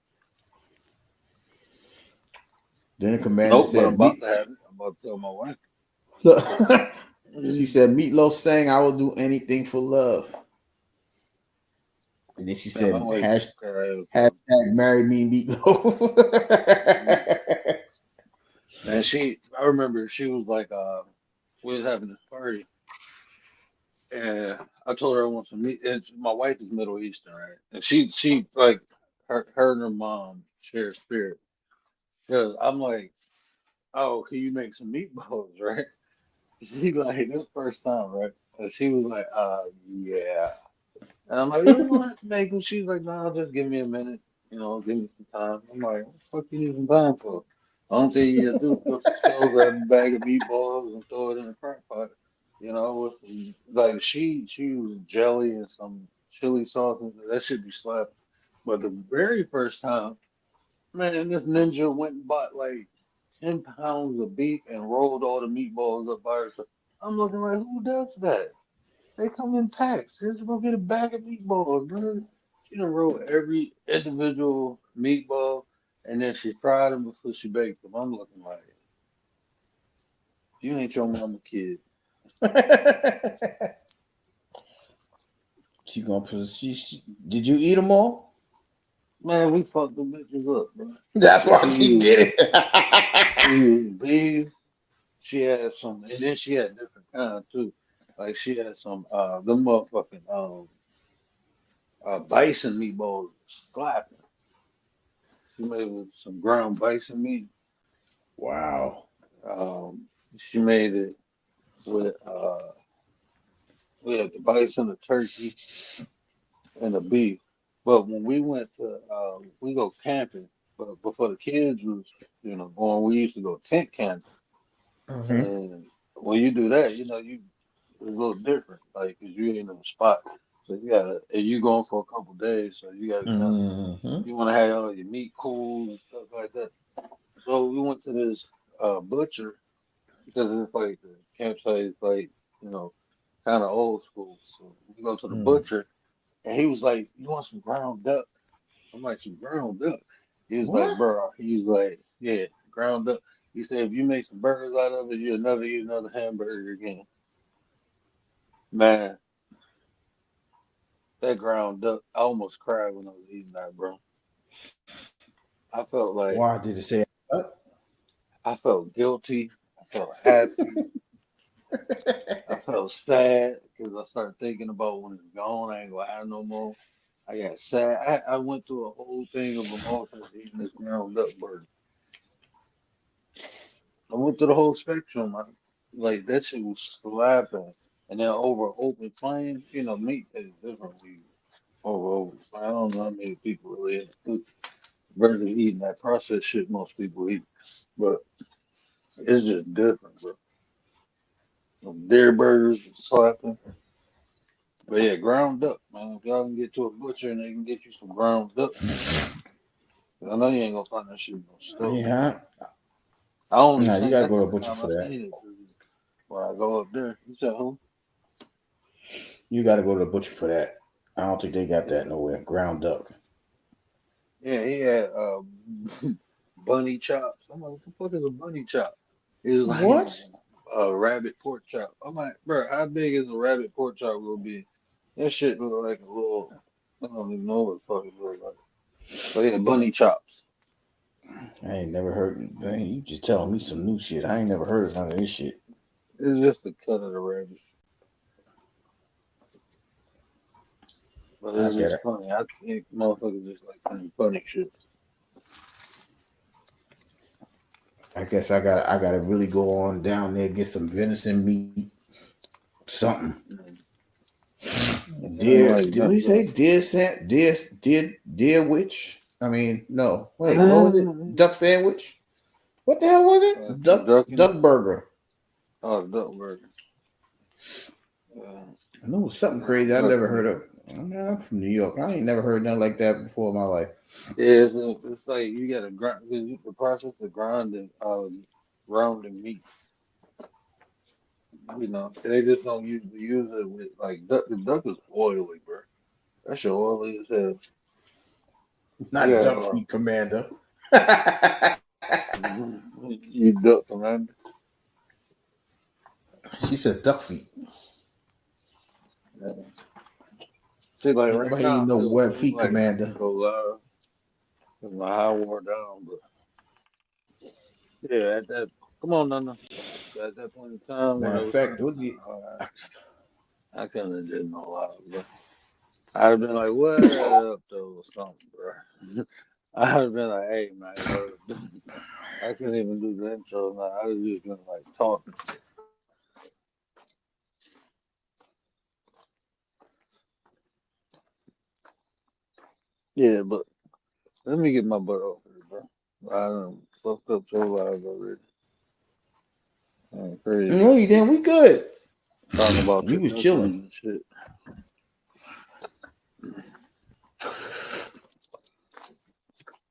Then the commander Nope, but I'm said, about "Meat." to have it. I'm about to tell my wife. Look, she Mm. said, "Meatloaf saying I will do anything for love." And then she Man, my said, wife hash, took her ass out. hashtag marry me meatloaf. Mm. Man, I remember she was like, we was having this party, and I told her I want some meat. And my wife is Middle Eastern, right? And she like, her and her mom share a spirit. Cause I'm like, oh, can you make some meatballs, right? She like, this first time, right? And she was like, yeah. And I'm like, you don't have to make them. She's like, no, just give me a minute. Give me some time. I'm like, what the fuck you need some time for? Only thing you gotta do is put some stove, grab a bag of meatballs, and throw it in the crock pot. With like she used jelly and some chili sauce, and that should be slapped. But the very first time, man, this ninja went and bought like 10 pounds of beef and rolled all the meatballs up by herself. I'm looking like, who does that? They come in packs. Just go get a bag of meatballs, bro. She done roll every individual meatball, and then she fried them before she baked them. I'm looking like, you ain't your mama kid. She gonna put. Did you eat them all? Man, we fucked them bitches up, bro. That's 'Cause why she did she it. used beef. She had some, and then she had different kinds too. Like she had some, them motherfucking, bison meatballs slapping. She made with some ground bison meat. Wow. She made it with we had the bison, the turkey, and the beef. But when we went to we go camping, but before the kids was going, we used to go tent camping. Mm-hmm. And when you do that, you it's a little different, like 'cause you ain't in a spot. So you gotta, and you going for a couple days, so you gotta kind of, Mm-hmm. you want to have all your meat cool and stuff like that. So we went to this butcher because it's like the campsite is like, you know, kind of old school. So we go to the Mm. butcher, and he was like, "You want some ground duck?" I'm like, "Some ground duck?" He was like, What? "Bro," he's like, "Yeah, ground duck." He said, "If you make some burgers out of it, you'll never eat another hamburger again." Man, that ground duck, I almost cried when I was eating that, bro. I felt like Why did it say what? I felt guilty. I felt happy. I felt sad because I started thinking about when it's gone, I ain't gonna have no more. I got sad. I went through a whole thing of emotions eating this ground up burger. I went through the whole spectrum. Like that shit was slapping. And then over open flame, you know, meat is different when you over open flame. I don't know how many people really cook burgers eating that processed shit most people eat. But it's just different, bro. Them dairy burgers slapping. But yeah, ground up, man. If y'all can get to a butcher and they can get you some ground up, I know you ain't gonna find that shit in no store. Yeah. I only No, you seen gotta that's go the to a only butcher time for I that. seen it when I go up there. You said who? You gotta go to the butcher for that. I don't think they got that nowhere. Ground duck. Yeah, he had bunny chops. I'm like, what the fuck is a bunny chop? It was like What? a rabbit pork chop. I'm like, bro, how big is a rabbit pork chop gonna be? That shit look like a little. I don't even know what the fuck it look like. But yeah, bunny chops. I ain't never heard. Man, you just telling me some new shit. I ain't never heard of none of this shit. It's just the cut of the rabbit. But I it's get just it. funny. I think motherfuckers just like saying funny shit. I guess I gotta really go on down there get some venison meat, something. Mm. I Deer, like what do you that. say? Deer witch. I mean, no. Wait, what was it? Uh, Duck sandwich. What the hell was it? Turducken. Duck burger. Oh, duck burger. I know it was something Yeah, crazy I duck never heard meat. of. I mean, I'm from New York. I ain't never heard nothing like that before in my life. Yeah, it's like you gotta grind the process of grinding rounding meat. You know, they just don't usually use it with like duck. The duck is oily, bro. That shit oily as hell. Not Yeah, duck feet, Commander. you duck, man. She said duck feet. Yeah. See, like Ain't right nobody now, eating I no feel web feet, like I Commander. can't go live because my high wore down. But yeah, at that, come on, Nana. At that point in time when Matter it of was fact, sunshine, I couldn't have did no live, bro. I'd have been like, what up, though, or something, bro. I'd have been like, hey, man, what up? I couldn't even do the intro. Now. I was just been like talking. Yeah, but let me get my butt off here, bro. I done fucked up so lives already. Crazy. no, you didn't. We good. Talking about We was turducken chilling. and shit.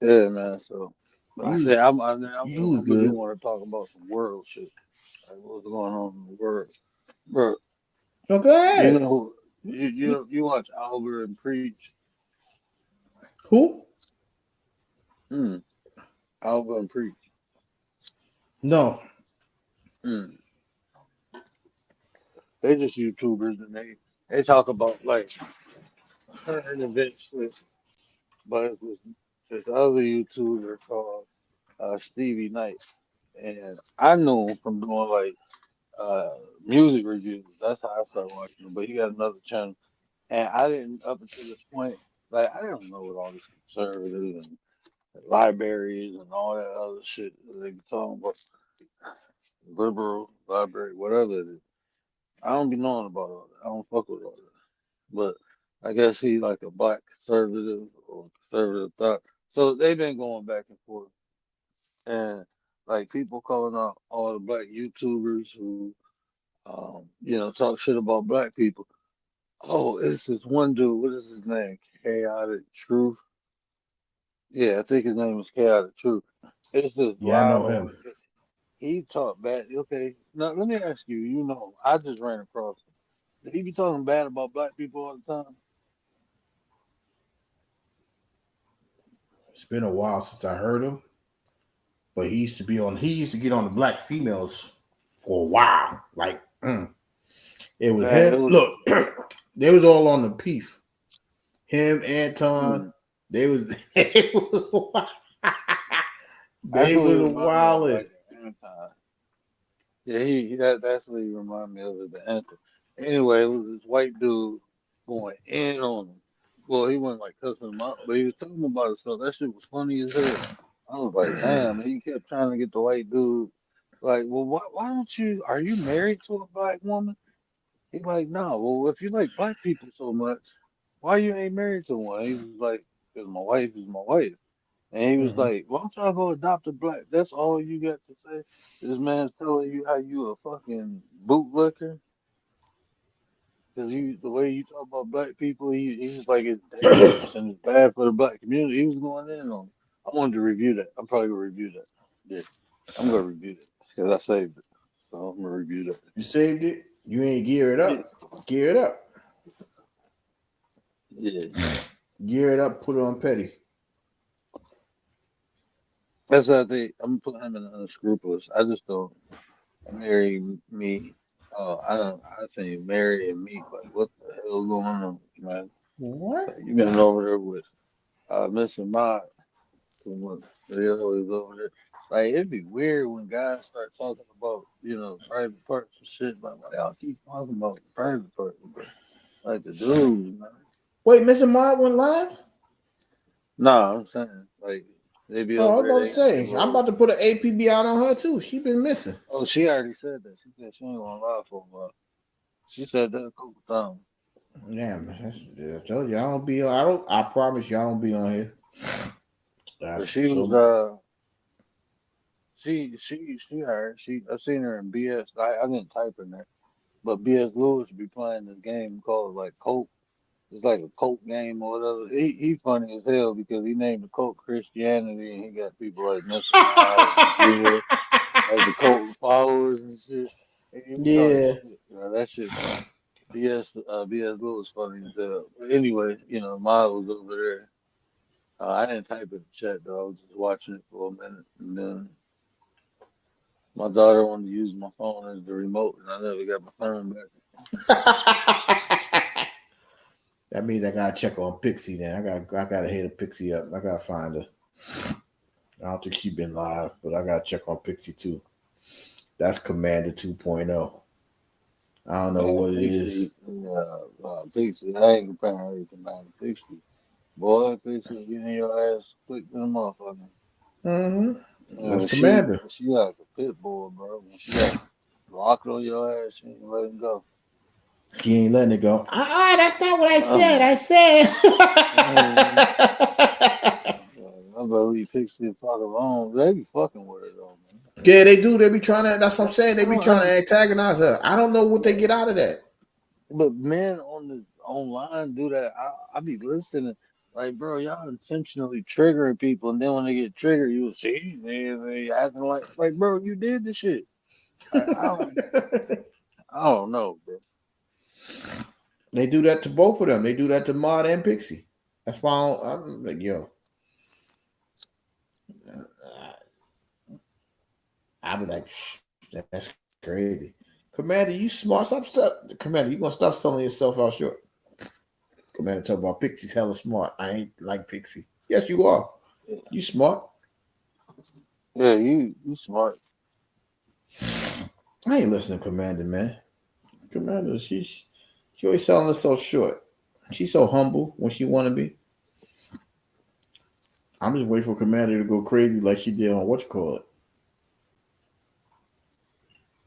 Yeah, man. So, but I You was said I you was really good. want to talk about some world shit. Like what's going on in the world, bro? So go You ahead. know who you watch Albert and Preach? Who? Hmm. Albert and Preach. No. Hmm. They just YouTubers and they talk about like current events with, but it's this other YouTuber called Stevie Knight, and I knew him from doing like uh music reviews. That's how I started watching him. But he got another channel, and I didn't up until this point. Like I don't know what all this conservative and libraries and all that other shit that they be talking about, liberal library, whatever it is. I don't be knowing about all that. I don't fuck with all that. But I guess he like a black conservative or conservative thought. So they've been going back and forth, and like people calling out all the black YouTubers who, talk shit about black people. Oh, it's this one dude. What is his name? Chaotic Truth. Yeah, I think his name is Chaotic Truth. It's this Yeah, I live know on. him. He talked bad. Okay, now let me ask you. You know, I just ran across him. Did he be talking bad about black people all the time? It's been a while since I heard him, but he used to be on. He used to get on the black females for a while. Like it was Man, it him. was. Look, they was all on the peef. Him, Anton. Mm, They was. It was that's they what he was reminded me of, wilding. like an anti. Yeah, that's what he reminded me of as the anti. Anyway, it was this white dude going in on him. Well, he wasn't like cussing him out, but he was talking about himself. That shit was funny as hell. I was like, damn, and he kept trying to get the white dude. Like, well, why don't you, are you married to a black woman? He's like, no, well, if you like black people so much, why you ain't married to one? He was like, because my wife is my wife. And he was Mhm. like, why don't y'all go adopt a black? That's all you got to say? This man's telling you how you a fucking bootlicker? Because the way you talk about black people, he was like, it's dangerous and it's bad for the black community. He was going in on it. I wanted to review that. I'm probably going to review that. Yeah, I'm going to review that because I saved it. So I'm going to review that. You saved it. You ain't gear it Yeah. up. Gear it up. Yeah. Gear it up. Put it on petty. That's what I think. I'm putting him in unscrupulous. I just don't marry me. Oh, I think marry and meet. Like, what the hell going on, man? What? Like, you been over there with Mr. Mott too much. They always over there. Like, it'd be weird when guys start talking about, private parts and shit. But like, y'all keep talking about private parts, but like the dudes, man. Wait, Mr. Mod went live? Nah, I'm saying like they be Oh, I over was there. about to They got say. people I'm over about to there. put an APB out on her too. She been missing. Oh, she already said that. She said she ain't gonna lie for a while. She said that a couple times. Yeah, man. I told you I don't be on. I don't. I promise you I don't be on here. But That's she was so. she heard I seen her in BS. I didn't type in there, but BS Lewis be playing this game called like Coke. It's like a Coke game or whatever. He funny as hell because he named the Coke Christianity and he got people like Mr. Miles and Bia, like the Coke followers and shit. And he be talking Yeah. shit. That shit funny. BS Lewis funny as hell. But anyway, Miles was over there. I didn't type in the chat though. I was just watching it for a minute, and then my daughter wanted to use my phone as the remote, and I never got my phone back. That means I gotta check on Pixie. Then I gotta hit a Pixie up. I gotta find her. I don't think she's been live, but I gotta check on Pixie too. That's Commander 2.0. I don't know Man, what it is. Pixie, I ain't comparing her to man, Pixie. Boy, Pixie, getting your ass quick to the motherfucker. Mm-hmm. And That's when she, Commander. she like a pit bull, bro. When she got locked on your ass, she ain't letting go. She ain't letting it go. That's not what I said. Um, I said. um, I believe Pixie and fuck alone. They be fucking with her though, man. Yeah, they do. They be trying to. That's what I'm saying. I They be don't, I trying to don't, antagonize her. I don't know what they get out of that. but men on the online do that. I be listening, like, bro, y'all intentionally triggering people, and then when they get triggered, you see they acting like, bro, you did the shit. I don't know, bro. They do that to both of them. They do that to Mod and Pixie. That's why I'm like, yo. I be like, that's crazy. Commander, you smart. Commander, you gonna stop selling yourself out short. Commander talk about Pixie's hella smart. I ain't like Pixie. Yes, you are. Yeah, You smart. yeah, you smart. I ain't listening to Commander, man. Commander, she always selling herself short. She's so humble when she want to be. I'm just waiting for Commander to go crazy like she did on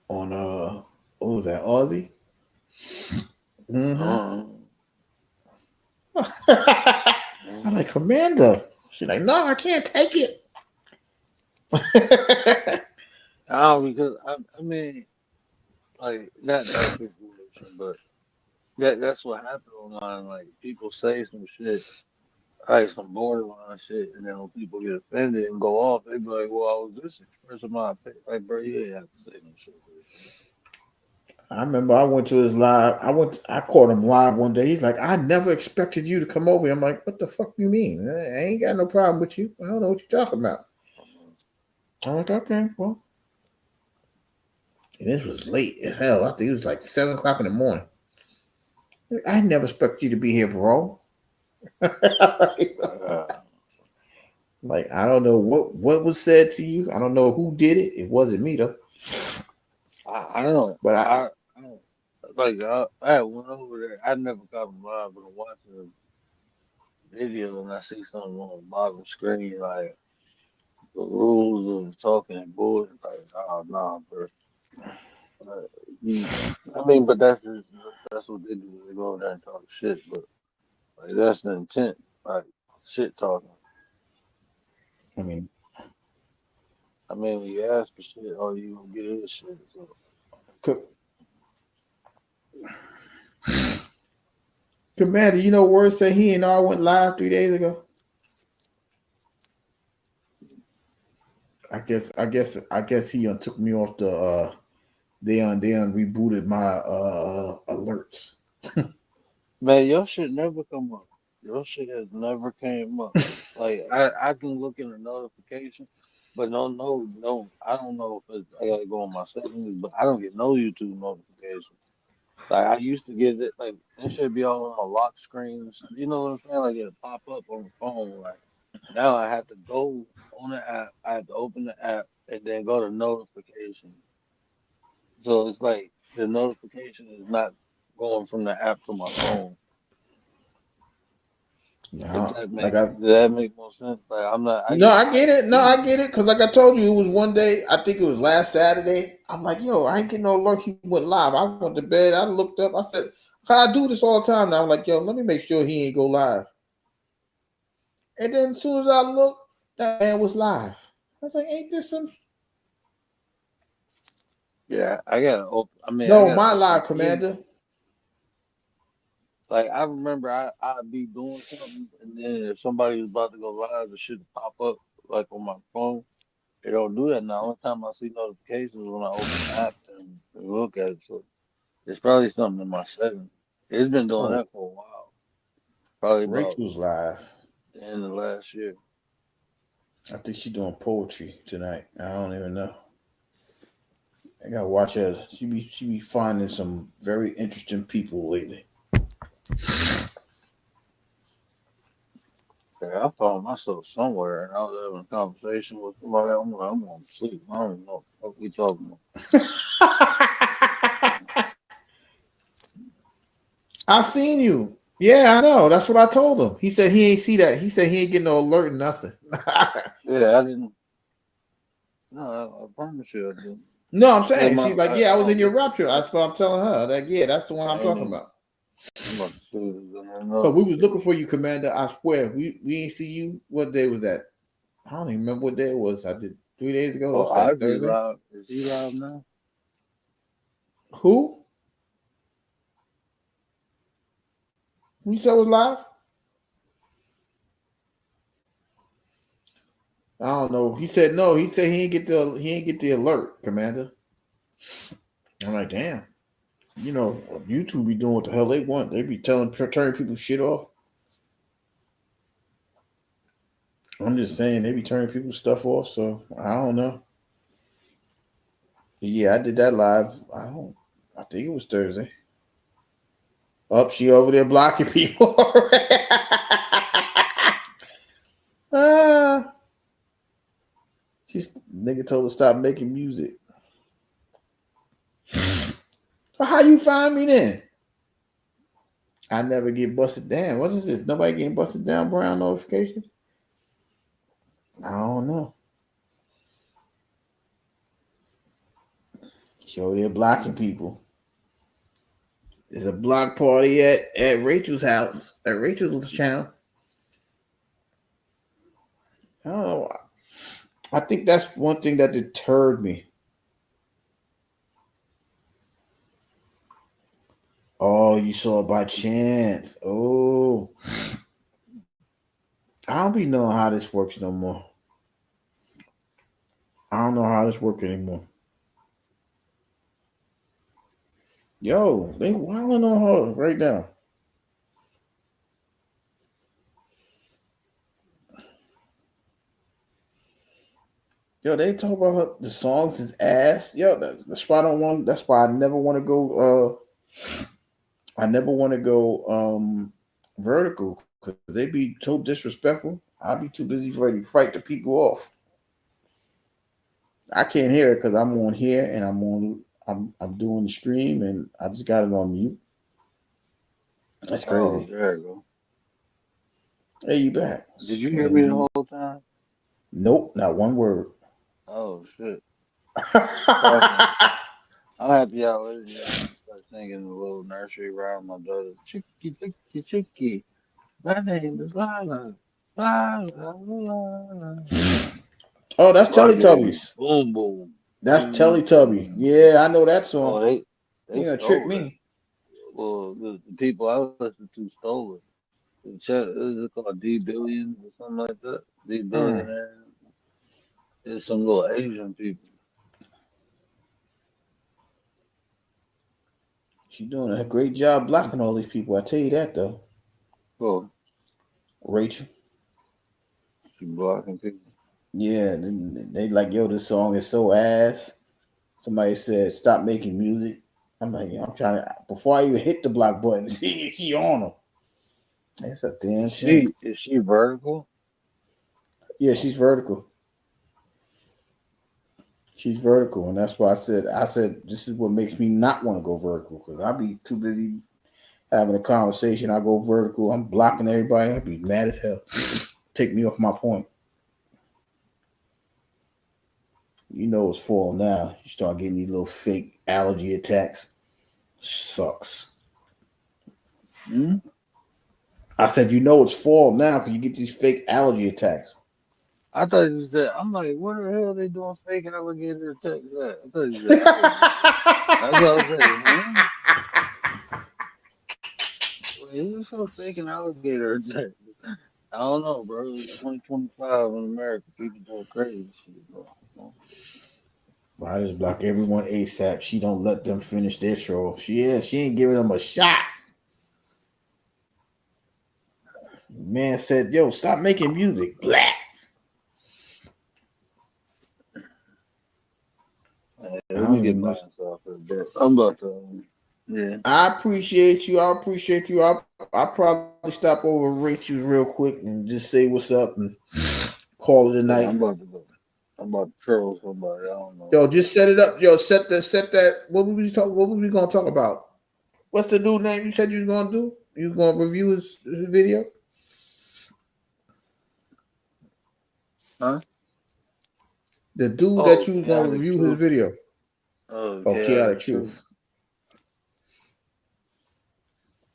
on what was that, Aussie? Mm-hmm. I'm like, Commander. She's like, no, I can't take it. I don't because I mean, like not that situation, but that's what happened online. Like people say some shit, like some borderline shit, and then when people get offended and go off, they be like, "Well, I was just expressing my opinion." Like, bro, you ain't have to say no shit like that. I remember I went to his live. I caught him live one day. He's like, I never expected you to come over. I'm like, what the fuck you mean? I ain't got no problem with you. I don't know what you're talking about. I'm like, okay, well. And this was late as hell. I think it was like 7 o'clock in the morning. I never expected you to be here, bro. Like, I don't know what was said to you. I don't know who did it. It wasn't me though. I don't know. But I don't like. I went over there. I never got him live, but I'm watching a video and I see something on the bottom screen like the rules of talking and bullshit. Like, oh nah, bro. Like, you, I mean, but that's what they do. They go over there and talk shit, but like that's the intent. Like shit talking. I mean, I mean, when you ask for shit, oh, you gonna get his shit. So Commander, you know, word said he and I went live 3 days ago. I guess he took me off the they rebooted my alerts. man, your shit never come up. Your shit has never came up. Like I can look in the notification, but no. I don't know if I gotta go on my settings, but I don't get no YouTube notification. Like I used to get it, like that should be all on my lock screens. You know what I'm saying? Like it'll pop up on the phone. Like now I have to go on the app. I have to open the app and then go to notification. So it's like the notification is not going from the app to my phone. If No, that like make does that make more sense? Like I'm not. I no, get I get it. No, notifications. I get it. Cause like I told you, it was one day. I think it was last Saturday. I'm like, yo, I ain't getting no alert. He went live. I went to bed. I looked up. I said, I do this all the time now. I'm like, yo, let me make sure he ain't go live. And then as soon as I looked, that man was live. I was like, ain't this some? Yeah, I gotta open. I mean, I No, gotta my open live, the email. Commander. Like I remember, I'd be doing something, and then if somebody was about to go live, it should pop up like on my phone. It don't do that now. Only time I see notifications is when I open the app and look at it. So it's probably something in my settings. It's been doing Oh, that for a while. Probably about Rachel's live. the end of last year. I think she's doing poetry tonight. I don't even know. I gotta watch her. She be finding some very interesting people lately. Yeah, I found myself somewhere, and I was having a conversation with somebody. I'm like, I'm going to sleep. I don't even know what we talking about. I seen you. Yeah, I know. That's what I told him. He said he ain't see that. He said he ain't getting no alert, nothing. Yeah, I didn't. No, I promise you, I didn't. No, I'm Like saying she's like, I yeah, I was in don't your look at rapture. the That's what I'm telling her. Like, yeah, that's the one I I'm ain't talking even. about. I'm about to see what's in there. But we was looking for you, Commander. I swear, we ain't see you. What day was that? I don't even remember what day it was. I did 3 days ago. Oh, What's that? Ivory Thursday? live. Is he live now? Who? Who you said was live? I don't know. He said no. He said he ain't get the alert, Commander. I'm like, damn. You know, YouTube be doing what the hell they want. They be turning people shit off. I'm just saying they be turning people's stuff off. So I don't know. But yeah, I did that live. I think it was Thursday. Up, she over there blocking people. Ah, she's nigga told her to stop making music. So how you find me then? I never get busted down. What is this? Nobody getting busted down brown notifications? I don't know. So they're blocking people. There's a block party at Rachel's house, at Rachel's channel. I don't know. I think that's one thing that deterred me. Oh Oh, you saw it by chance. Oh, I don't be knowing how this works no more. I don't know how this works anymore. Yo, they wilding on her right now. Yo, they talk about the songs is ass. Yo, that's why I don't want. That's why I never want to go. I never want to go vertical because they be so disrespectful. I'll be too busy ready to fight the people off. I can't hear it because I'm on here and I'm doing the stream and I just got it on mute. That's Oh, crazy. there you go. Hey, you back? Did you hear me the whole time? Nope, not one word. Oh shit. I'm happy I was here. Start singing a little nursery rhyme. My daughter, chicky, chicky, chicky. My name is Lala. Lala, Lala. Oh, that's Rocket, Teletubbies. boom, boom. That's Boom, Teletubby. boom. Yeah, I know that Oh, song. they You gonna trick stole it. me? Well, the people I listened to stole it. Is it called D Billions or something like that? D Billionaire. There's some little Asian people. She's doing a great job blocking all these people. I tell you that though, Oh, Rachel. she blocking people. Yeah, they like, yo, this song is so ass. Somebody said, stop making music. I'm like, I'm trying to, before I even hit the block button, she on them. That's a damn shame. Is she vertical? Yeah, she's vertical. She's vertical. And that's why I said, this is what makes me not want to go vertical because I'll be too busy having a conversation. I go vertical. I'm blocking everybody. I'll be mad as hell. Take me off my point. You know it's fall now. You start getting these little fake allergy attacks. Sucks. Hmm? I said, you know it's fall now because you get these fake allergy attacks. I thought you said, I'm like, where the hell are they doing fake alligator attacks at? I thought you said, that's what I was saying, huh? Wait, is this for fake an alligator attack? I don't know, bro. It's 2025 in America. People doing crazy shit, bro. Well, I just block everyone ASAP. She don't let them finish their troll. She ain't giving them a shot. Man said, yo, stop making music. Black. Hey, let me get my ass off of that. I'm about to, yeah. I appreciate you. I'll probably stop over Rachel real quick and just say what's up and call it a night. I'm about to go. I'm about to troll somebody. I don't know. Yo, just set it up. Yo, set that. What was we gonna talk about? What's the dude name you said you was gonna do? You was gonna review his video? Huh? The dude that you was gonna Chaotic review Truth. his video. Oh, Chaotic Truth.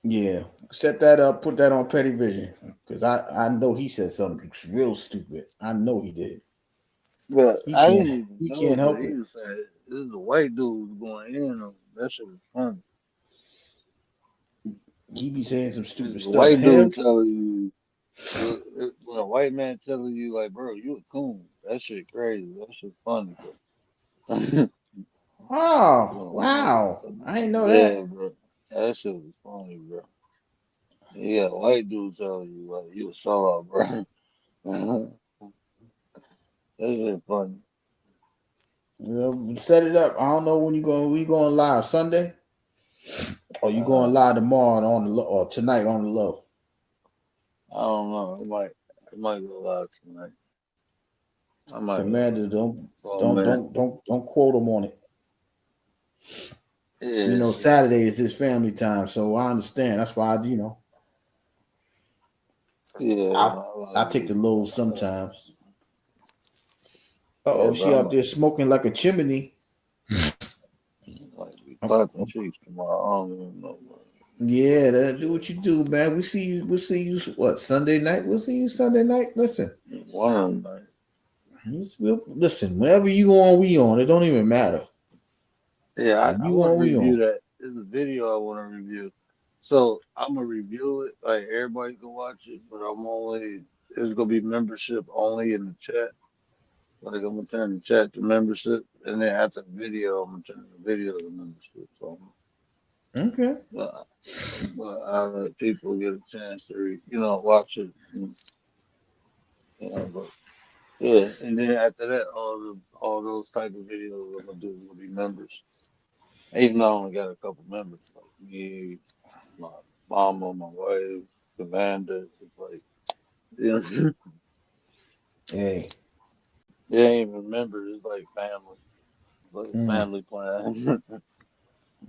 Yeah, set that up. Put that on Petty Vision because I know he said something real stupid. I know he did. But He I can't. didn't even He know, can't help but he it. was saying this is a white dude going in on that shit was funny. He be saying some This stupid is a stuff. white Him? dude telling you, when a white man telling you like, bro, you a coon. That shit crazy. That shit funny, bro. Oh, wow! I didn't know that. Yeah, bro. That shit was funny, bro. Yeah, white dude telling you like you a sellout, bro. That shit funny. Set it up. I don't know when you going. We going live Sunday, or you going live tomorrow on the low, or tonight on the low. I don't know. It might go live tonight. I might Commander, go don't quote him on it. Yeah, You know, shit. Saturday is his family time, so I understand. That's why Yeah, I take the lows sometimes. Yeah, She out there smoking like a chimney. Like we clapping cheeks tomorrow. I don't even know. Yeah, do what you do, man. We'll see you what, Sunday night? We'll see you Sunday night. Listen. One night. Listen, whenever you on, we on. It don't even matter. Yeah, I You want on, to we review on. that. There's a video I want to review. So I'm gonna review it. Like everybody can watch it, but it's gonna be membership only in the chat. Like I'm gonna turn the chat to membership, and then after the video, I'm gonna turn the video to membership. So, Okay. but, but I let people get a chance to, watch it. But yeah, and then after that, all those type of videos I'm gonna do will be members. Even though I only got a couple members, like me, my mama, my wife, Commander. It's like, yeah, Hey. they ain't even members. It's like family. Like Mm. family plan.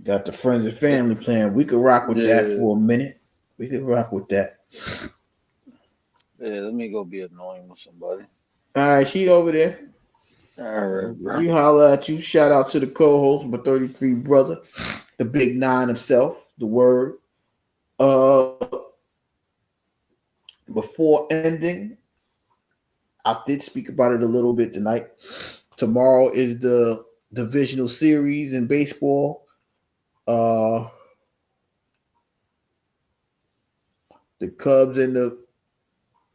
Got the friends and family plan. We could rock with that Yeah, for a minute. We could rock with that. yeah. Let me go be annoying with somebody. All right, she over there. All right, bro. We holler at you. Shout out to the co-host, my 33 brother, the big nine himself, the word. Before ending, I did speak about it a little bit tonight. Tomorrow is the divisional series in baseball. The Cubs and the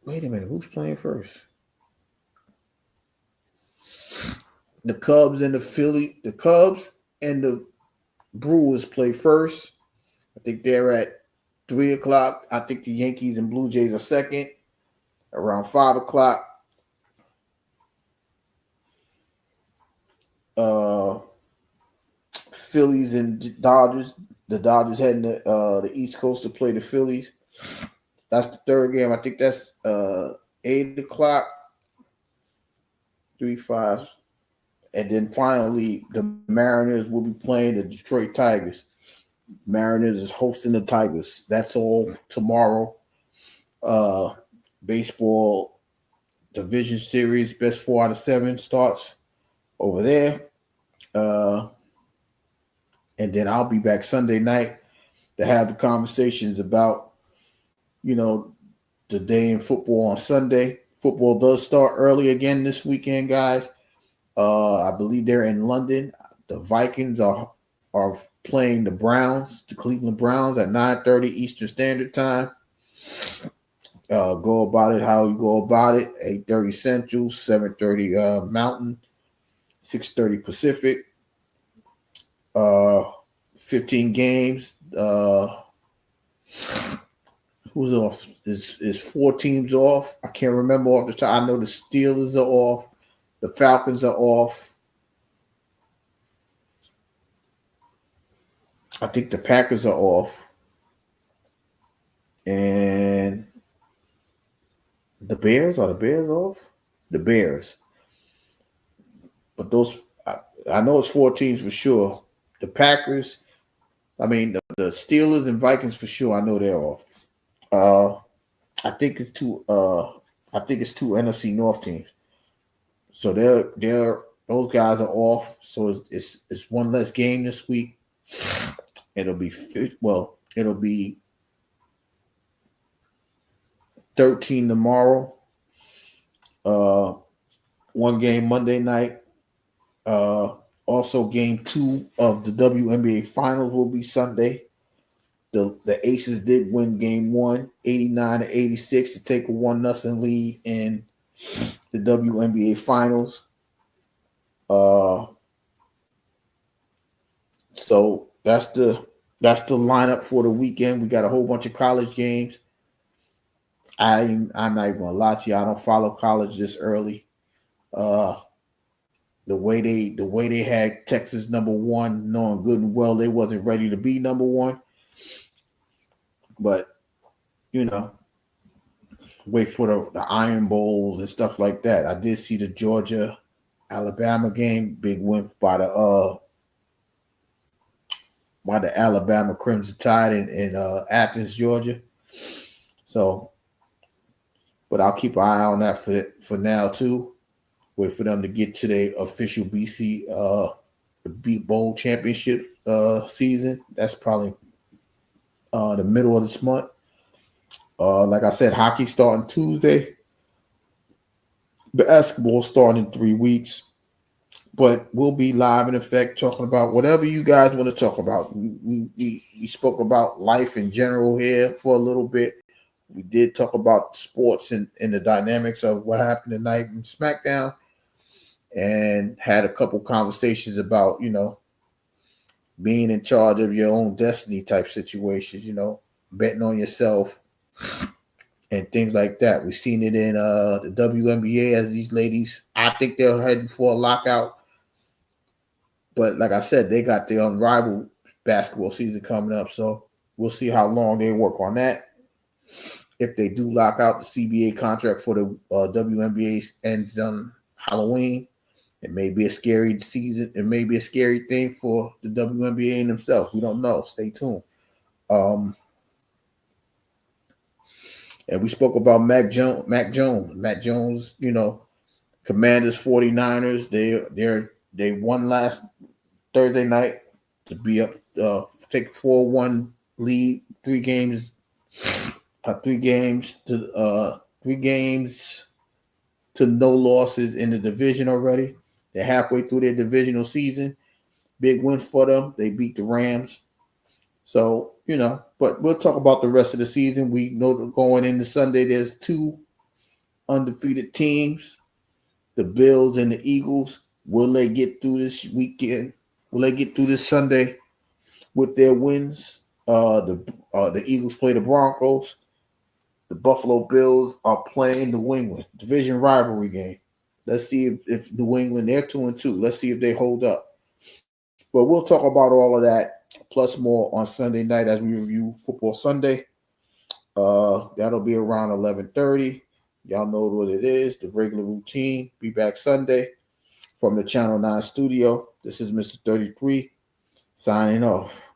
wait a minute, who's playing first? The Cubs and the Brewers play first. I think they're at 3:00. I think the Yankees and Blue Jays are second. Around 5:00. Phillies and Dodgers. The Dodgers heading to the East Coast to play the Phillies. That's the third game. I think that's 8:00. 3-5. And then finally, the Mariners will be playing the Detroit Tigers. Mariners is hosting the Tigers. That's all tomorrow. Baseball division series, best 4 out of 7 starts over there. And then I'll be back Sunday night to have the conversations about, the day in football on Sunday. Football does start early again this weekend, guys. I believe they're in London. The Vikings are playing the Browns, the Cleveland Browns at 9:30 Eastern Standard Time. Go about it how you go about it. 8:30 Central, 7:30 Mountain, 6:30 Pacific. 15 games. Who's off? Is 4 teams off? I can't remember off the top. I know the Steelers are off. The Falcons are off. I think the Packers are off. And the Bears, are the Bears off? The Bears. But those, I know it's 4 teams for sure. The Packers, the Steelers and Vikings for sure. I know they're off. I think it's 2 NFC North teams. So they're those guys are off. So it's one less game this week. It'll be 13 tomorrow. 1 game Monday night. Also game 2 of the WNBA finals will be Sunday. The Aces did win game 1, 89-86 to take a 1-0 lead in the WNBA finals. So that's the lineup for the weekend. We got a whole bunch of college games. I'm not even gonna lie to you. I don't follow college this early. The way they had Texas number 1, knowing good and well they wasn't ready to be number 1. But wait for the Iron Bowls and stuff like that. I did see the Georgia Alabama game, big win by the Alabama Crimson Tide in Athens, Georgia. So, but I'll keep an eye on that for now too. Wait for them to get to their official BC Beat Bowl championship season. That's probably the middle of this month. Like I said, hockey starting Tuesday. Basketball starting in 3 weeks. but we'll be live in effect talking about whatever you guys want to talk about. We spoke about life in general here for a little bit. We did talk about sports and the dynamics of what happened tonight in SmackDown, and had a couple conversations about, being in charge of your own destiny type situations, betting on yourself and things like that. We've seen it in the WNBA as these ladies, I think they're heading for a lockout. But like I said, they got the unrivaled basketball season coming up. So we'll see how long they work on that. If they do lock out the CBA contract for the WNBA ends on Halloween, it may be a scary season. It may be a scary thing for the WNBA in themselves. We don't know. Stay tuned. And we spoke about Mac Jones. Mac Jones, Commanders 49ers. They won last Thursday night to be up, take a 4-1 lead. Three games to no losses in the division already. They're halfway through their divisional season. Big win for them. They beat the Rams. So, but we'll talk about the rest of the season. We know that going into Sunday, there's two undefeated teams, the Bills and the Eagles. Will they get through this weekend? Will they get through this Sunday with their wins? The Eagles play the Broncos. The Buffalo Bills are playing New England. Division rivalry game. Let's see if New England, they're 2-2. Let's see if they hold up. But we'll talk about all of that, plus more on Sunday night as we review Football Sunday. That'll be around 11:30. Y'all know what it is, the regular routine. Be back Sunday from the Channel 9 studio. This is Mr. 33 signing off.